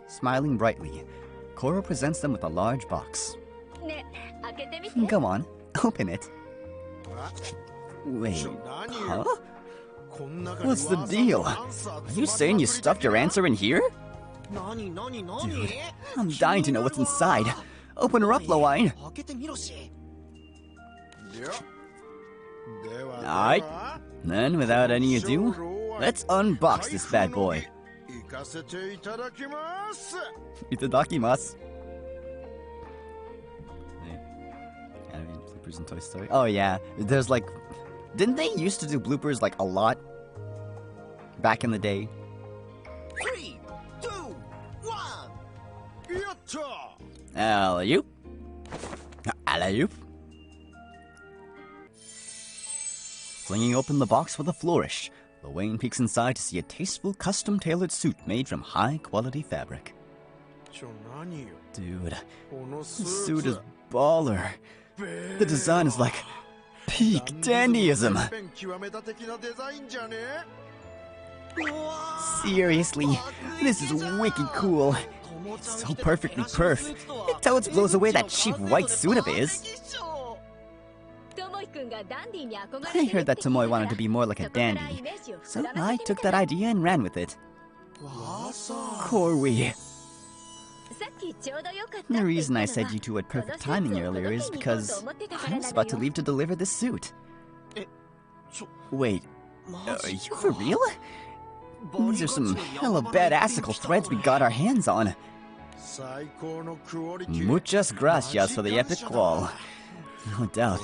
Smiling brightly, Korra presents them with a large box. ね開けてみて Go on, open it. あ Wait, 何 huh? こん中に What's the わーさん deal? のアンサー Are you saying you stuffed your answer in here? 何 I'm dying to know what's inside. Open her up, Lawine. 開けてみろし。では Alright. Then, without any ado, let's unbox this bad boy. 行かせていただきます。 Itadakimasu. Anime bloopers in Toy Story. Oh yeah, there's like, didn't they used to do bloopers like a lot back in the day? 3、2、1。やった。 Alley-oop. Alley-oop. Flinging open the box with a flourish, Lorraine peeks inside to see a tasteful, custom-tailored suit made from high-quality fabric. Dude, this suit is baller. The design is like peak dandyism. Seriously, this is wicked cool. It's so perfectly perf. It totes blows away that cheap white suit of his. I heard that Tomoe wanted to be more like a dandy, so I took that idea and ran with it. Korwi. The reason I said you two had perfect timing earlier is because I was about to leave to deliver this suit. Wait, are you for real? These are some hella badassical threads we got our hands on. Muchas gracias for the epic qual. No doubt.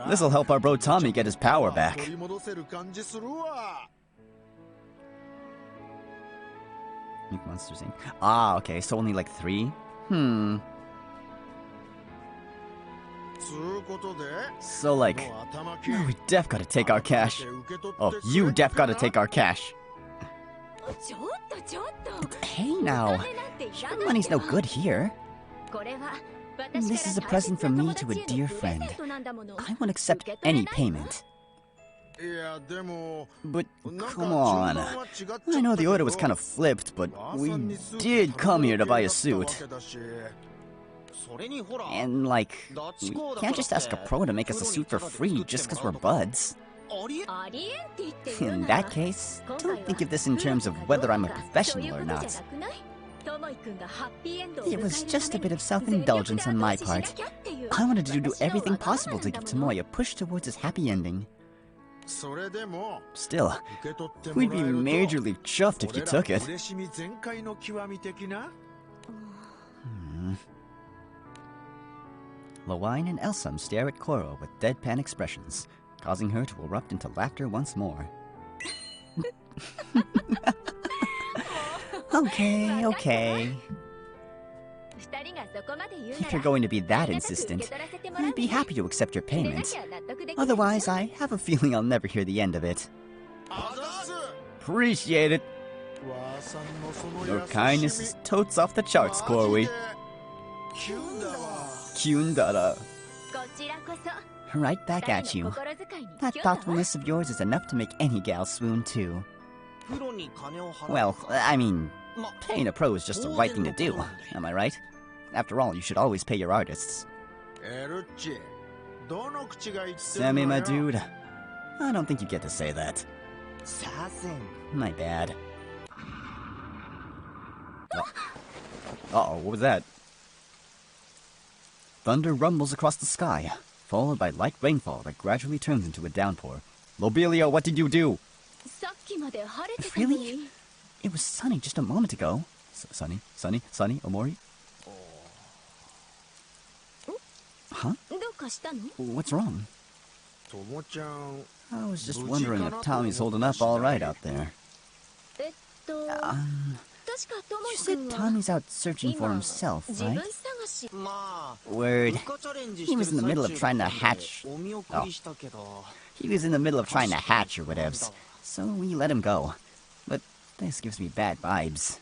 This'll help our bro Tommy get his power back. Make monsters Inc. Ah, okay, so only like 3? So like, we def gotta take our cash. Oh, you def gotta take our cash. Hey now, your money's no good here. This is a present from me to a dear friend. I won't accept any payment. But come on. I know the order was kind of flipped, but we did come here to buy a suit. And like, we can't just ask a pro to make us a suit for free just because we're buds. In that case, don't think of this in terms of whether I'm a professional or not. It was just a bit of self-indulgence on my part. I wanted to do everything possible to give Tomoe a push towards his happy ending. Still, we'd be majorly chuffed if you took it. Lawine and Elsam stare at Koro with deadpan expressions, causing her to erupt into laughter once more. Okay. If you're going to be that insistent, I'd be happy to accept your payment. Otherwise, I have a feeling I'll never hear the end of it. Appreciate it. Your kindness is totes off the charts, Korwi. Kyundara. Right back at you. That thoughtfulness of yours is enough to make any gal swoon too. Well, I mean, paying a pro is just the right thing to do, am I right? After all, you should always pay your artists. Sammy, my dude, I don't think you get to say that. My bad. Uh-oh, what was that? Thunder rumbles across the sky, followed by light rainfall that gradually turns into a downpour. Lobelia, what did you do? Really? It was sunny just a moment ago. Sunny, Omori? Huh? What's wrong? I was just wondering if Tommy's holding up all right out there. You said Tommy's out searching for himself, right? Word. He was in the middle of trying to hatch... Oh. He was in the middle of trying to hatch or whatevs, so we let him go. But this gives me bad vibes.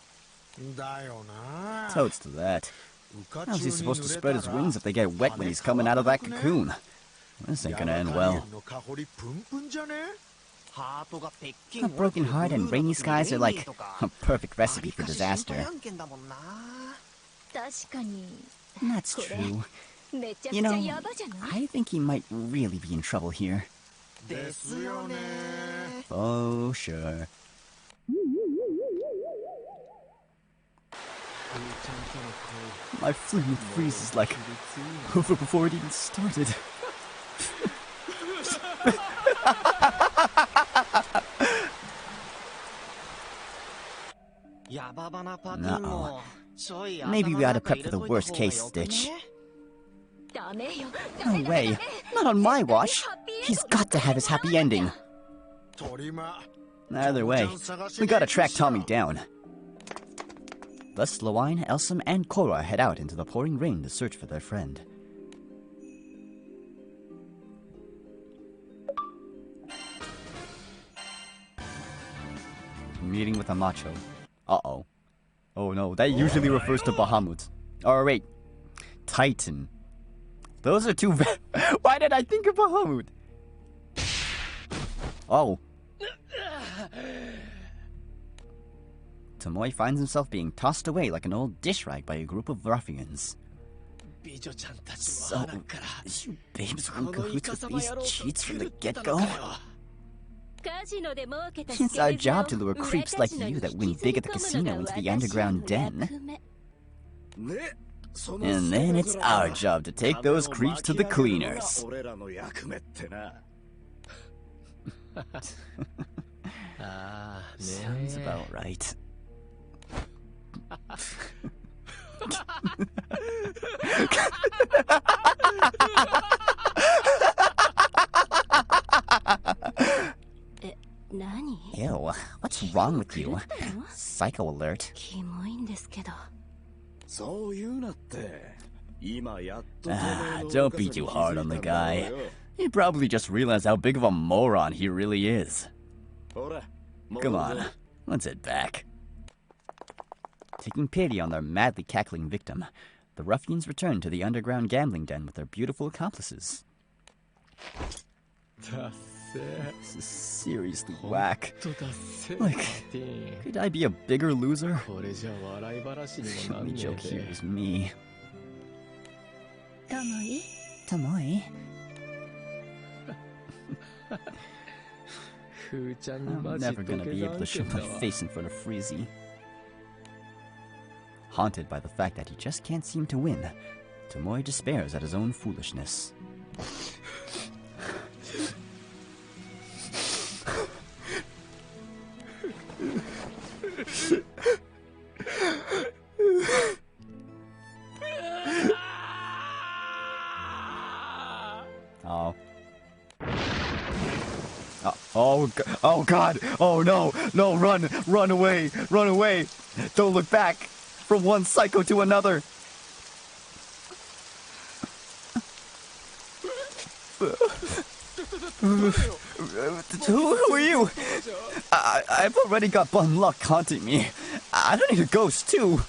Totes to that. How's he supposed to spread his wings if they get wet when he's coming out of that cocoon? This ain't gonna end well. A broken heart and rainy skies are like a perfect recipe for disaster. That's true. You know, I think he might really be in trouble here. Oh, sure. My fling with freeze is like over before it even started. Uh-oh. Maybe we ought to prep for the worst case, Stitch. No way. Not on my watch. He's got to have his happy ending. Either way, we gotta track Tommy down. Thus, Lawine, Elsam, and Korra head out into the pouring rain to search for their friend. Meeting with a macho. Uh-oh. Oh no, that usually refers to Bahamut. Or wait, Titan. Those are two Why did I think of Bahamut? Oh. Tomoe finds himself being tossed away like an old dish rag by a group of ruffians. So, you babes were in cahoots with these cheats from the get-go? It's our job to lure creeps like you that win big at the casino into the underground den. And then it's our job to take those creeps to the cleaners. Sounds about right. Ew, what's wrong with you? Psycho alert. Don't be too hard on the guy. He probably just realized how big of a moron he really is. Come on, let's head back. Taking pity on their madly cackling victim, the ruffians return to the underground gambling den with their beautiful accomplices. This is seriously whack. Like, could I be a bigger loser? The only joke here is me. Tomoe? I'm never gonna be able to show my face in front of Freezy. Haunted by the fact that he just can't seem to win, Tomoe despairs at his own foolishness. Oh God! Oh no! No! Run! Run away! Run away! Don't look back! From one psycho to another! Who are you? I've already got bum luck haunting me. I don't need a ghost too.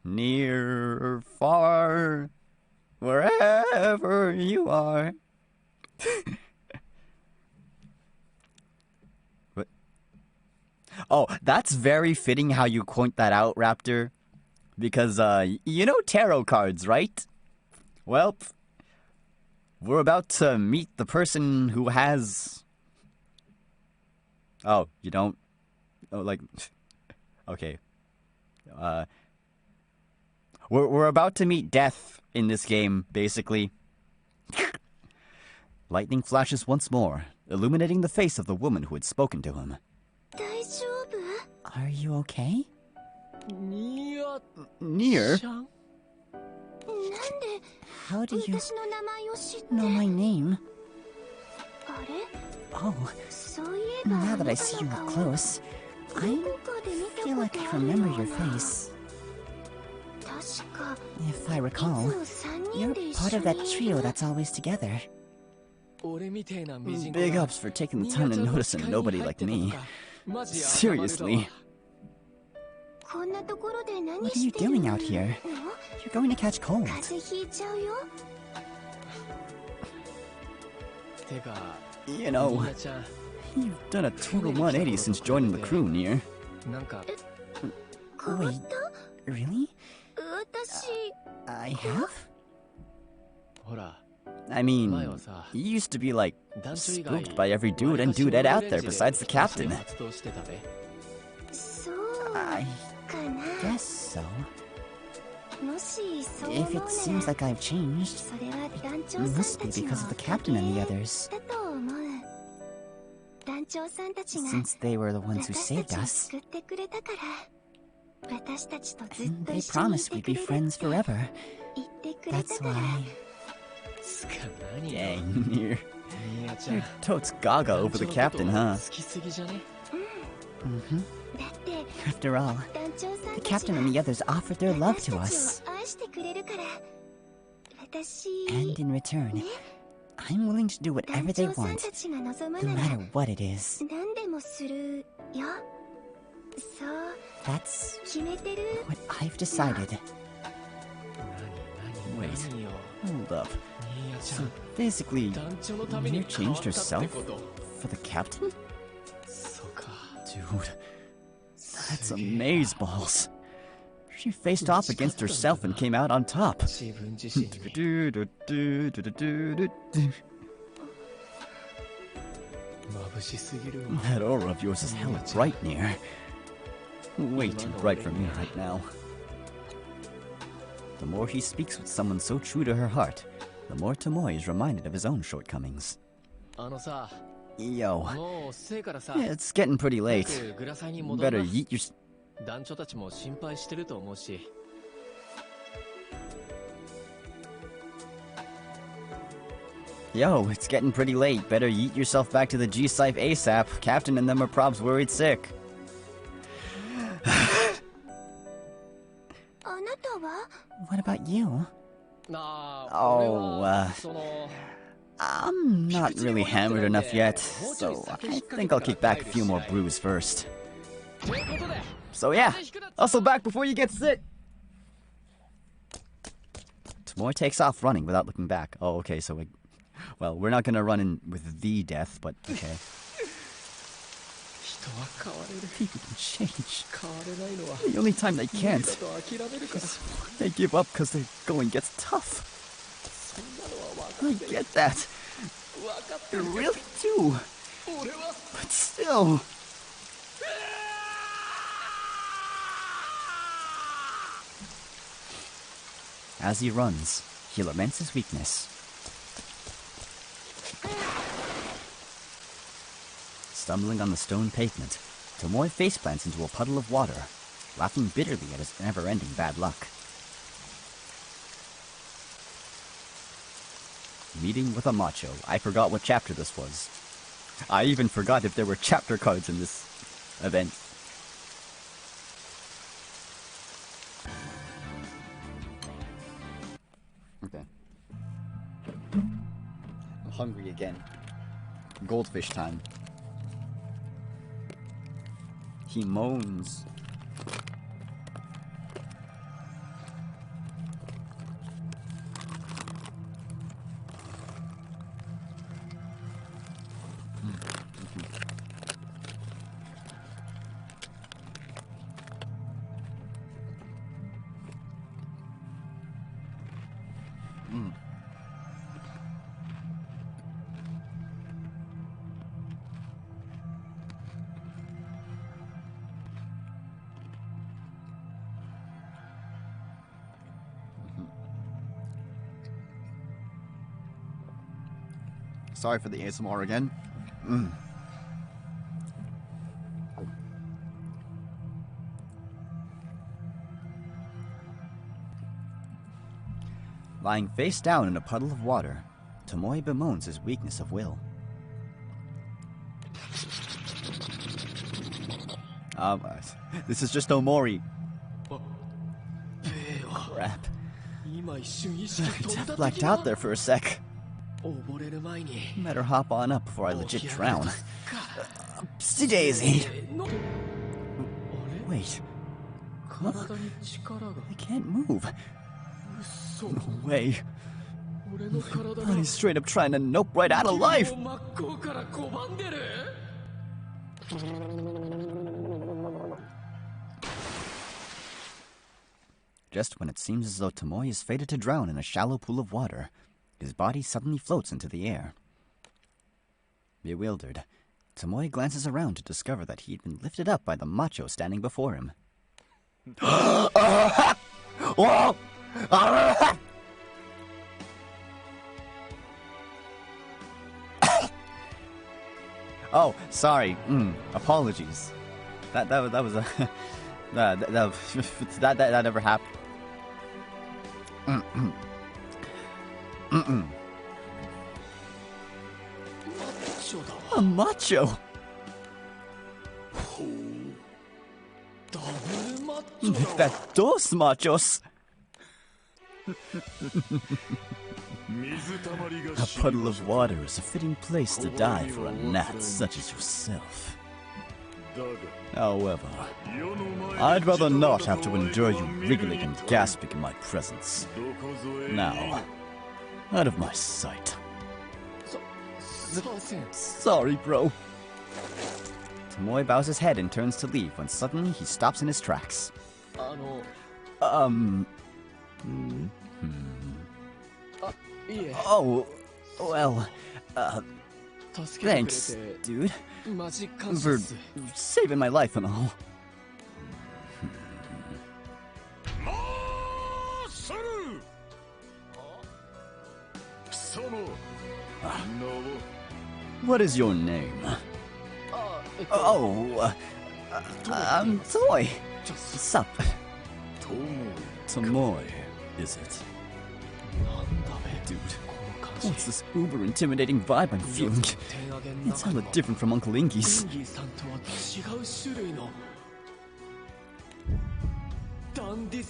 Near or far, wherever you are. What? Oh, that's very fitting how you point that out, Raptor. Because, you know tarot cards, right? Well, we're about to meet the person who has... Oh, you don't? Oh, like... Okay. We're about to meet death in this game, basically. Lightning flashes once more, illuminating the face of the woman who had spoken to him. Are you okay? Nier? How do you know my name? Oh, now that I see you up close, I feel like I remember your face. If I recall, you're part of that trio that's always together. Big ups for taking the time to notice a nobody like me. Seriously. What are you doing out here? You're going to catch cold. You know, you've done a total 180 since joining the crew, Nier. Wait, really? I have? I mean, you used to be like, spooked by every dude and dudette out there besides the captain. I guess so. If it seems like I've changed, it must be because of the captain and the others. Since they were the ones who saved us. And they promised we'd be friends forever. That's why... Dang, you're totes gaga over the captain, huh? Mm-hmm. After all, the captain and the others offered their love to us. And in return, I'm willing to do whatever they 団長さん want, たちが望む no なら matter what it is. 何でもするよ。そう That's 決めてる。 what I've decided. Wait, hold up. So basically, Mia changed herself for the captain? Dude, that's amazeballs. She faced off against herself and came out on top. That aura of yours is hella bright, Near. Way too bright for me right now. The more he speaks with someone so true to her heart, the more Tomoe is reminded of his own shortcomings. Yo, yeah, it's getting pretty late. Better yeet your... 団長たちも心配してると思うし。Yo, it's getting pretty late. Better yeet yourself back to the G-Scythe ASAP. Captain and them are probs worried sick. あなたは What about you? Oh, I'm not really hammered enough yet, so I think I'll kick back a few more brews first. So yeah, hustle back before you get sick! Tomoe takes off running without looking back. Oh, okay, so well, we're not gonna run in with the death, but okay. People can change. The only time they can't is they give up because their going gets tough. I get that. I really do. But still... As he runs, he laments his weakness. Stumbling on the stone pavement, Tomoe faceplants into a puddle of water, laughing bitterly at his never-ending bad luck. Meeting with a macho. I forgot what chapter this was. I even forgot if there were chapter cards in this event. Okay. I'm hungry again. Goldfish time. He moans. Sorry for the ASMR again. Lying face down in a puddle of water, Tomoe bemoans his weakness of will. This is just Omori. Crap. I blacked out there for a sec. Better hop on up before I legit drown. Daisy! Wait. Huh? I can't move. No way. My body's straight up trying to nope right out of life! Just when it seems as though Tomoe is fated to drown in a shallow pool of water, his body suddenly floats into the air. Bewildered, Tomoe glances around to discover that he had been lifted up by the macho standing before him. Oh, sorry. Apologies. That was a that never happened. A macho. That dos machos. A puddle of water is a fitting place to die for a gnat such as yourself. However, I'd rather not have to endure you wriggling and gasping in my presence. Now, out of my sight. Sorry, bro. Tomoe bows his head and turns to leave when suddenly he stops in his tracks. Oh, well, thanks, dude, for saving my life and all. What is your name? Oh, I'm Toy. Sup? Tomoe, is it? Dude, what's this uber intimidating vibe I'm feeling? It's hella different from Uncle Ingy's. This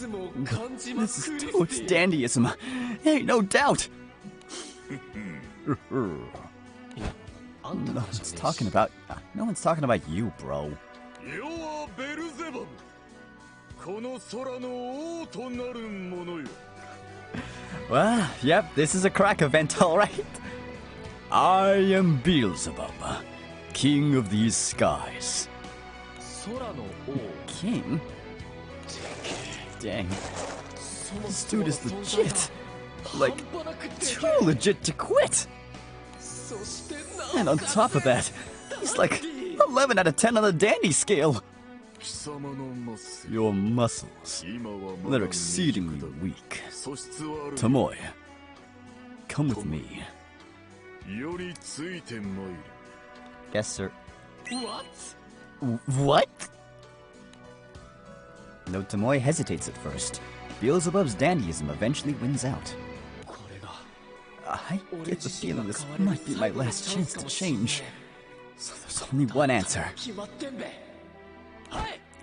is totes dandyism. Hey, no doubt. No one's talking about you, bro. Well, yep, this is a crack event, alright. I am Beelzebub, king of these skies. King? Dang. This dude is legit. Like, too legit to quit. And on top of that, he's like 11 out of 10 on the dandy scale. Your muscles, they're exceedingly weak. Tomoe, come with me. Yes, sir. What? Though Tomoe hesitates at first, Beelzebub's dandyism eventually wins out. I get the feeling this might be my last chance to change. So there's only one answer.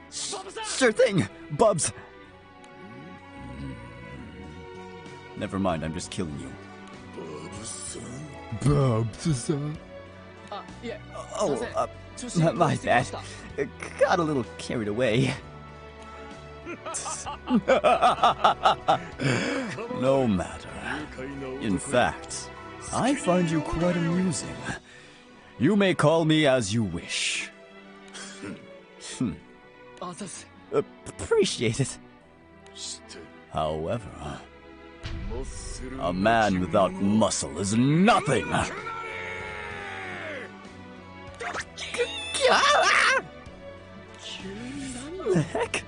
Sure thing, Bubs. Never mind, I'm just killing you. Bubs-san. Yeah. Oh, my bad. Got a little carried away. No matter. In fact, I find you quite amusing. You may call me as you wish. Appreciate it. However, a man without muscle is nothing. The heck?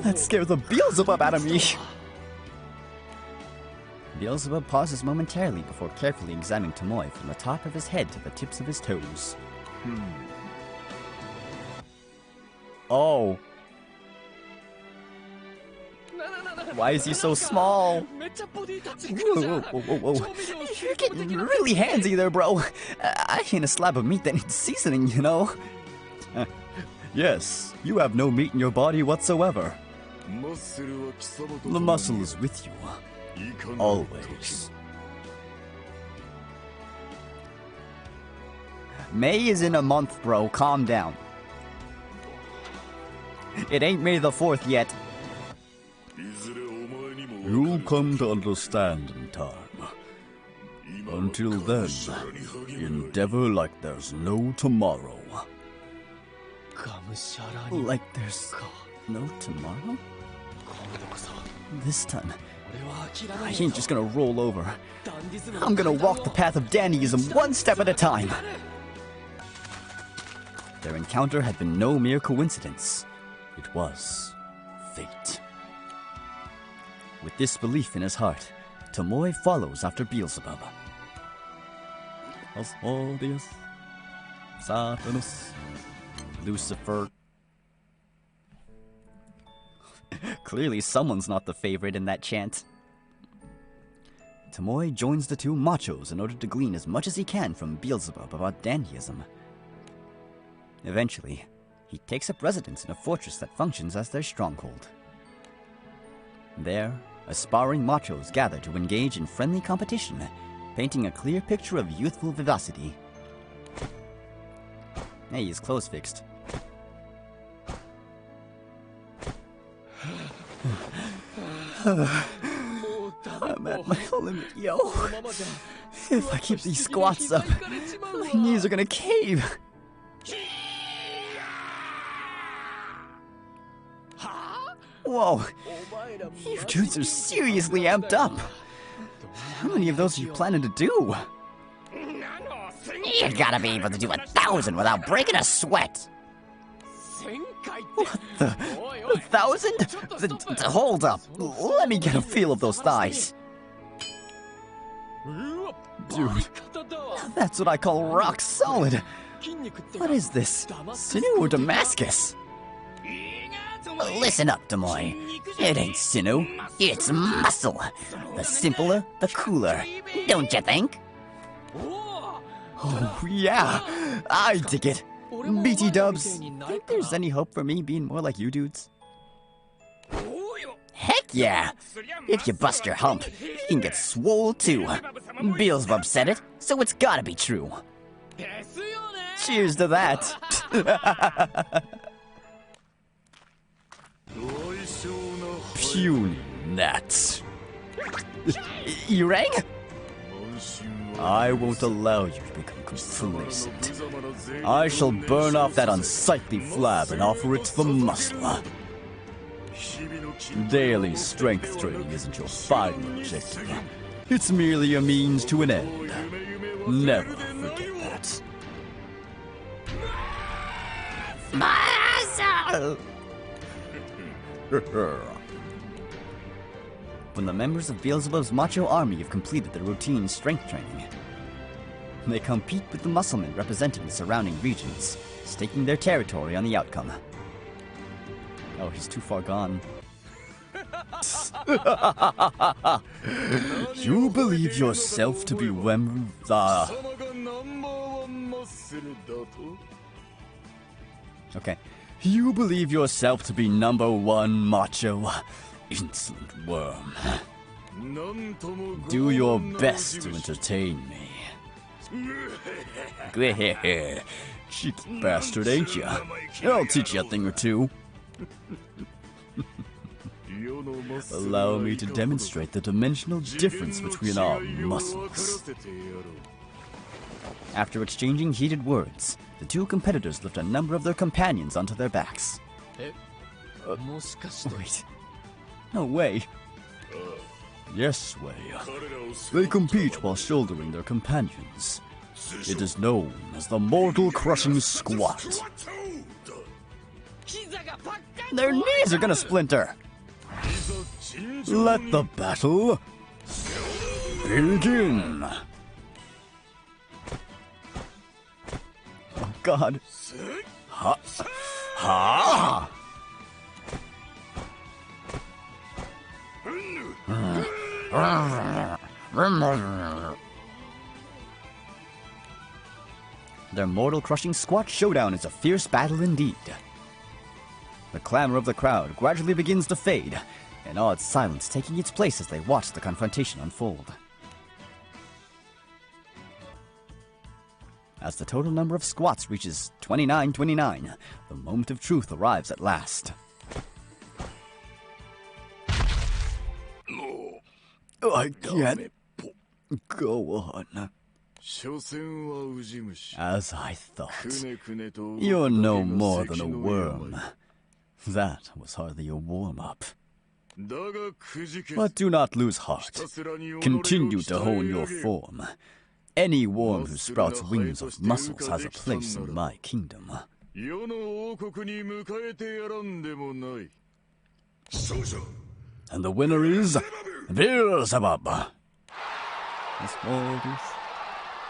That scared the Beelzebub out of me. Beelzebub pauses momentarily before carefully examining Tomoe from the top of his head to the tips of his toes. Oh. Why is he so small? Whoa. You're getting really handsy there, bro. I ain't a slab of meat that needs seasoning, you know? Yes, you have no meat in your body whatsoever. The muscle is with you. Always. May is in a month, bro. Calm down. It ain't May the 4th yet. You'll come to understand in time. Until then, endeavor like there's no tomorrow. Like there's no tomorrow? This time, I ain't just gonna roll over. I'm gonna walk the path of dandyism one step at a time. Their encounter had been no mere coincidence. It was fate. With this belief in his heart, Tomoe follows after Beelzebub. Asmodeus, Saturnus, Lucifer. Clearly someone's not the favorite in that chant. Tomoe joins the two machos in order to glean as much as he can from Beelzebub about dandyism. Eventually, he takes up residence in a fortress that functions as their stronghold. There, Aspiring machos gather to engage in friendly competition, painting a clear picture of youthful vivacity. Hey, his clothes fixed. I'm at my limit, yo. If I keep these squats up, my knees are gonna cave. Whoa, you dudes are seriously amped up. How many of those are you planning to do? You gotta be able to do 1,000 without breaking a sweat. What the? 1,000? Hold up. Let me get a feel of those thighs. Dude, that's what I call rock solid. What is this? Sinew or Damascus? Listen up, Demoy. It ain't sinew, it's muscle. The simpler, the cooler. Don't you think? Oh, yeah. I dig it. BT dubs, think there's any hope for me being more like you dudes? Heck yeah! If you bust your hump, you can get swole too. Beelzebub said it, so it's gotta be true. Cheers to that. Puny gnats. You rang? I won't allow you to become complacent. I shall burn off that unsightly flab and offer it to the muscle. Daily strength training isn't your final objective. It's merely a means to an end. Never forget that. Muscle! When the members of Beelzebub's macho army have completed their routine strength training, they compete with the musclemen representing the surrounding regions, staking their territory on the outcome. Oh, he's too far gone. You believe yourself to be Okay. You believe yourself to be #1 macho, insolent worm. Do your best to entertain me. Cheeky bastard, ain't ya? I'll teach you a thing or two. Allow me to demonstrate the dimensional difference between our muscles. After exchanging heated words, the two competitors lift a number of their companions onto their backs. Wait. No way. Yes way. They compete while shouldering their companions. It is known as the Mortal Crushing Squat. Their knees are gonna splinter. Let the battle begin. Oh God. Ha. Ha. Their mortal crushing squat showdown is a fierce battle indeed. The clamor of the crowd gradually begins to fade, an awed silence taking its place as they watch the confrontation unfold. As the total number of squats reaches 29, the moment of truth arrives at last. I can't go on. As I thought, you're no more than a worm. That was hardly a warm-up. But do not lose heart. Continue to hone your form. Any worm who sprouts wings of muscles has a place in my kingdom. And the winner is Beelzebub.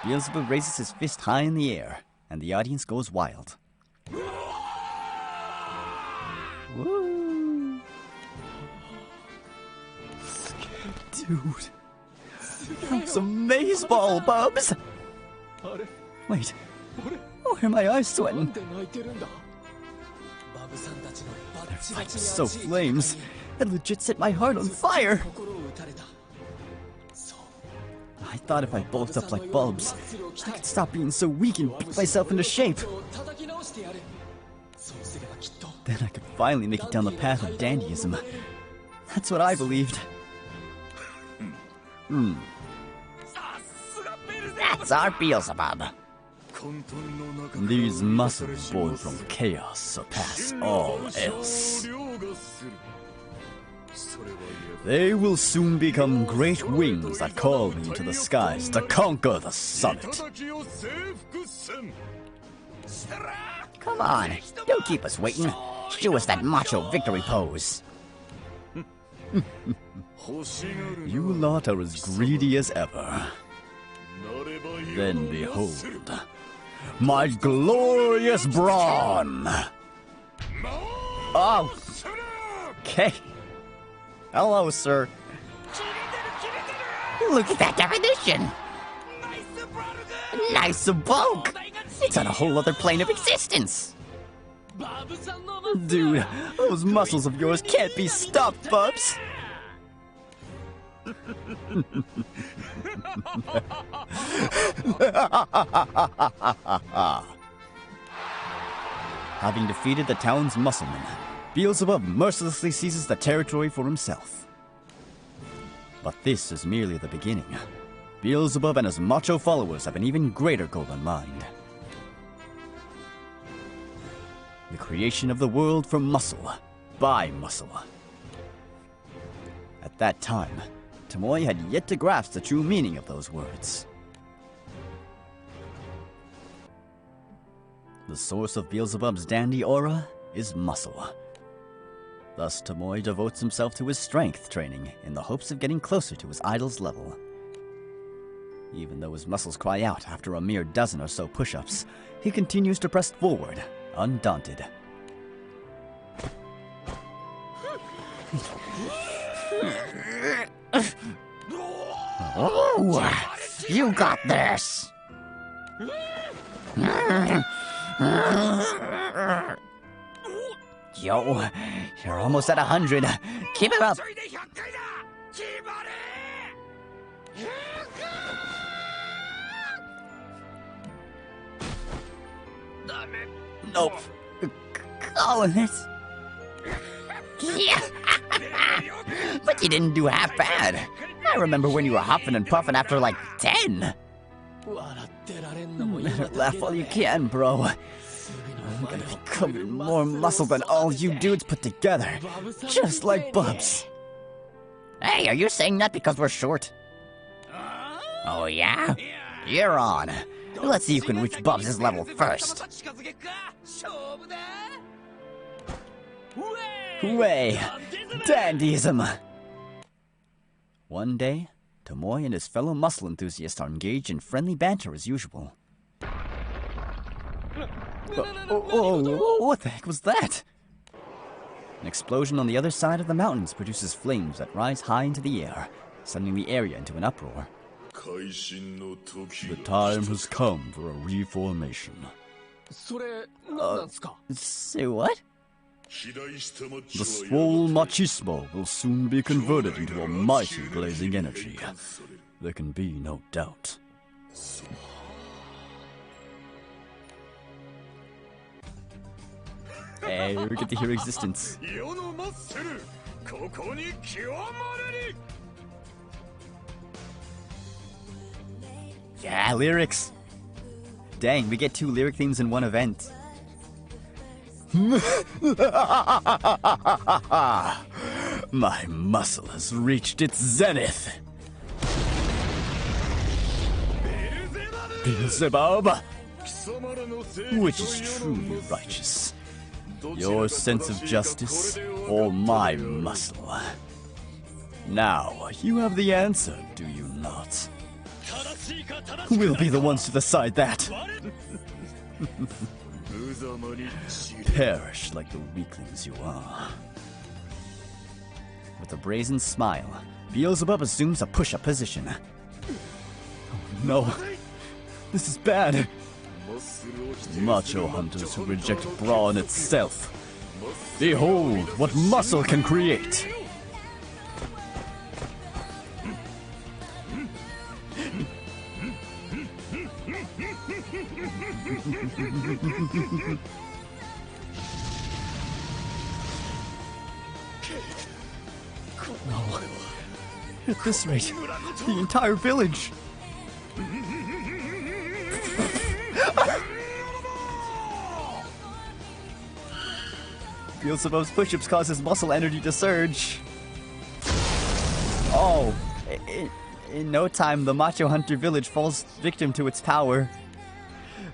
Beelzebub raises his fist high in the air, and the audience goes wild. Woo! Dude, that was amazeball, Bubs! Wait, why are my eyes sweating? Their fight was so flames, It legit set my heart on fire! I thought if I bulked up like bulbs, I could stop being so weak and beat myself into shape. Then I could finally make it down the path of dandyism. That's what I believed. That's our Beelzebub. These muscles born from chaos surpass all else. They will soon become great wings that call me into the skies to conquer the summit. Come on, don't keep us waiting. Show us that macho victory pose. You lot are as greedy as ever. Then behold, my glorious brawn! Oh! Okay. Hello, sir. Look at that definition! Nice bulk! It's on a whole other plane of existence! Dude, those muscles of yours can't be stopped, Bubs! Having defeated the town's musclemen, Beelzebub mercilessly seizes the territory for himself. But this is merely the beginning. Beelzebub and his macho followers have an even greater goal in mind. The creation of the world from muscle, by muscle. At that time, Tomoe had yet to grasp the true meaning of those words. The source of Beelzebub's dandy aura is muscle. Thus, Tomoe devotes himself to his strength training in the hopes of getting closer to his idol's level. Even though his muscles cry out after a mere dozen or so push-ups, he continues to press forward, undaunted. Oh, you got this! Yo, you're almost at 100. Keep it up! Nope. Calling it. Yeah. But you didn't do half bad. I remember when you were huffing and puffing after like 10. Laugh all you can, bro. I'm gonna be covered in more muscle than all you dudes put together. Just like Bubs. Hey, are you saying that because we're short? Oh yeah? You're on. Let's see who can reach Bubs' level first. Hooray! Dandyism! One day, Tomoe and his fellow muscle enthusiasts are engaged in friendly banter as usual. What the heck was that? An explosion on the other side of the mountains produces flames that rise high into the air, sending the area into an uproar. The time has come for a reformation. Say what? The swole machismo will soon be converted into a mighty blazing energy. There can be no doubt. Hey, we get to hear existence. Yeah, lyrics. Dang, we get 2 lyric themes in one event. My muscle has reached its zenith. Beelzebub, which is truly righteous? Your sense of justice or my muscle? Now, you have the answer, do you not? We'll be the ones to decide that. Perish like the weaklings you are. With a brazen smile, Beelzebub assumes a push-up position. Oh no, this is bad. Macho hunters who reject brawn itself. Behold what muscle can create. No. At this rate, the entire village. Beelzebub's push-ups cause his muscle energy to surge. Oh, in no time, the Macho Hunter village falls victim to its power.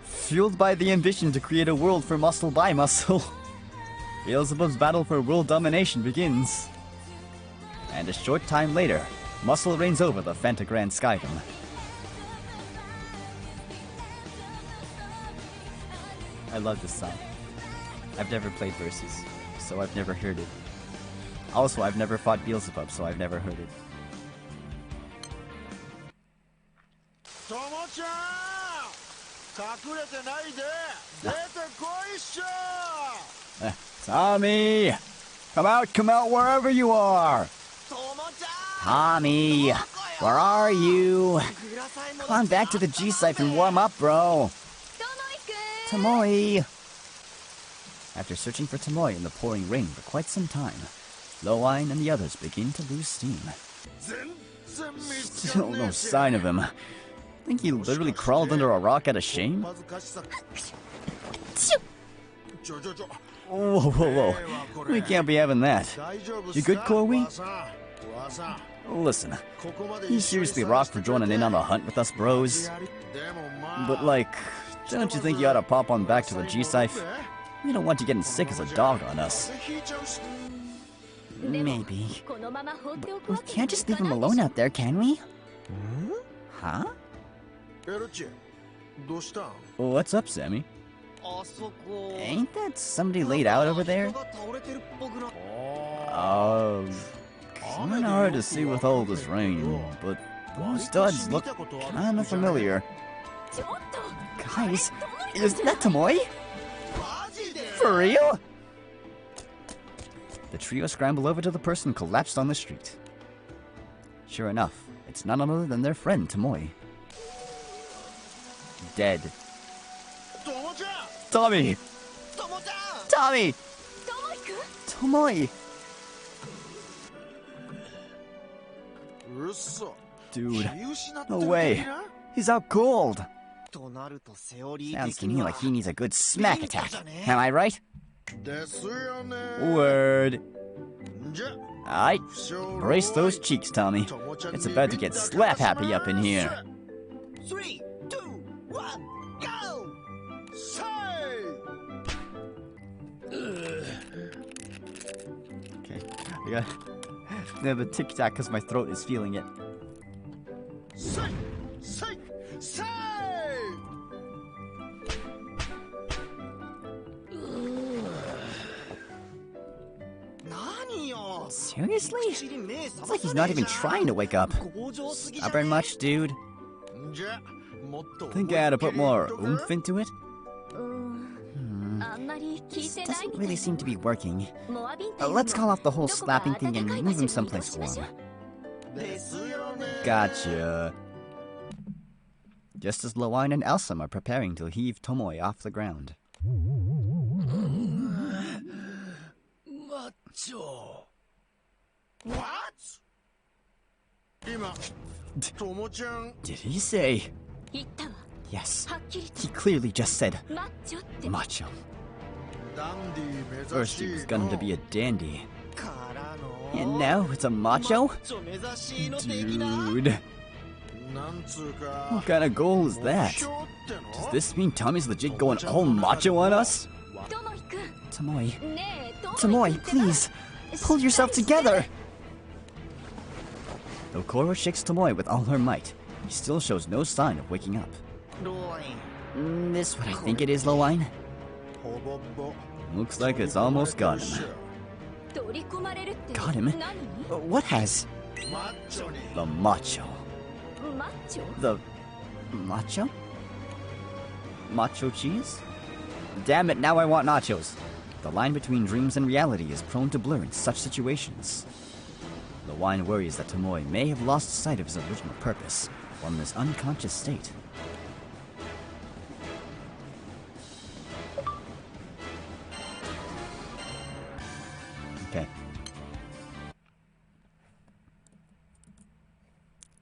Fueled by the ambition to create a world for muscle by muscle, Beelzebub's battle for world domination begins. And a short time later, muscle reigns over the Fantagran Skydom. I love this song. I've never played Versus, so I've never heard it. Also, I've never fought Beelzebub, so I've never heard it. Tommy! Come out wherever you are! Tommy! Where are you? Come on back to the G-Site and warm up, bro! Tomoe! After searching for Tomoe in the pouring rain for quite some time, Lowine and the others begin to lose steam. Still no sign of him. Think he literally crawled under a rock out of shame? Whoa. We can't be having that. You good, Corey? Listen, you seriously rock for joining in on the hunt with us, bros? But like, don't you think you ought to pop on back to the G-Site? We don't want you getting sick as a dog on us. Maybe. But we can't just leave him alone out there, can we? Huh? What's up, Sammy? Ain't that somebody laid out over there? Kinda hard to see with all this rain, but those studs look kinda familiar. Guys, is that Tomoe? For real? The trio scramble over to the person collapsed on the street. Sure enough, it's none other than their friend Tomoe. Dead. Tommy! Tommy! Tomoe! Dude, no way. He's out cold. Sounds to me like he needs a good smack attack. Am I right? Word. Aight. Brace those cheeks, Tommy. It's about to get slap happy up in here. 3, 2, 1, go! Okay. I gotta have a tic-tac because my throat is feeling it. Seriously? It's like he's not even trying to wake up. Stubborn much, dude? Think I had to put more oomph into it? This doesn't really seem to be working. Let's call off the whole slapping thing and move him someplace warm. Gotcha. Just as Lowine and Elsam are preparing to heave Tomoe off the ground. Macho. What? Did he say? Yes. He clearly just said macho. First he was going to be a dandy. And now it's a macho? Dude. What kind of goal is that? Does this mean Tommy's legit going all macho on us? Tomoe. Tomoe, please. Pull yourself together. Though Koro shakes Tomoe with all her might, he still shows no sign of waking up. This what I think it is, Lowine? Looks like it's almost got him. Got him? What has? The macho. The macho? Macho cheese? Damn it, now I want nachos. The line between dreams and reality is prone to blur in such situations. Lowine worries that Tomoe may have lost sight of his original purpose while in this unconscious state. Okay.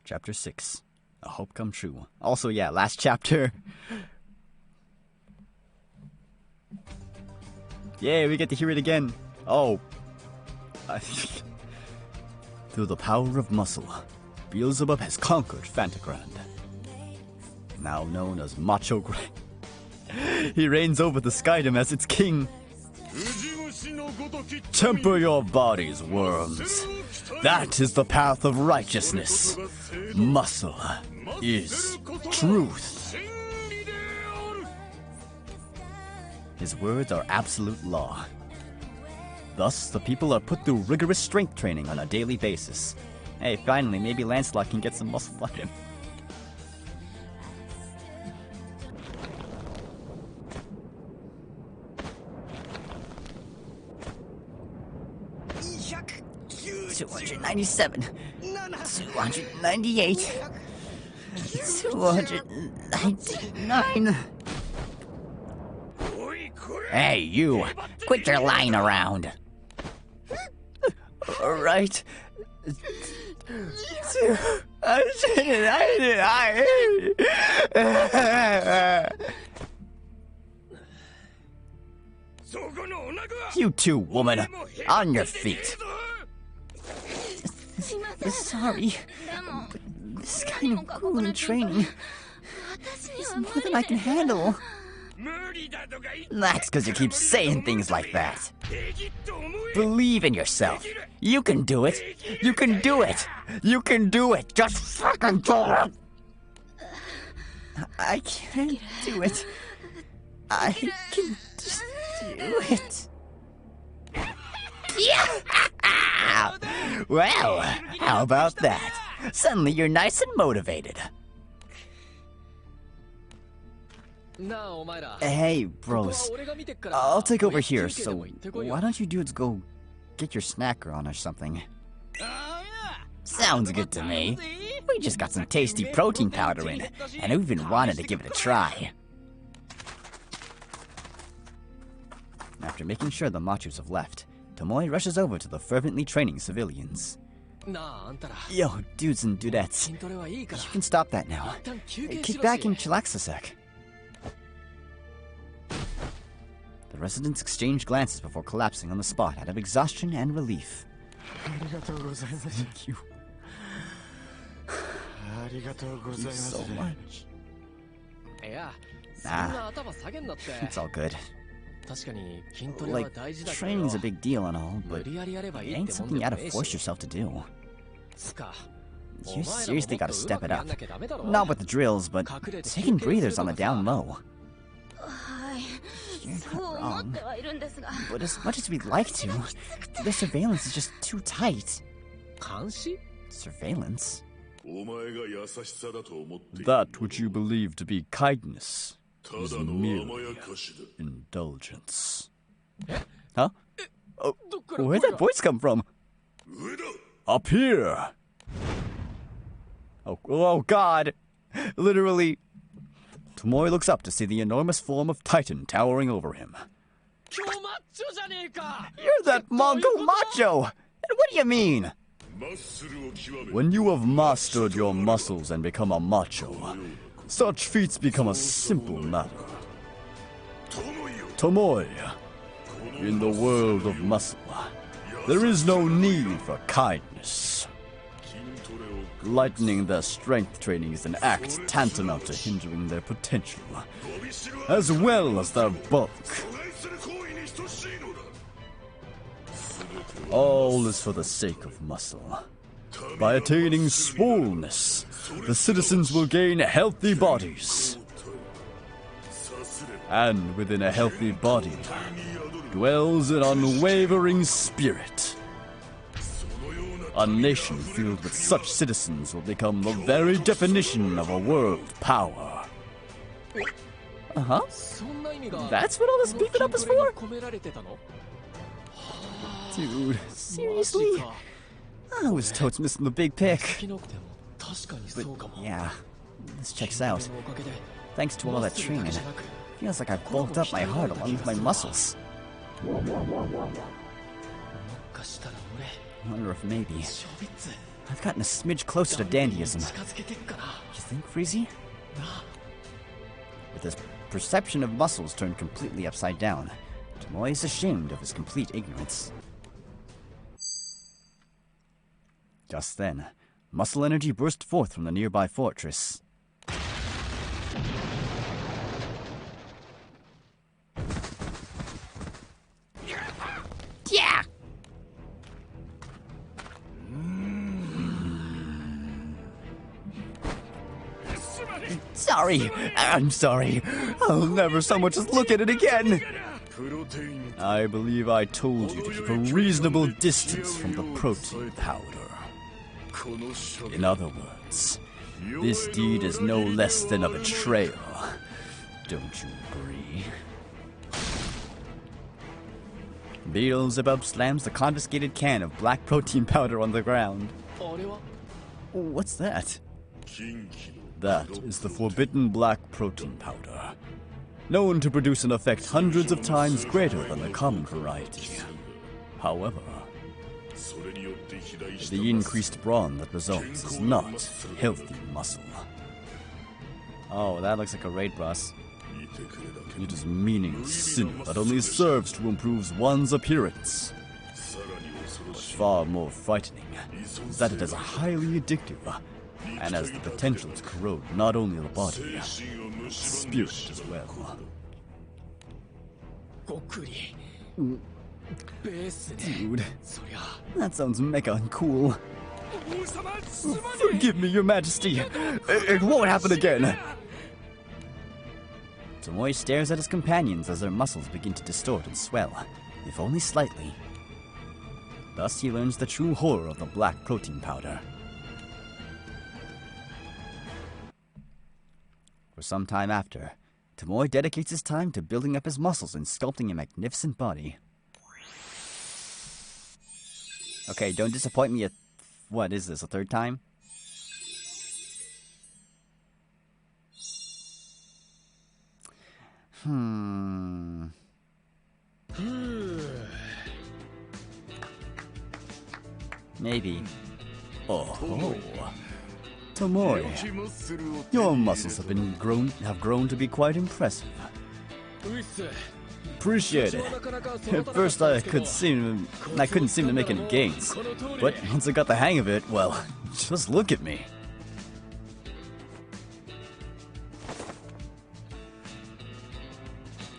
Chapter 6. A Hope Come True. Also, yeah, last chapter. Yay, we get to hear it again. Oh. Through the power of muscle, Beelzebub has conquered Fantagrand. Now known as Macho Grand. He reigns over the Skydom as its king. Temper your bodies, worms. That is the path of righteousness. Muscle is truth. His words are absolute law. Thus, the people are put through rigorous strength training on a daily basis. Hey, finally, maybe Lancelot can get some muscle on him. $297, $298, $299. Hey, you! Quit your lying around. All right. You too, woman. On your feet. Sorry, but this kind of grueling training is more than I can handle. That's because you keep saying things like that. Believe in yourself. You can do it. You can do it. You can do it. Just fucking do it. I can't do it. I can just do it. Yeah. Well, how about that? Suddenly you're nice and motivated. Hey, bros. I'll take over here, so why don't you dudes go get your snacker on or something? Sounds good to me. We just got some tasty protein powder in, and we've been wanting to give it a try. After making sure the machos have left, Tomoe rushes over to the fervently training civilians. Yo, dudes and dudettes, you can stop that now. Kick back and chillax a sec. The residents exchange glances before collapsing on the spot out of exhaustion and relief. Thank you. Thank you so much. Nah, it's all good. Like, training's a big deal and all, but it ain't something you gotta force yourself to do. You seriously gotta step it up. Not with the drills, but taking breathers on the down low. You're not wrong. But as much as we'd like to, the surveillance is just too tight. Surveillance? That which you believe to be kindness is merely indulgence. Huh? Oh, where'd that voice come from? Up here! Oh God! Literally. Tomoe looks up to see the enormous form of Titan towering over him. You're that Mongol macho! And what do you mean? When you have mastered your muscles and become a macho, such feats become a simple matter. Tomoe, in the world of muscle, there is no need for kindness. Lightening their strength training is an act tantamount to hindering their potential, as well as their bulk. All is for the sake of muscle. By attaining swollenness, the citizens will gain healthy bodies. And within a healthy body dwells an unwavering spirit. A nation filled with such citizens will become the very definition of a world power. Uh-huh. That's what all this beefing up is for? Dude, seriously? I was totes missing the big pick. But yeah, this checks out. Thanks to all that training, feels like I've bulked up my heart along with my muscles. I wonder if maybe I've gotten a smidge closer to dandyism. You think, Freezy? With his perception of muscles turned completely upside down, Tomoe is ashamed of his complete ignorance. Just then, muscle energy burst forth from the nearby fortress. Yeah! Sorry, I'm sorry. I'll never so much as look at it again. I believe I told you to keep a reasonable distance from the protein powder. In other words, this deed is no less than a betrayal. Don't you agree? Beelzebub slams the confiscated can of black protein powder on the ground. What's that? That is the forbidden black protein powder, known to produce an effect hundreds of times greater than the common variety. However, the increased brawn that results is not healthy muscle. Oh, that looks like a raid boss. It is meaningless sin that only serves to improve one's appearance. But far more frightening is that it is highly addictive and has the potential to corrode not only the body, but spirit as well. Dude, that sounds mecha uncool. Forgive me, Your Majesty. It won't happen again. Tomoe stares at his companions as their muscles begin to distort and swell, if only slightly. Thus he learns the true horror of the black protein powder. For some time after, Tomoe dedicates his time to building up his muscles and sculpting a magnificent body. Okay, don't disappoint me what is this, a third time? Maybe. Oh. Tomoe, your muscles have grown to be quite impressive. Appreciate it. At first I couldn't seem to make any gains, but once I got the hang of it, well, just look at me.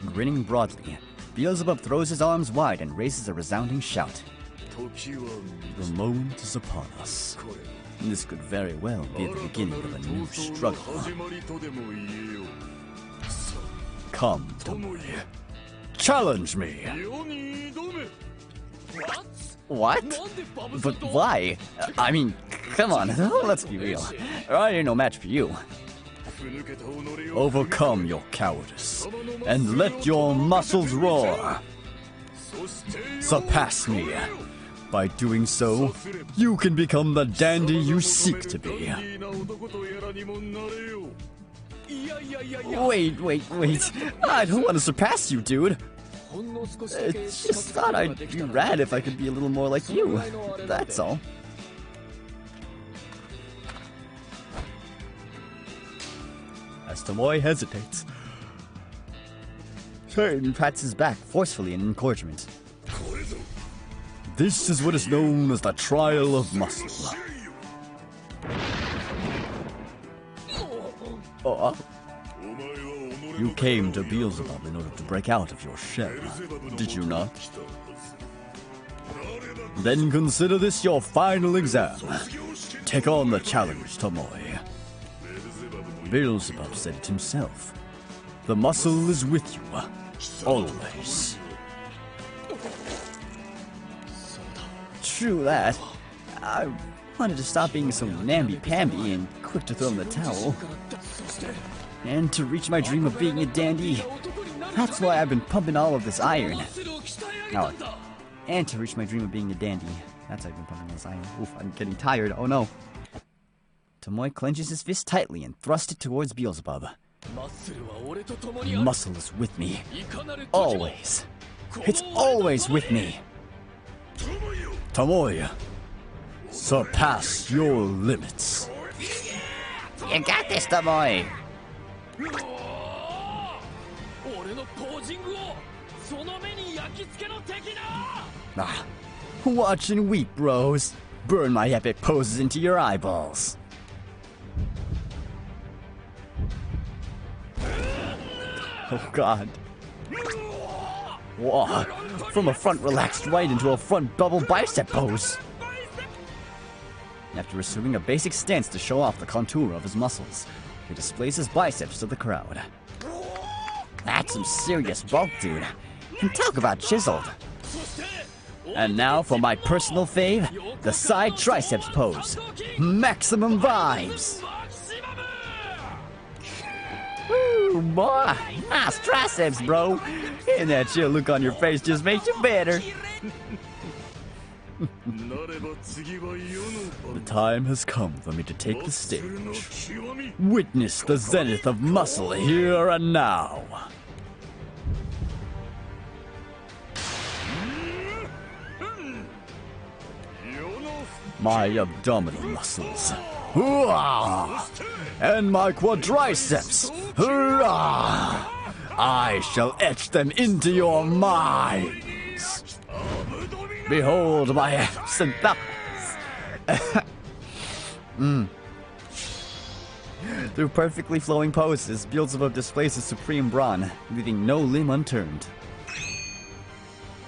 Grinning broadly, Beelzebub throws his arms wide and raises a resounding shout. The moment is upon us. This could very well be the beginning of a new struggle. Come, Tomoe. Challenge me! What? But why? I mean, come on, let's be real. I ain't no match for you. Overcome your cowardice, and let your muscles roar. Surpass me. By doing so, you can become the dandy you seek to be. Wait. I don't want to surpass you, dude. I just thought I'd be rad if I could be a little more like you. That's all. As Tomoe hesitates, Turn pats his back forcefully in encouragement. This is what is known as the trial of muscle. You came to Beelzebub in order to break out of your shell, did you not? Then consider this your final exam. Take on the challenge, Tomoe. Beelzebub said it himself. The muscle is with you, always. True that. I wanted to stop being so namby-pamby and quick to throw in the towel. And to reach my dream of being a dandy. That's why I've been pumping all of this iron. Oh, and to reach my dream of being a dandy. That's why I've been pumping this iron. Oof, I'm getting tired. Oh no. Tomoe clenches his fist tightly and thrusts it towards Beelzebub. Muscle is with me. Always. It's always with me. Tomoe, surpass your limits. You got this, Tamoy. Ah, watch and weep, bros. Burn my epic poses into your eyeballs. Oh god. Whoa. From a front relaxed right into a front double bicep pose. After assuming a basic stance to show off the contour of his muscles, he displays his biceps to the crowd. That's some serious bulk, dude. And talk about chiseled. And now for my personal fave, the side triceps pose. Maximum vibes! Ooh, boy. Nice triceps, bro. And that chill look on your face just makes you better. The time has come for me to take the stage. Witness the zenith of muscle here and now. My abdominal muscles. Hooah! And my quadriceps. Hurrah! I shall etch them into your minds. Behold my abs and thighs. Through perfectly flowing poses, Beelzebub displays his supreme brawn, leaving no limb unturned.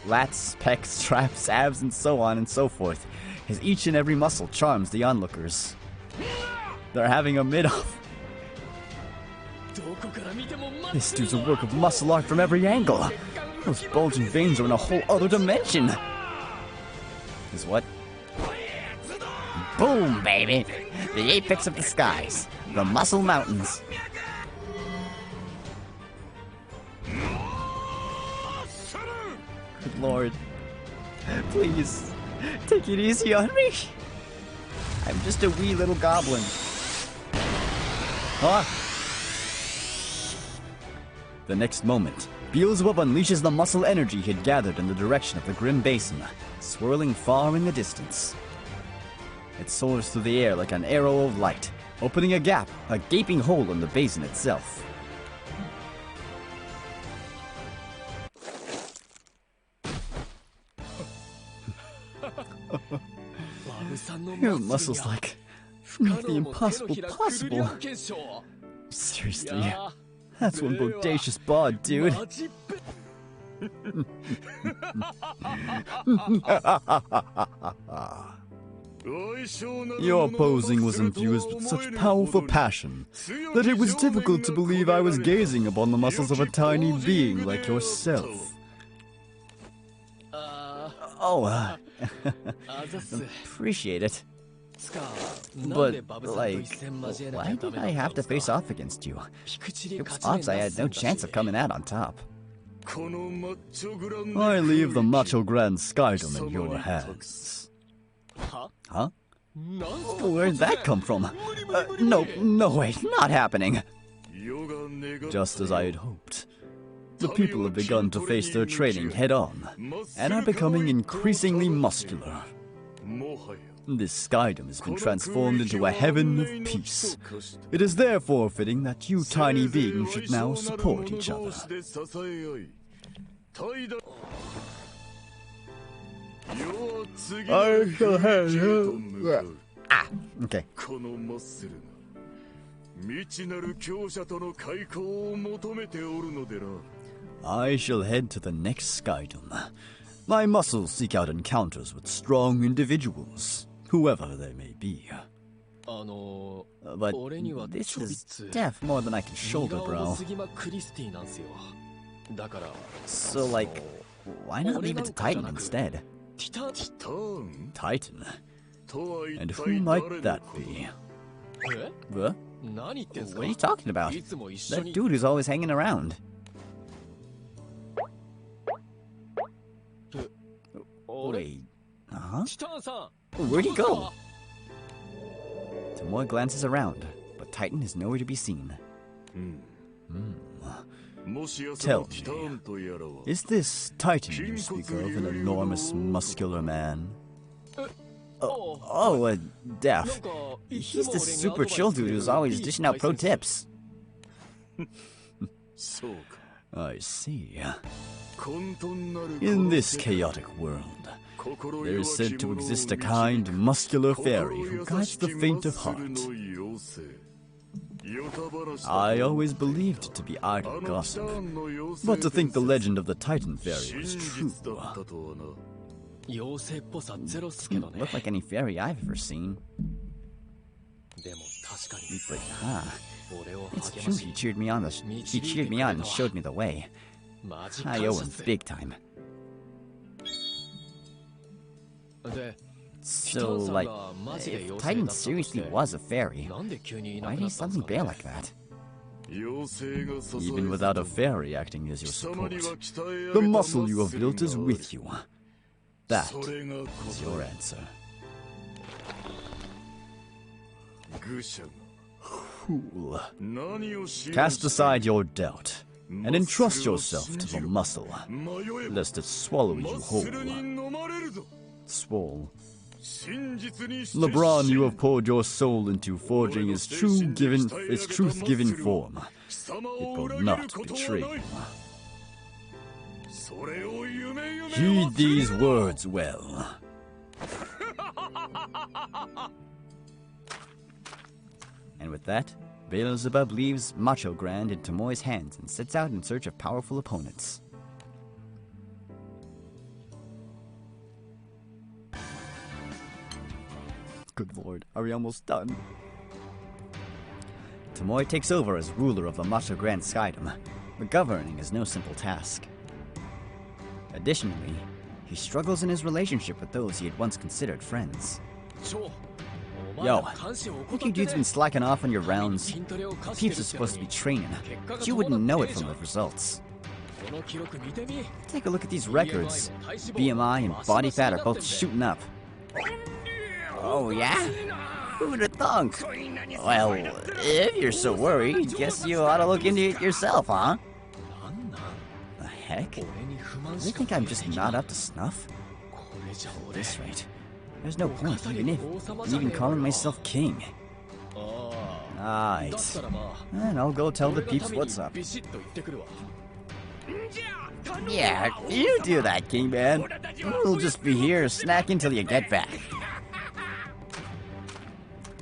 Lats, pecs, traps, abs, and so on and so forth, as each and every muscle charms the onlookers. They're having a mid-off. This dude's a work of muscle art from every angle. Those bulging veins are in a whole other dimension. Is what? Boom, baby. The apex of the skies. The Muscle Mountains. Good lord. Please, take it easy on me. I'm just a wee little goblin. Huh? The next moment, Beelzebub unleashes the muscle energy he had gathered in the direction of the Grim Basin, swirling far in the distance. It soars through the air like an arrow of light, opening a gap, a gaping hole in the basin itself. Your muscles like make the impossible possible. Seriously, that's one bodacious bod, dude. Your posing was infused with such powerful passion that it was difficult to believe I was gazing upon the muscles of a tiny being like yourself. Oh, appreciate it. But, like, why did I have to face off against you? It was odds I had no chance of coming out on top. I leave the Macho Grand Skydom in your hands. Huh? Where'd that come from? No, wait, not happening. Just as I had hoped. The people have begun to face their training head-on, and are becoming increasingly muscular. This skydom has been transformed into a heaven of peace. It is therefore fitting that you tiny beings should now support each other. I shall head okay. I shall head to the next skydom. My muscles seek out encounters with strong individuals, whoever they may be. But this is def more than I can shoulder, bro. So, like, why not leave it to Titan instead? Titan? And who might that be? What? What are you talking about? That dude who's always hanging around. Wait, where'd he go? Tomoe glances around, but Titan is nowhere to be seen. Tell me, is this Titan you speak of an enormous muscular man? Deaf. He's the super chill dude who's always dishing out pro tips. I see. In this chaotic world, there is said to exist a kind, muscular fairy who guides the faint of heart. I always believed it to be idle gossip, but to think the legend of the Titan Fairy was true. Doesn't look like any fairy I've ever seen. But it's true he cheered me on and showed me the way. I owe him big time. So, like, if Titan seriously was a fairy, why did he suddenly bail like that? Even without a fairy acting as your support, the muscle you have built is with you. That is your answer. Fool. Cast aside your doubt, and entrust yourself to the muscle, lest it swallow you whole. Swole. LeBron, you have poured your soul into forging its truth-given form. It will not betray you. Heed these words well. And with that, Beelzebub leaves Macho Grand in Tomoe's hands and sets out in search of powerful opponents. Good lord, are we almost done? Tomoe takes over as ruler of the Macho Grand Skydom, but governing is no simple task. Additionally, he struggles in his relationship with those he had once considered friends. Yo, think you dudes been slacking off on your rounds? Peeps are supposed to be training, but you wouldn't know it from the results. Take a look at these records. BMI and body fat are both shooting up. Oh yeah? Who would have thunk? Well, if you're so worried, guess you ought to look into it yourself, huh? The heck? Do they think I'm just not up to snuff? At this rate, there's no point even calling myself king. Alright. And I'll go tell the peeps what's up. Yeah, you do that, King Man. We'll just be here snacking till you get back.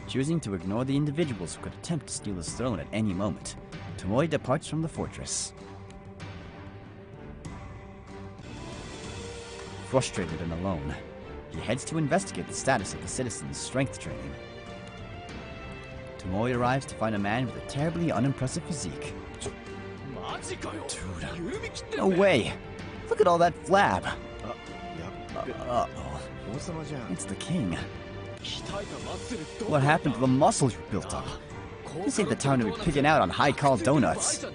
Choosing to ignore the individuals who could attempt to steal his throne at any moment, Tomoe departs from the fortress. Frustrated and alone, he heads to investigate the status of the citizens' strength training. Tomoe arrives to find a man with a terribly unimpressive physique. Dude, no way! Look at all that flab! Uh-oh. It's the king. What happened to the muscle you built up? This ain't the time to be picking out on high-call donuts.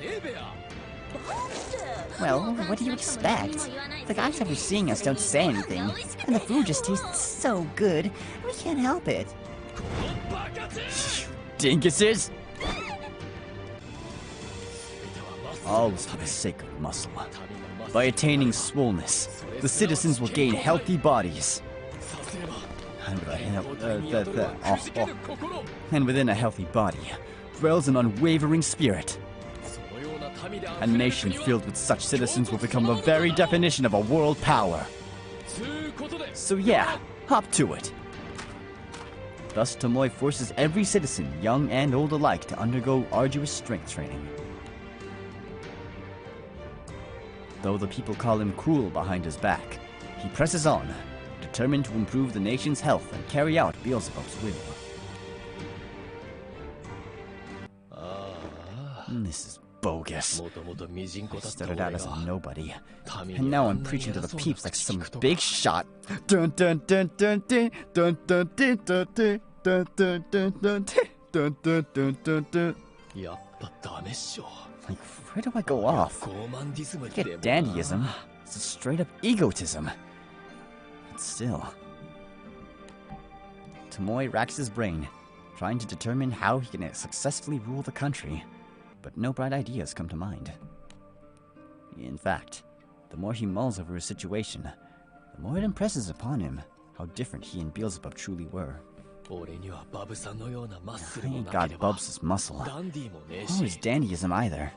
Well, what do you expect? The guys overseeing us don't say anything, and the food just tastes so good, we can't help it. Dinguses! All for the sake of muscle. By attaining swollenness, the citizens will gain healthy bodies. And within a healthy body dwells an unwavering spirit. A nation filled with such citizens will become the very definition of a world power. So yeah, hop to it. Thus Tomoe forces every citizen, young and old alike, to undergo arduous strength training. Though the people call him cruel behind his back, he presses on, determined to improve the nation's health and carry out Beelzebub's will. This is bogus. I started out as a nobody, and now I'm preaching to the peeps like some big shot. Dun dun dun dun dun dun dun dun dun dun dun dun dun dun dun dun dun dun. Like, where do I go off? I get dandyism. It's a straight up egotism. But still. Tomoe racks his brain, trying to determine how he can successfully rule the country, but no bright ideas come to mind. In fact, the more he mulls over his situation, the more it impresses upon him how different he and Beelzebub truly were. 俺にはバブさんのようなマッス I ルも ain't な got ければ Bubs' muscle. ダンディもねえ Nor is し Dandyism either.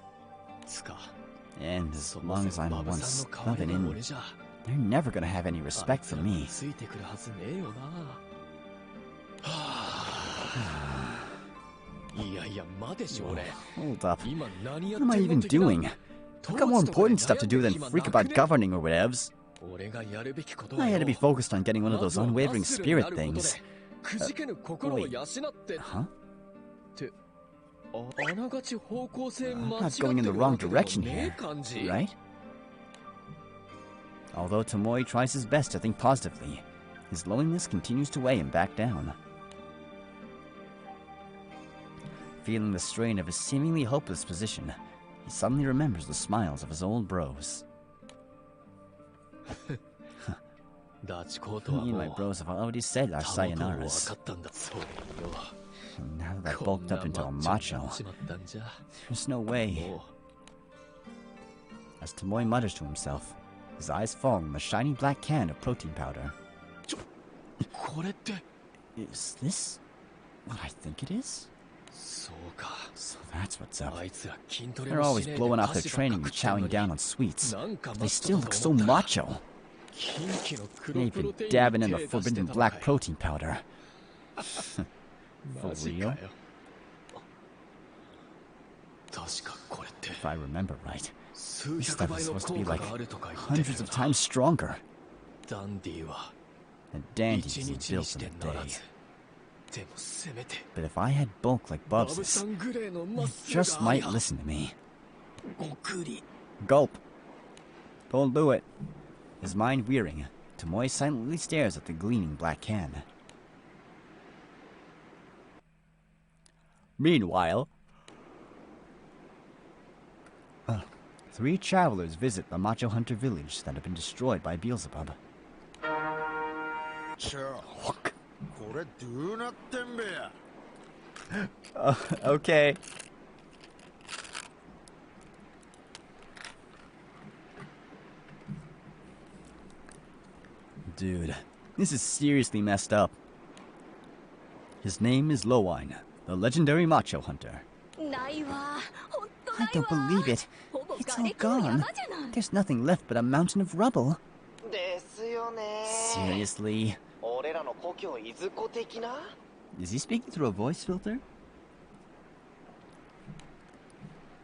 つか And as そも long そ as も I'm バブさ once んの代わ loving りの in, 俺じゃ they're never gonna have any respect for あい me. つらついてくるはずねえよないやいや待てし俺 Hold up. 今何や What って am I んの even 的な doing? I've got more important stuff to do than freak about governing or whatevs. 俺がやるべきことは I よ had to be focused on getting one of ま those ずはマ unwavering ッスルにな spirit ることで things. くじけぬ心を養って Huh? あながち方向性 I'm 間違 not って going in the る wrong わけでも direction ね here, え感じ right? Although Tomoe tries his best to think positively, his loneliness continues to weigh him back down. Feeling the strain of his seemingly hopeless position, he suddenly remembers the smiles of his old bros. ダチコートは Me and も my う bros have already said our たもとを分 sayonaras. かったんだそうよ And now that I've こん bulked な up into a マッチョ macho, になっちまったんじゃ there's no way. も As Tomoe mutters to himself, his eyes fall on the shiny black can of protein powder. うこれって Is this what I think it is? そうか So that's what's up. あいつら筋トレ They're も always しねえで blowing off 菓 their 子ばっ training か and 食ってんの chowing に down on sweets. なんか But マ they ッチ still ョ look だと so 思ったら macho. キンキの黒 They've プロ been テイン dabbing に in the 手出して forbidden たの black かい protein powder. マジ For か real? よ確かこれって If I remember right, 数 this 百 stuff 倍 is の supposed to 効 be 果 like があるとか言って hundreds る of times stronger. ダンディは And 一 Dandy's 日に built し in て a なら day. ずでもせめて But if I had bulk like バブさ Bubs's, んグレーのマッ they スル just があり might ゃ listen to me. ごくり Gulp. Don't do it. His mind wearing, Tomoe silently stares at the gleaming black can. Meanwhile, three travelers visit the Macho Hunter village that had been destroyed by Beelzebub. ちょこれどうなってんべや Okay. Dude, this is seriously messed up. His name is Lowine, the legendary Macho Hunter. ないわ本当な I い don't わ believe it. ほぼ It's 瓦 all 礫の gone. 山じゃない There's nothing left but a mountain of rubble. ですよね Seriously? 俺らの故郷いずこ的な Is he speaking through a voice filter?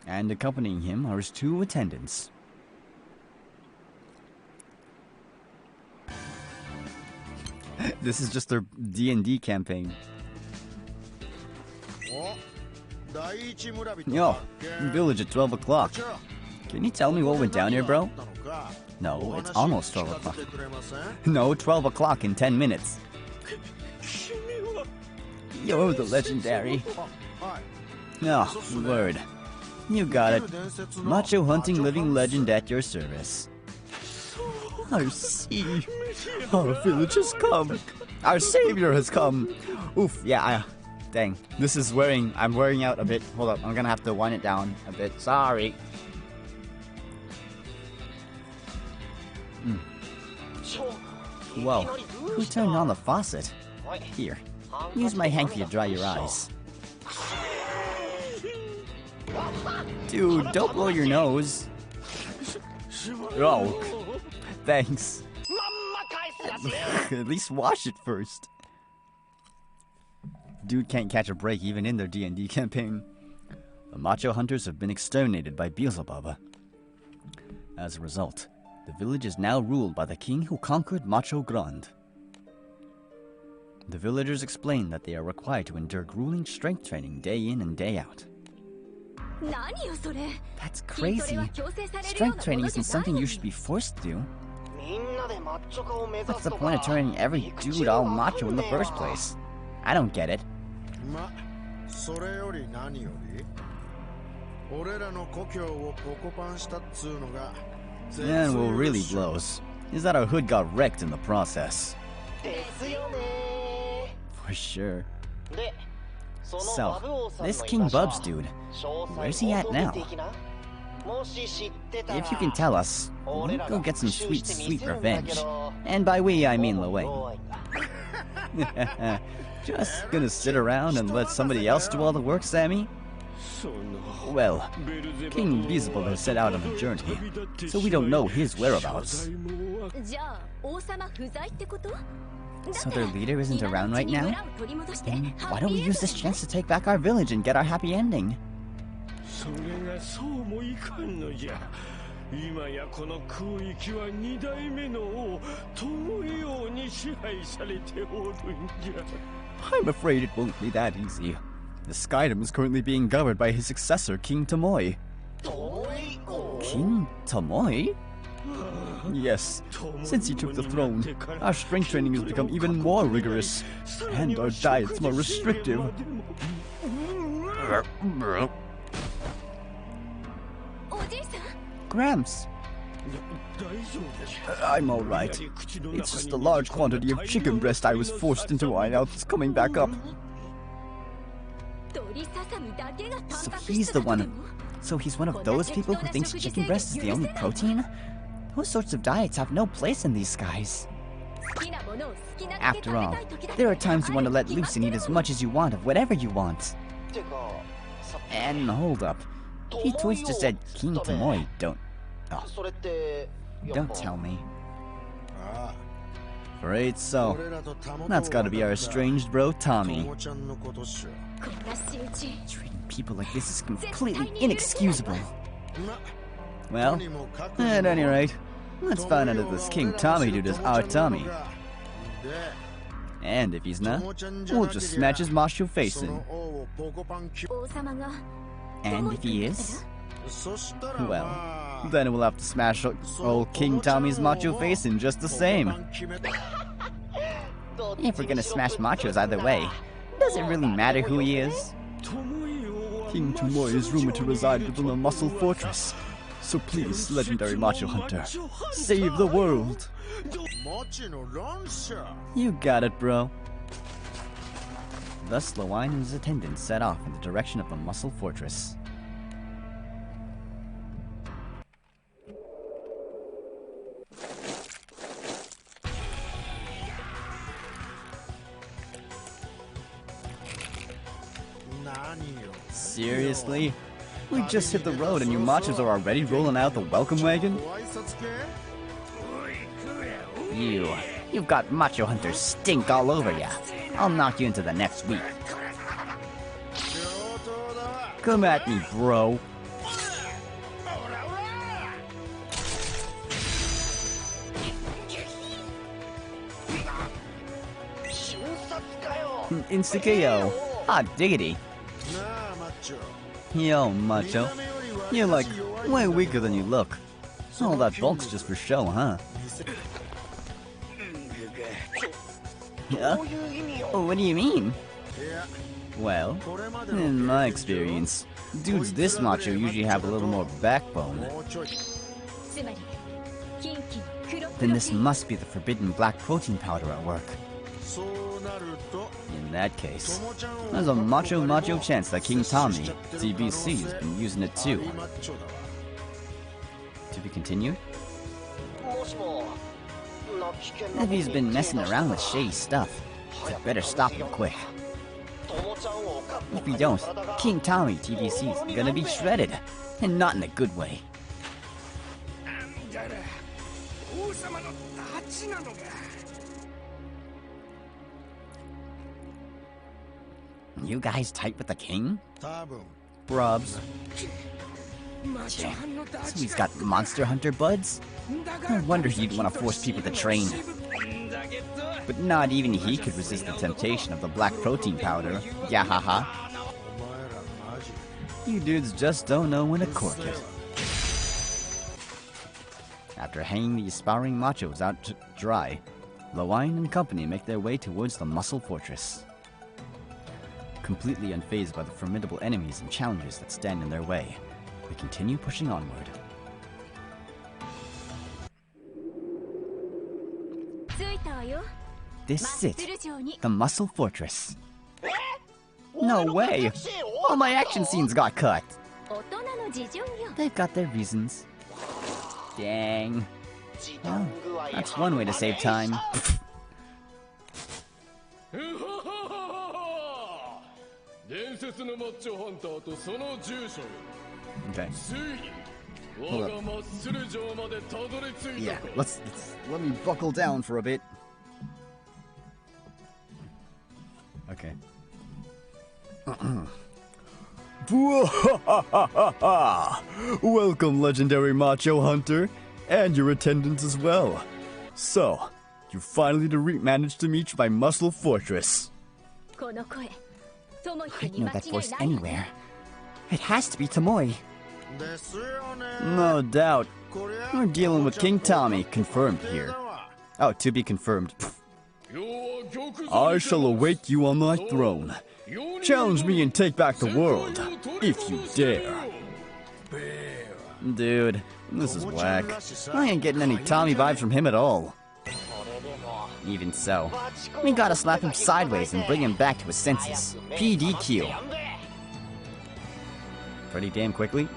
And accompanying him are his two attendants. This is just their D&D campaign. お第一村人 Yo, 発見 village at 12 o'clock. ちょ Can you tell me what went down here, bro? ここで何があったのか No, お it's 話 almost 12聞か o'clock. せてくれません No, 12 o'clock in 10 minutes. You're the legendary. はい Oh, word. You got it. Macho hunting living legend at your service. I see. Our village has come. Our savior has come. Oof, yeah, dang. This is I'm wearing out a bit. Hold up, I'm gonna have to wind it down a bit. Sorry. Whoa, who turned on the faucet? Here, use my hanky to dry your eyes. Dude, don't blow your nose. Oh, thanks. At least wash it first. Dude can't catch a break even in their D&D campaign. The Macho Hunters have been exterminated by Beelzebub. As a result, the village is now ruled by the king who conquered Macho Grande. The villagers explain that they are required to endure grueling strength training day in and day out. 何よそれ That's 筋トレ crazy. は強制されるよう Strength な training ものじ isn't ゃない something の you に should be forced to do. みんなでマッチョ化を目指 What's す the と point of か turning every dude all macho in the first place? I don't get it. まそれより何より俺らの故郷をポコパンしたっつうのが And what really blows is that our hood got wrecked in the process. ですよね For sure. でその So, バブ王さんの this King 居場 Bubs 所 dude, 詳細 where's he at 報 now? 告的なもし知ってたら If you can tell us, we'll go get some sweet, sweet revenge. And by we, I mean Loway. Just gonna sit around and let somebody else do all the work, Sammy? Well, King Beelzebub has set out on a journey, so we don't know his whereabouts. So their leader isn't around right now? Then why don't we use this chance to take back our village and get our happy ending? それがそうもいかんのじゃ。今やこの空域は二代目の王トモイ王に支配されておるんじゃ。I'm afraid it won't be that easy. The Skydom is currently being governed by his successor, King Tomoe. King Tomoe? Yes, since he took the throne, our strength training has become even more rigorous, and our diet's more restrictive. Gramps. I'm alright. It's just the large quantity of chicken breast I was forced into my mouth is coming back up. So he's the one. So he's one of those people who thinks chicken breast is the only protein? Those sorts of diets have no place in these skies. After all, there are times you want to let loose and eat as much as you want of whatever you want. And hold up. He twice just said King Tomoe, don't... Oh. Don't tell me. Great, so... That's gotta be our estranged bro, Tommy. Treating people like this is completely inexcusable. Well, at any rate, let's find out if this King Tommy dude is our Tommy. And if he's not, we'll just smash his macho face in. And if he is? Well, then we'll have to smash old King Tommy's macho face in just the same. If we're gonna smash machos either way, does it really matter who he is? King Tomoe is rumored to reside within the Muscle Fortress. So please, legendary Macho Hunter, save the world! You got it, bro. Thus, Lewine and his attendants set off in the direction of the Muscle Fortress. Seriously? We just hit the road and you machos are already rolling out the welcome wagon? You've got Macho Hunter stink all over ya. I'll knock you into the next week. Come at me, bro. Insta-KO. Hot diggity. Yo, Macho. You're like way weaker than you look. All that bulk's just for show, huh? Yeah? Oh, what do you mean? Well, in my experience, dudes this macho usually have a little more backbone. Then this must be the forbidden black protein powder at work. In that case, there's a macho chance that King Tommy, TBC, has been using it too. To be continued? If he's been messing around with shady stuff, we better stop him quick. If we don't, King Tommy TBC is gonna be shredded, and not in a good way. You guys tight with the king? Brubs. So he's got Monster Hunter buds? No wonder he'd want to force people to train. But not even he could resist the temptation of the black protein powder. Yahaha. You dudes just don't know when to cork it. After hanging the aspiring machos out to dry, Lewine and company make their way towards the Muscle Fortress. Completely unfazed by the formidable enemies and challenges that stand in their way, they continue pushing onward. This is it, the Muscle Fortress. No way! All my action scenes got cut! They've got their reasons. Dang. Well, that's one way to save time. Okay. Yeah, let me buckle down for a bit. Okay. Welcome, legendary Macho Hunter, and your attendants as well. So, you finally managed to reach my muscle fortress. I'd know that voice anywhere. It has to be Tomoe. No doubt. We're dealing with King Tommy, confirmed here. Oh, to be confirmed. I shall await you on my throne. Challenge me and take back the world, if you dare. Dude, this is whack. I ain't getting any Tommy vibes from him at all. Even so, we gotta slap him sideways and bring him back to his senses. PDQ. Pretty damn quickly.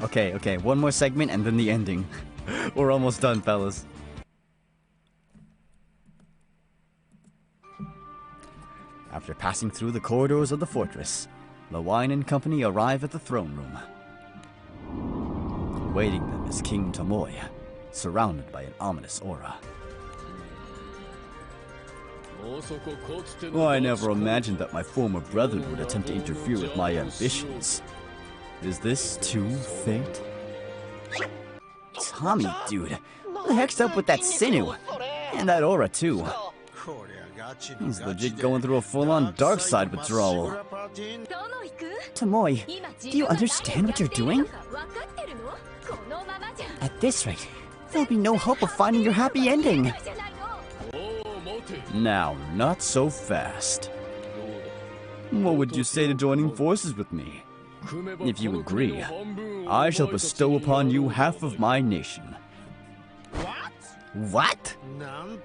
Okay, one more segment and then the ending. We're almost done, fellas. After passing through the corridors of the fortress, the wine and company arrive at the throne room. Awaiting them is King Tomoe, surrounded by an ominous aura. I never imagined that my former brother would attempt to interfere with my ambitions. Is this too fate? Tommy, dude, what the heck's up with that sinew? And that aura, too. He's legit going through a full-on dark side withdrawal. Tomoe, do you understand what you're doing? At this rate, there'll be no hope of finding your happy ending. Now, not so fast. What would you say to joining forces with me? If you agree, I shall bestow upon you half of my nation. What?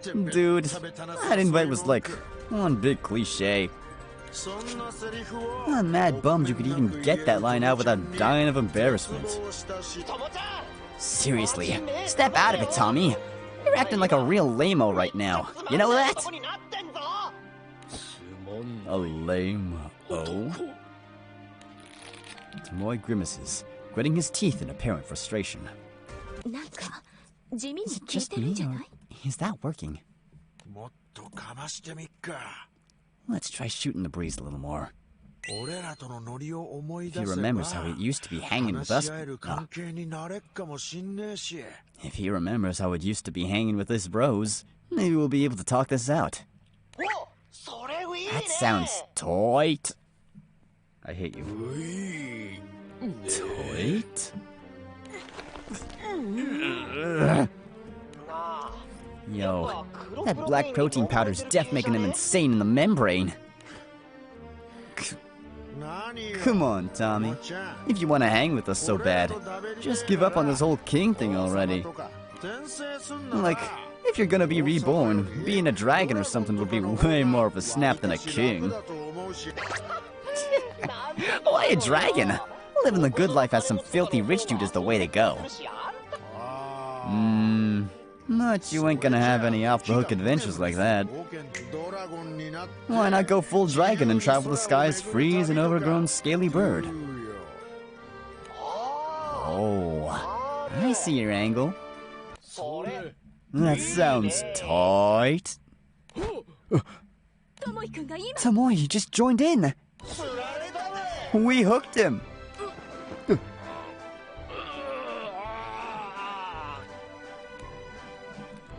Dude, that invite was like one big cliche. I'm mad bummed you could even get that line out without dying of embarrassment. Seriously, step out of it, Tommy. You're acting like a real lame-o right now. You know that? A lame-o? Tomoe grimaces, gritting his teeth in apparent frustration. Is it just me, or is that working? Let's try shooting the breeze a little more. If he remembers how it used to be hanging with us... If he remembers how it used to be hanging with us bros, maybe we'll be able to talk this out. That sounds tight. I hate you. Tight? Yo, that black protein powder's def making him insane in the membrane. Come on, Tommy. If you want to hang with us so bad, just give up on this whole king thing already. Like, if you're gonna be reborn, being a dragon or something would be way more of a snap than a king. Why a dragon? Living the good life as some filthy rich dude is the way to go. But you ain't gonna have any off-the-hook adventures like that. Why not go full dragon and travel the skies free as an overgrown scaly bird? Oh, I see your angle. That sounds tight. Tomoe, you just joined in. We hooked him.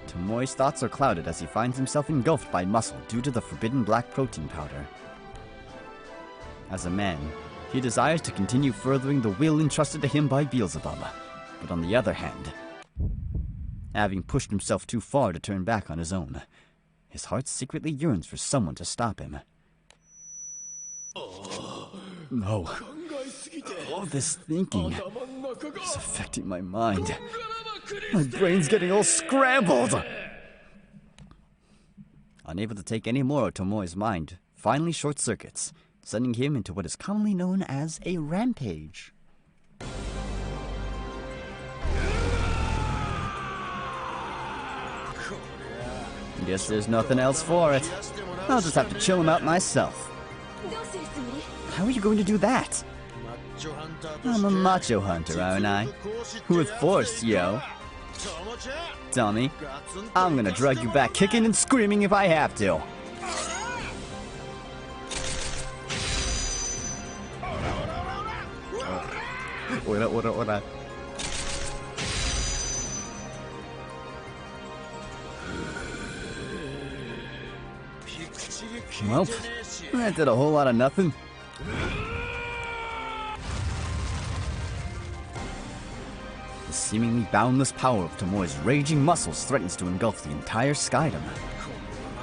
Tomoe's thoughts are clouded as he finds himself engulfed by muscle due to the forbidden black protein powder. As a man, he desires to continue furthering the will entrusted to him by Beelzebub. But on the other hand, having pushed himself too far to turn back on his own, his heart secretly yearns for someone to stop him. No. All this thinking is affecting my mind. My brain's getting all scrambled! Unable to take any more of Tomoe's mind, finally short-circuits, sending him into what is commonly known as a rampage. Guess there's nothing else for it. I'll just have to chill him out myself. How are you going to do that? I'm a macho hunter, aren't I? With force, yo. Tommy, I'm gonna drag you back kicking and screaming if I have to. What? Well, that did a whole lot of nothing. The seemingly boundless power of Tomoe's raging muscles threatens to engulf the entire skydom.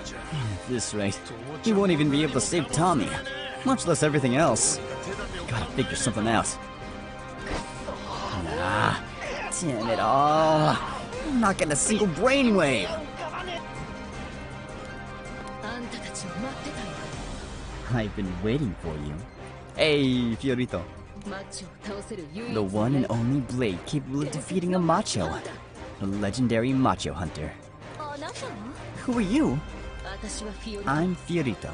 At this rate, he won't even be able to save Tommy, much less everything else. Gotta figure something out. Nah, damn it all. I'm not getting a single brainwave. I've been waiting for you. Hey, Fiorito. The one and only blade capable of defeating a macho. The legendary macho hunter. Who are you? I'm Fiorito.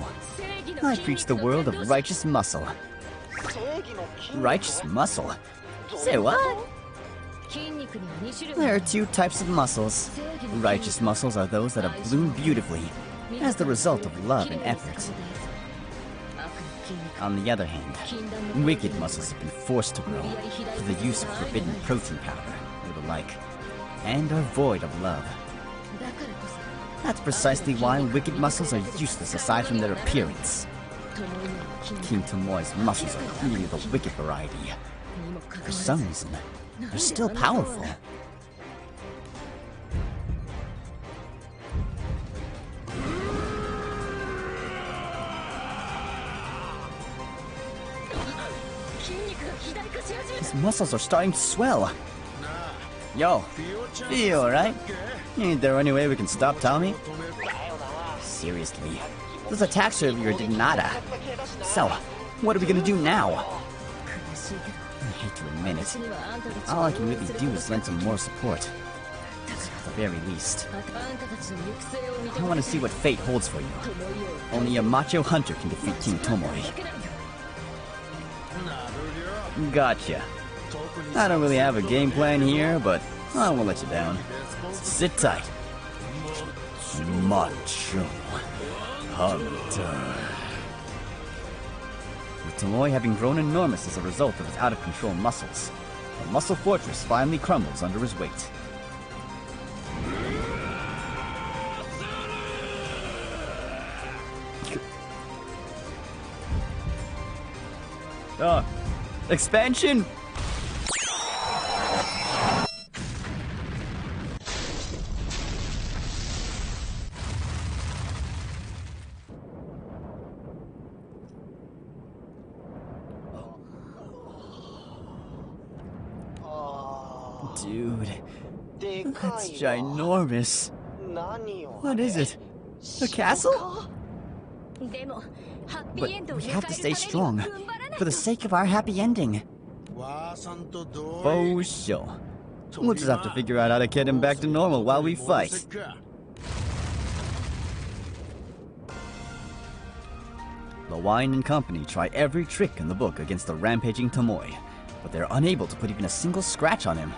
I preach the world of righteous muscle. Righteous muscle? Say what? There are two types of muscles. Righteous muscles are those that have bloomed beautifully as the result of love and effort. On the other hand, wicked muscles have been forced to grow through the use of forbidden protein powder or the like, and are void of love. That's precisely why wicked muscles are useless aside from their appearance. King Tomoe's muscles are clearly the wicked variety. For some reason, they're still powerful. His muscles are starting to swell. Yo, you alright? Ain't there any way we can stop Tommy? Seriously, those attacks earlier did nada. So, what are we gonna do now? I hate to admit it. All I can really do is lend some more support. At the very least. I want to see what fate holds for you. Only a macho hunter can defeat King Tomoe. Gotcha. I don't really have a game plan here, but I won't let you down. Sit tight. Macho Hunter. With Tomoe having grown enormous as a result of his out-of-control muscles, the muscle fortress finally crumbles under his weight. Expansion? Dude, that's ginormous. What is it? A castle? But we have to stay strong, for the sake of our happy ending. For sure. We'll just have to figure out how to get him back to normal while we fight. The Wine and Company try every trick in the book against the rampaging Tomoe, but they're unable to put even a single scratch on him.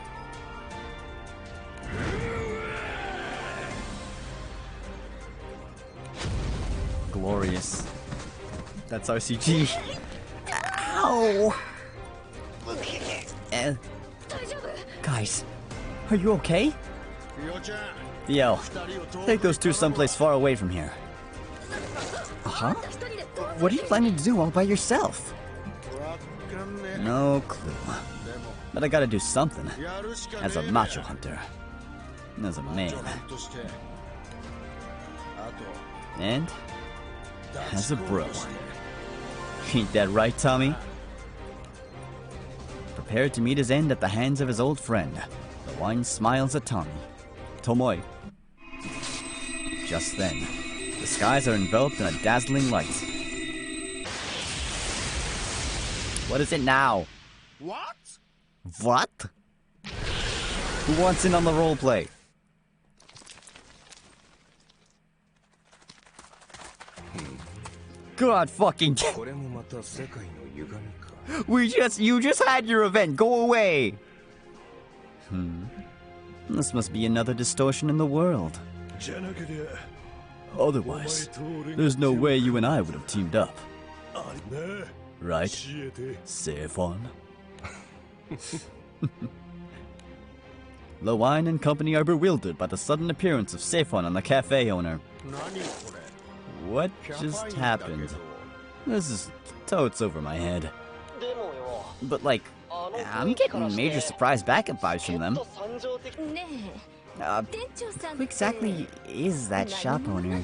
Glorious. That's RCG. Ow! Guys, are you okay? Yo, take those two someplace far away from here. Huh? What are you planning to do all by yourself? No clue. But I gotta do something. As a macho hunter. As a man. And as a bro. Ain't that right, Tommy? Prepared to meet his end at the hands of his old friend, the Wine smiles at Tommy. Tomoe. Just then, the skies are enveloped in a dazzling light. What is it now? What? What? Who wants in on the roleplay? God fucking. これもまた世界の歪みか。 You just had your event. Go away. This must be another distortion in the world. じゃなけりゃ Otherwise, there's no way you and I would have teamed up. ね Right? 教えて Sephon? Lewine and company are bewildered by the sudden appearance of Sephon on the cafe owner. 何これ。 What just happened? This is totes over my head. でもよ But like, I'm getting major surprise backup vibes from them. 参情的 ね Who 店長さん exactly is that shop owner?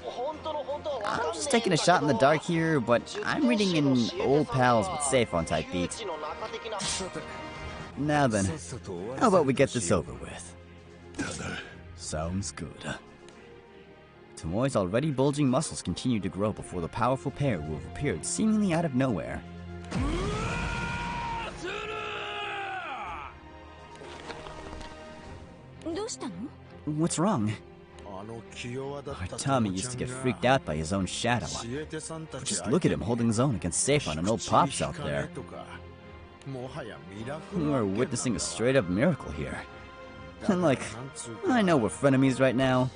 本当の本当は分かんねえ I'm just taking a shot in the dark here, but I'm reading in old pals with Sephon type beats. 窮地の中的な Now then, さっさと終わらせ how about we よう get と this しよう over with? Sounds good. Tomoe's already bulging muscles continued to grow before the powerful pair who have appeared seemingly out of nowhere. どうしたの What's wrong? あの気弱だっ Our た Tommy 友 used ち to ゃ get んが freaked out by his own shadow. 知恵手さんたち Just look at him holding his own against Sephon and old pops out there. とかもはやミラクル We're 案件 witnessing なん a だ straight up miracle here. だから And like, なんつうか I know we're frenemies right now,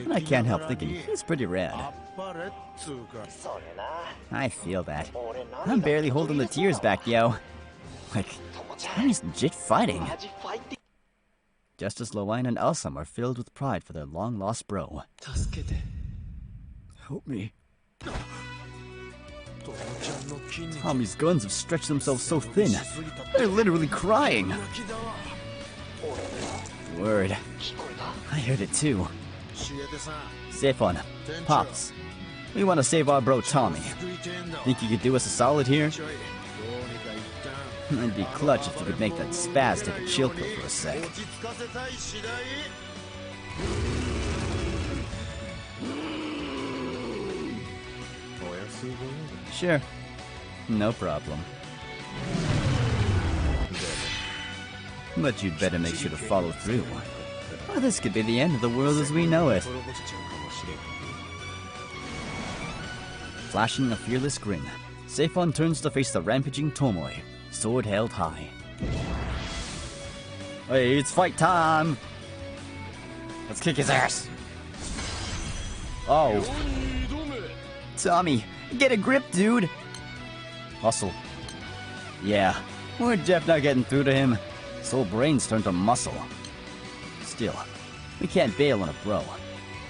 but I 敵 can't な help がら thinking に he's pretty rad. あっぱれっつうかそれな I feel that. 俺 I'm barely holding the tears back, yo. Like, 友ちゃん Tommy's legit fighting. マジファイティ Just as Lewine and Elsam are filled with pride for their long lost bro. 助けて Help me. 友ちゃんの筋肉 Tommy's guns have stretched themselves so thin. しすぎたって They're literally crying. 泣きだわ Word. 聞こえた I heard it too. 知恵手さん Sephon, Pops, we want to save our bro Tommy. 救いてえんだわ Think you could do us a solid here? ちょいどうにか一旦 It'd be clutch if you could make that spaz take a chill pill for a sec. 落ち着かせたい次第 お安いご用だ Sure. No problem. But you'd better make sure to follow through. Or this could be the end of the world as we know it. 滅ぼしちゃうかもしれん Flashing a fearless grin, Sephon turns to face the rampaging Tomoe, sword held high. Hey, it's fight time! Let's kick his ass! Oh, 挑め Tommy, get a grip, dude! Hustle. Yeah, we're definitely not getting through to him. His whole brain's turned to muscle. Still, we can't bail on a bro.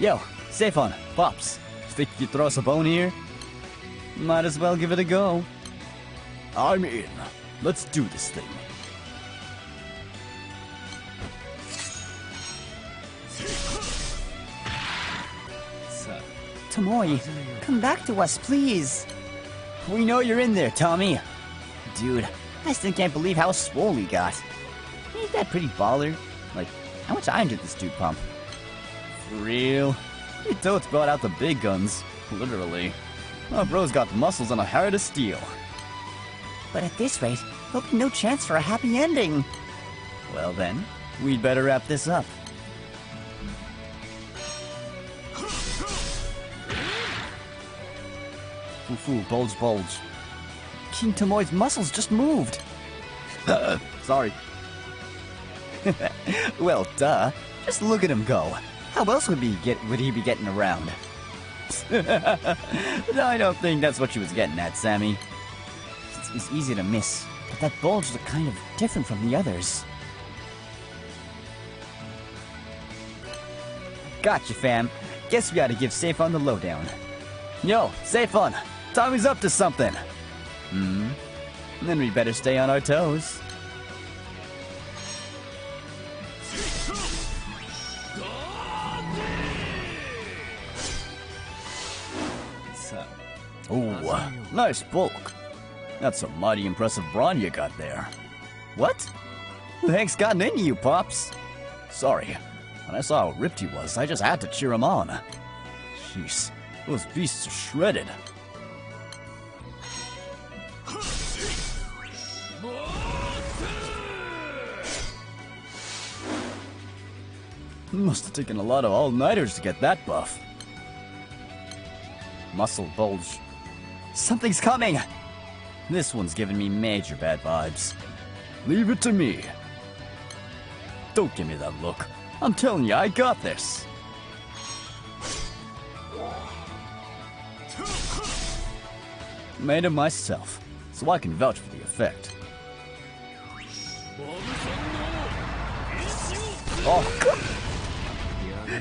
Yo, Sephon, Pops, think you could throw us a bone here? Might as well give it a go. I'm in. Let's do this thing. Tomoe, come back to us, please. We know you're in there, Tommy. Dude, I still can't believe how swole he got. Ain't that pretty baller? Like, how much iron did this dude pump? For real? He totes brought out the big guns. Literally. Our bro's got muscles and a heart of steel. But at this rate, there'll be no chance for a happy ending. Well then, we'd better wrap this up. Foo-foo, bulge, bulge. King Tomoe's muscles just moved. Sorry. Well, duh. Just look at him go. How else would he be getting around? I don't think that's what she was getting at, Sammy. It's easy to miss, but that bulge looked kind of different from the others. Gotcha, fam. Guess we gotta give Sephon the lowdown. Yo, Sephon! Tommy's up to something! Then we better stay on our toes. Oh, nice bulk. That's some mighty impressive brawn you got there. What? Who the heck's gotten into you, Pops? Sorry. When I saw how ripped he was, I just had to cheer him on. Jeez, those beasts are shredded. Must have taken a lot of all-nighters to get that buff. Muscle bulge. Something's coming! This one's giving me major bad vibes. Leave it to me. Don't give me that look. I'm telling you, I got this. Made it myself, so I can vouch for the effect. Oh,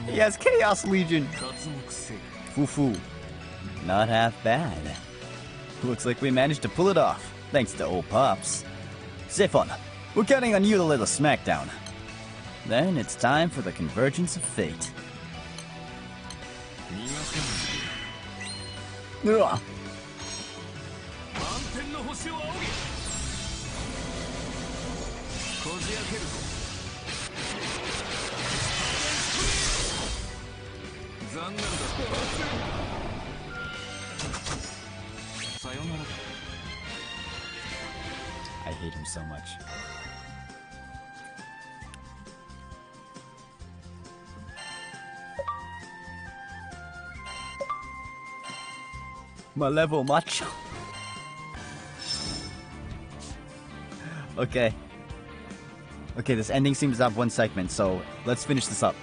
yes, Chaos Legion. Fufu. Not half bad. Looks like we managed to pull it off, thanks to old Pops. Zephon, we're counting on you to lay the smackdown. Then it's time for the convergence of fate. Ugh. I hate him so much. My level macho. Okay. Okay, this ending seems to have one segment, so let's finish this up.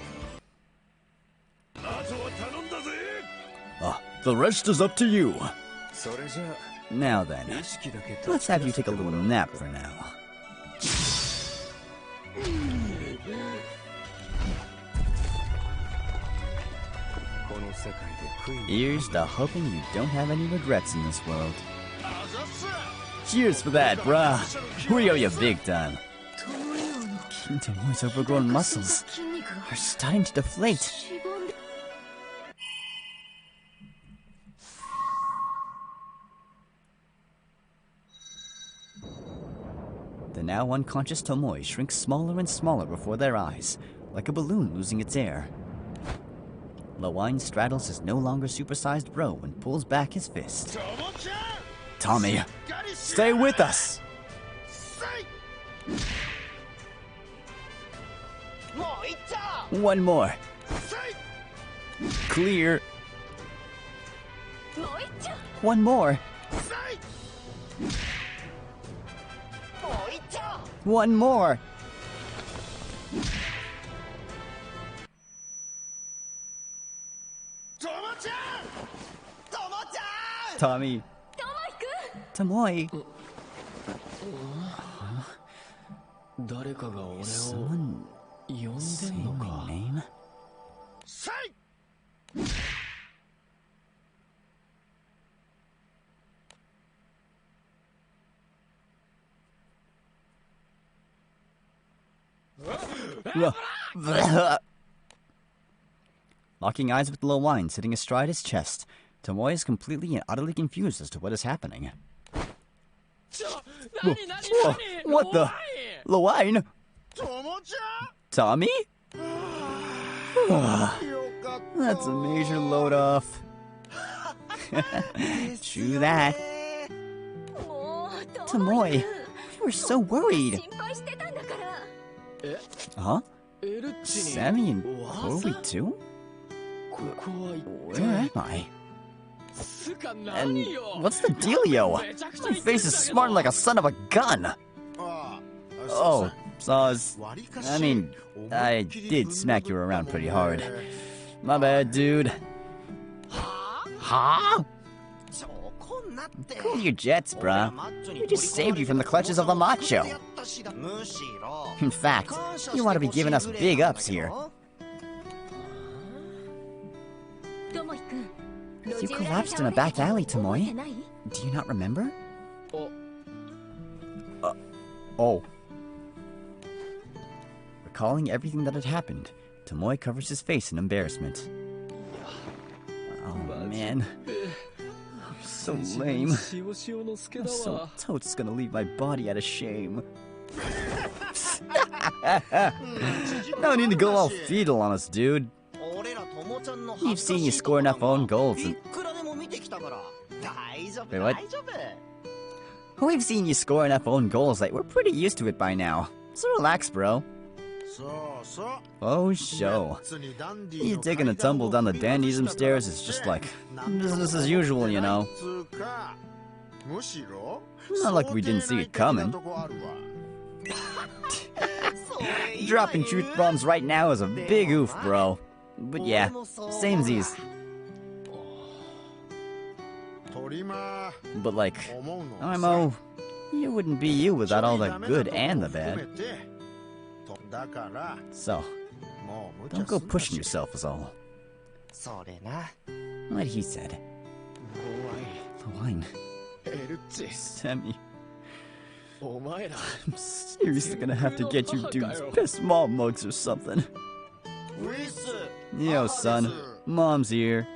The rest is up to you. Now then, let's have you take a little nap for now. Here's to hoping you don't have any regrets in this world. Cheers for that, brah. We owe you big time. Tomoe's overgrown muscles are starting to deflate. The now unconscious Tomoe shrinks smaller and smaller before their eyes, like a balloon losing its air. Lewine straddles his no longer supersized bro and pulls back his fist. Tommy, stay with us! One more. Clear. One more. One more. Tommy. Tomoe. Is someone saying my name? Locking eyes with Lewine sitting astride his chest, Tomoe is completely and utterly confused as to what is happening. Whoa, what the? Lewine? Tommy? That's a major load off. True that. Tomoe, we were so worried. Huh? Sammy and Chloe too? Where am I? And what's the dealio? My face is smart like a son of a gun. Oh, Saws. I mean, I did smack you around pretty hard. My bad, dude. Huh? Cool your jets, bruh. We just saved you from the clutches of the macho. In fact, you want to be giving us big ups here. You collapsed in a back alley, Tomoe. Do you not remember? Oh. Recalling everything that had happened, Tomoe covers his face in embarrassment. Oh man. I'm so lame. I'm so totes gonna leave my body out of shame. No need to go all fetal on us, dude. We've seen you score enough own goals and... Wait, what? We've seen you score enough own goals that we're pretty used to it by now. So relax, bro. Oh, show. You taking a tumble down the Dandyism stairs is just like business as usual, you know. Not like we didn't see it coming. Dropping truth bombs right now is a big oof, bro. But yeah, samesies. But like, Imo, you wouldn't be you without all the good and the bad. So, don't go pushing yourself is all. What he said. The wine. Sammy. I'm seriously gonna have to get you dudes piss mom mugs or something. Yo, son. Mom's here.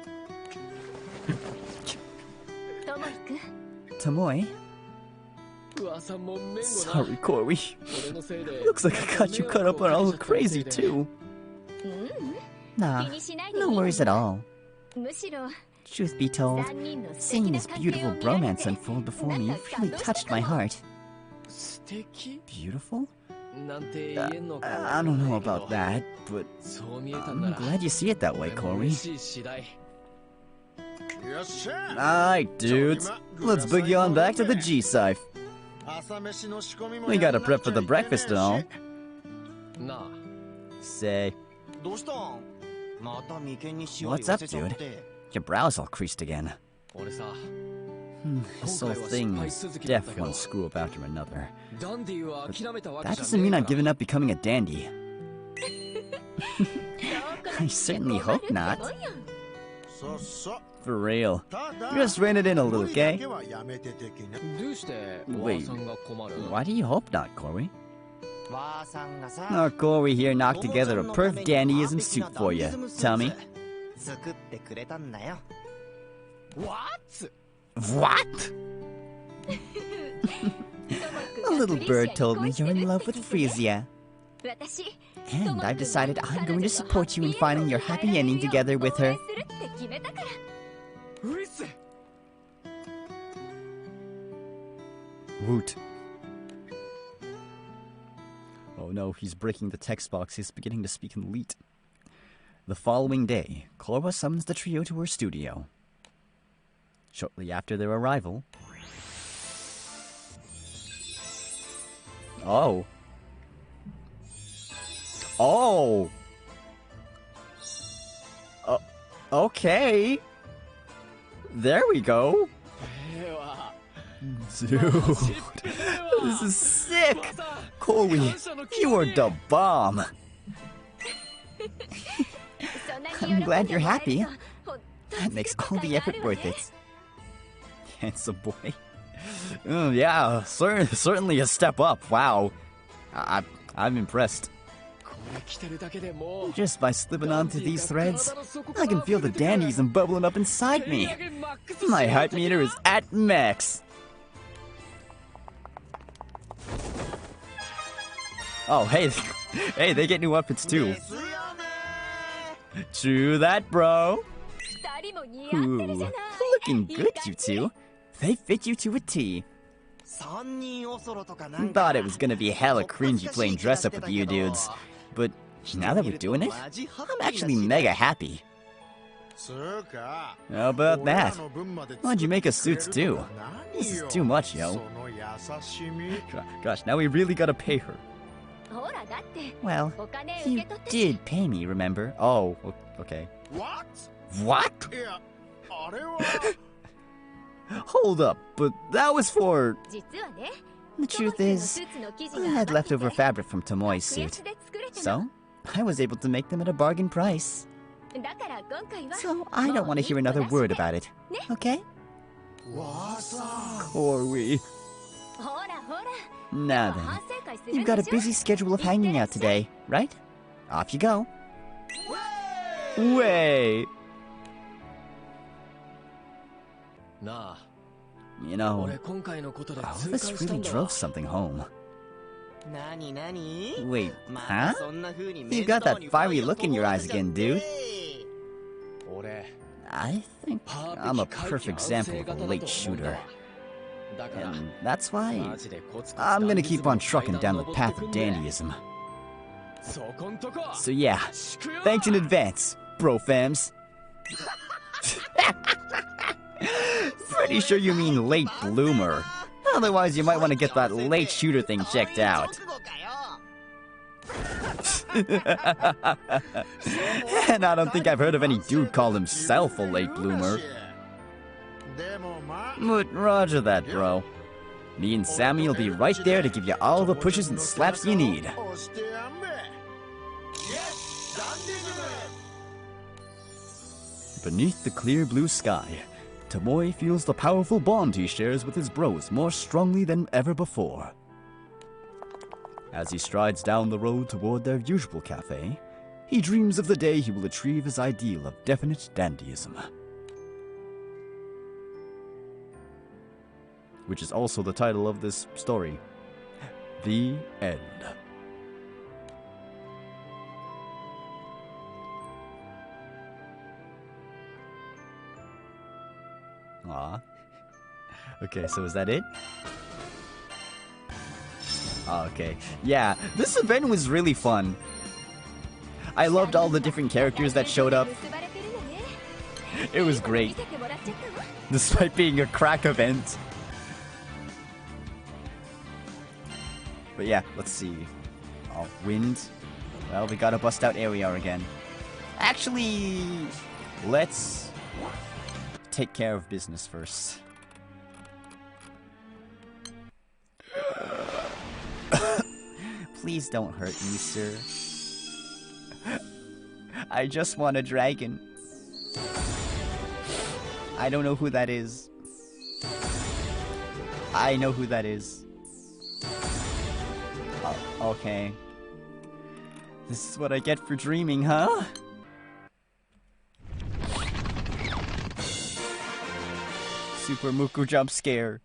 Tomoe? Sorry, Corey. Looks like I got you cut up and all crazy, too. Nah, no worries at all. Truth be told, seeing this beautiful bromance unfold before me really touched my heart. Beautiful? I don't know about that, but I'm glad you see it that way, Corey. Alright, dudes. Let's boogie on back to the G-Scythe. We gotta prep for the breakfast and all. Say. What's up, dude? Your brow's all creased again. This whole thing is def one screw up after another. But that doesn't mean I'm giving up becoming a dandy. I certainly hope not. For real. Just rein it in a little, okay? Wait, why do you hope not, Corey? Oh, Corey here knocked together a perfect dandyism suit for you. Tell me. What? A little bird told me you're in love with Frisia. And I've decided I'm going to support you in finding your happy ending together with her. Woot. Oh no, he's breaking the text box. He's beginning to speak in Leet. The following day, Clorba summons the trio to her studio. Shortly after their arrival... Oh. Oh! Okay. There we go. Dude, this is sick. Corey, you are the bomb. I'm glad you're happy. That makes all the effort worth it. Handsome boy. Yeah, certainly a step up. Wow. I'm impressed. Just by slipping onto these threads, I can feel the dandyism bubbling up inside me. My hype meter is at max. Oh, hey, they get new outfits too. True that, bro. Ooh, looking good, you two. They fit you to a T. Thought it was gonna be hella cringy playing dress up with you dudes. But now that we're doing it, I'm actually mega happy. How about that? Why'd you make us suits too? This is too much, yo. Gosh, now we really gotta pay her. Well, you did pay me, remember? Oh, okay. What? Hold up, but that was for... The truth is, I had leftover fabric from Tomoe's suit, so I was able to make them at a bargain price. So I don't want to hear another word about it, okay? Corey. Now then, you've got a busy schedule of hanging out today, right? Off you go. Way. You know, this really drove something home. Wait, huh? You got that fiery look in your eyes again, dude. I think I'm a perfect example of a late shooter. And that's why I'm gonna keep on trucking down the path of dandyism. So yeah, thanks in advance, bro fams. Pretty sure you mean late bloomer. Otherwise, you might want to get that late shooter thing checked out. And I don't think I've heard of any dude call himself a late bloomer. But roger that, bro. Me and Sammy will be right there to give you all the pushes and slaps you need. Beneath the clear blue sky, Tomoe feels the powerful bond he shares with his bros more strongly than ever before. As he strides down the road toward their usual cafe, he dreams of the day he will achieve his ideal of definite dandyism. Which is also the title of this story. The End. Aw. Okay, so is that it? Oh, okay. Yeah, this event was really fun. I loved all the different characters that showed up. It was great. Despite being a crack event. But yeah, let's see. Oh, wind. Well, we gotta bust out area again. Actually, let's take care of business first. Please don't hurt me, sir. I just want a dragon. I don't know who that is. I know who that is. Oh, okay. This is what I get for dreaming, huh? Super Muku jump scare.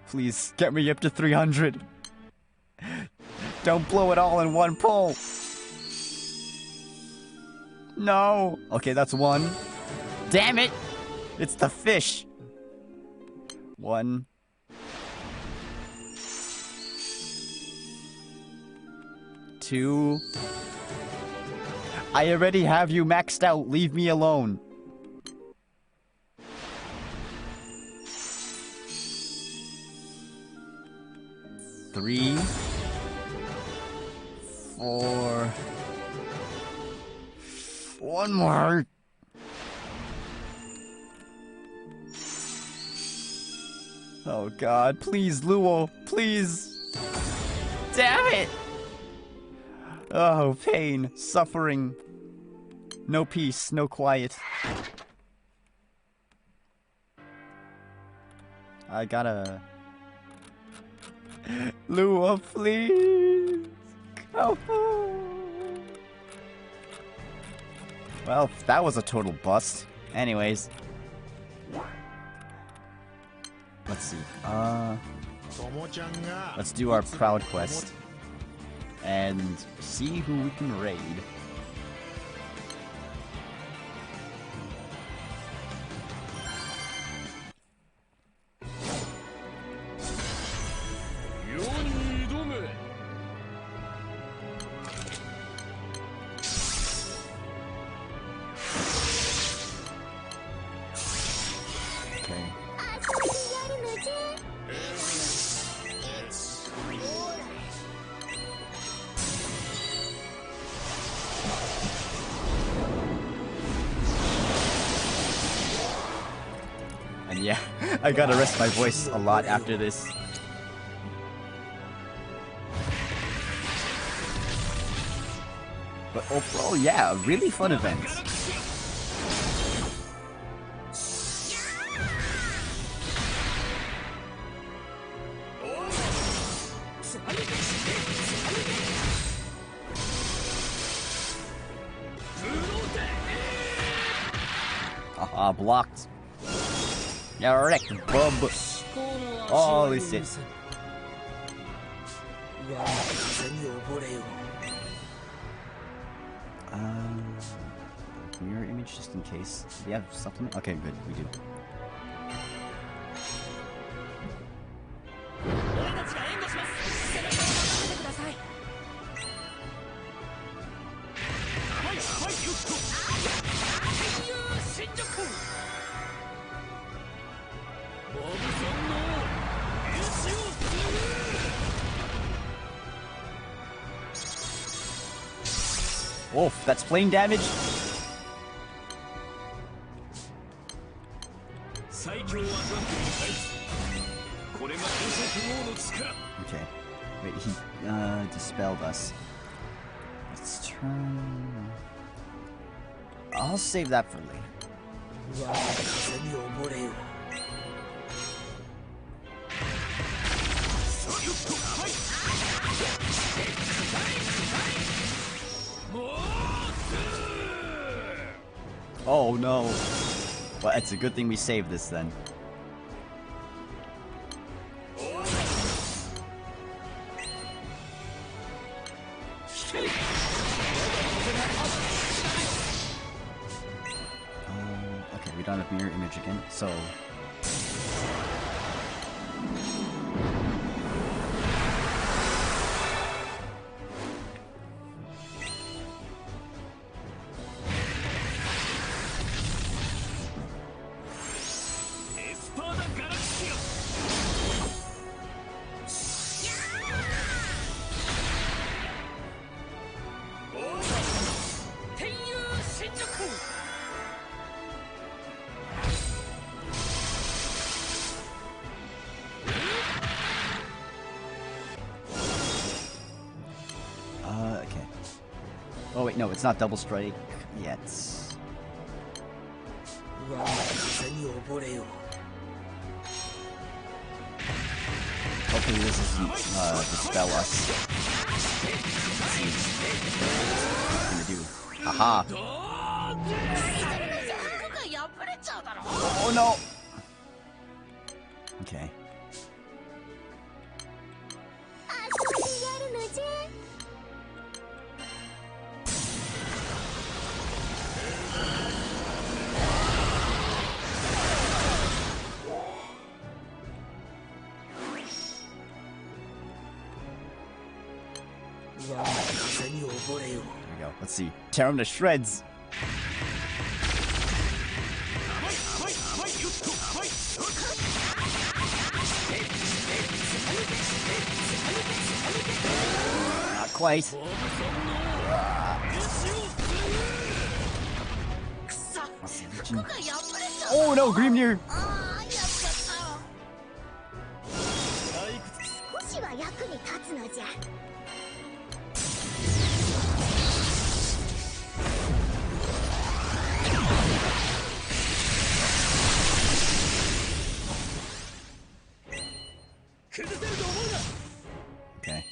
Please, get me up to 300. Don't blow it all in one pull. No. Okay, that's one. Damn it! It's the fish. One. Two. I already have you maxed out. Leave me alone. Three. 4. One more. Oh god, please, Luo, please. Damn it! Oh, pain, suffering. No peace, no quiet. I gotta... Luo, please. Come on. Well, that was a total bust. Anyways. Let's see. Let's do our Proud Quest. And see who we can raid. Yeah, I gotta rest my voice a lot after this. But overall, yeah, a really fun event. Haha, blocked. You're wrecked, bub. Holy shit. Mirror image just in case. Do we have supplement? Okay, good, we do. Wolf, that's flame damage? Okay. Wait, he dispelled us. Let's try... I'll save that for later. Oh no. Well, it's a good thing we saved this then. Okay, we don't have mirror image again, so... Okay. Oh wait, no, it's not double strike yet. Hopefully this doesn't dispel us. Let's see what it's gonna do. Haha! Oh no! Okay. There we go. Let's see. Tear him to shreds. Not quite. Oh no, Grimnir! Okay.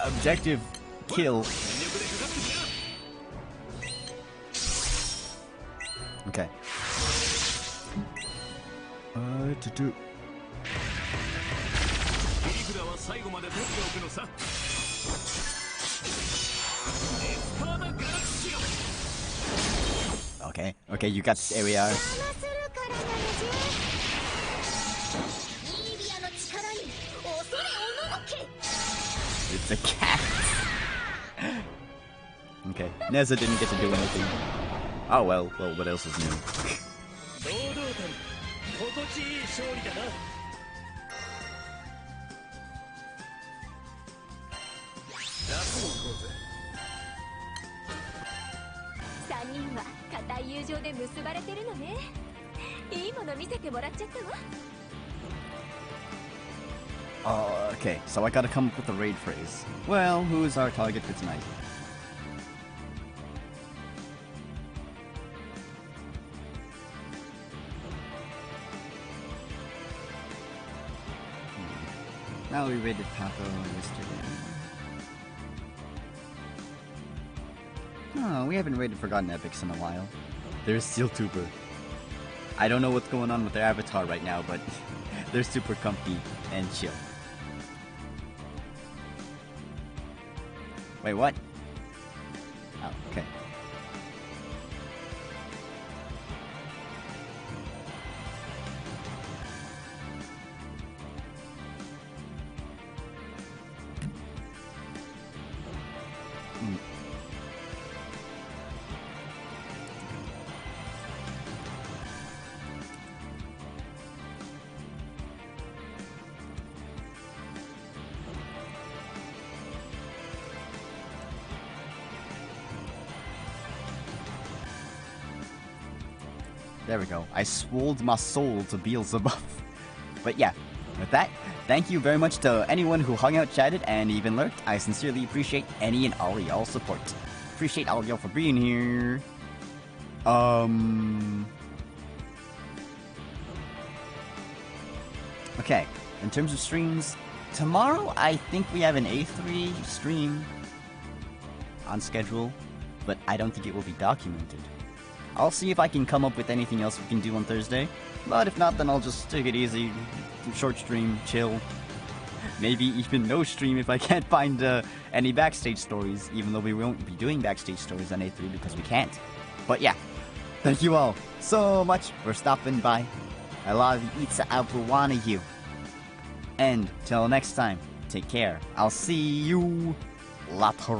Objective kill. Okay. To do. Okay. Okay, you got this area. It's a cat. Okay, Neza didn't get to do anything. Oh well, what else is new? Okay, so I gotta come up with a raid phrase. Well, who is our target for tonight? Now we raided Paco yesterday. Oh, we haven't rated Forgotten Epics in a while. There's SteelTuber. I don't know what's going on with their avatar right now, but they're super comfy and chill. Wait, what? Oh, okay. There we go. I swolled my soul to Beelzebub. But yeah, with that, thank you very much to anyone who hung out, chatted, and even lurked. I sincerely appreciate any and all of y'all's support. Appreciate all of y'all for being here. Okay, in terms of streams, tomorrow I think we have an A3 stream on schedule, but I don't think it will be documented. I'll see if I can come up with anything else we can do on Thursday. But if not, then I'll just take it easy. Short stream, chill. Maybe even no stream if I can't find any backstage stories, even though we won't be doing backstage stories on A3 because we can't. But yeah, thank you all so much for stopping by. I love each and every one of you. And till next time, take care. I'll see you later.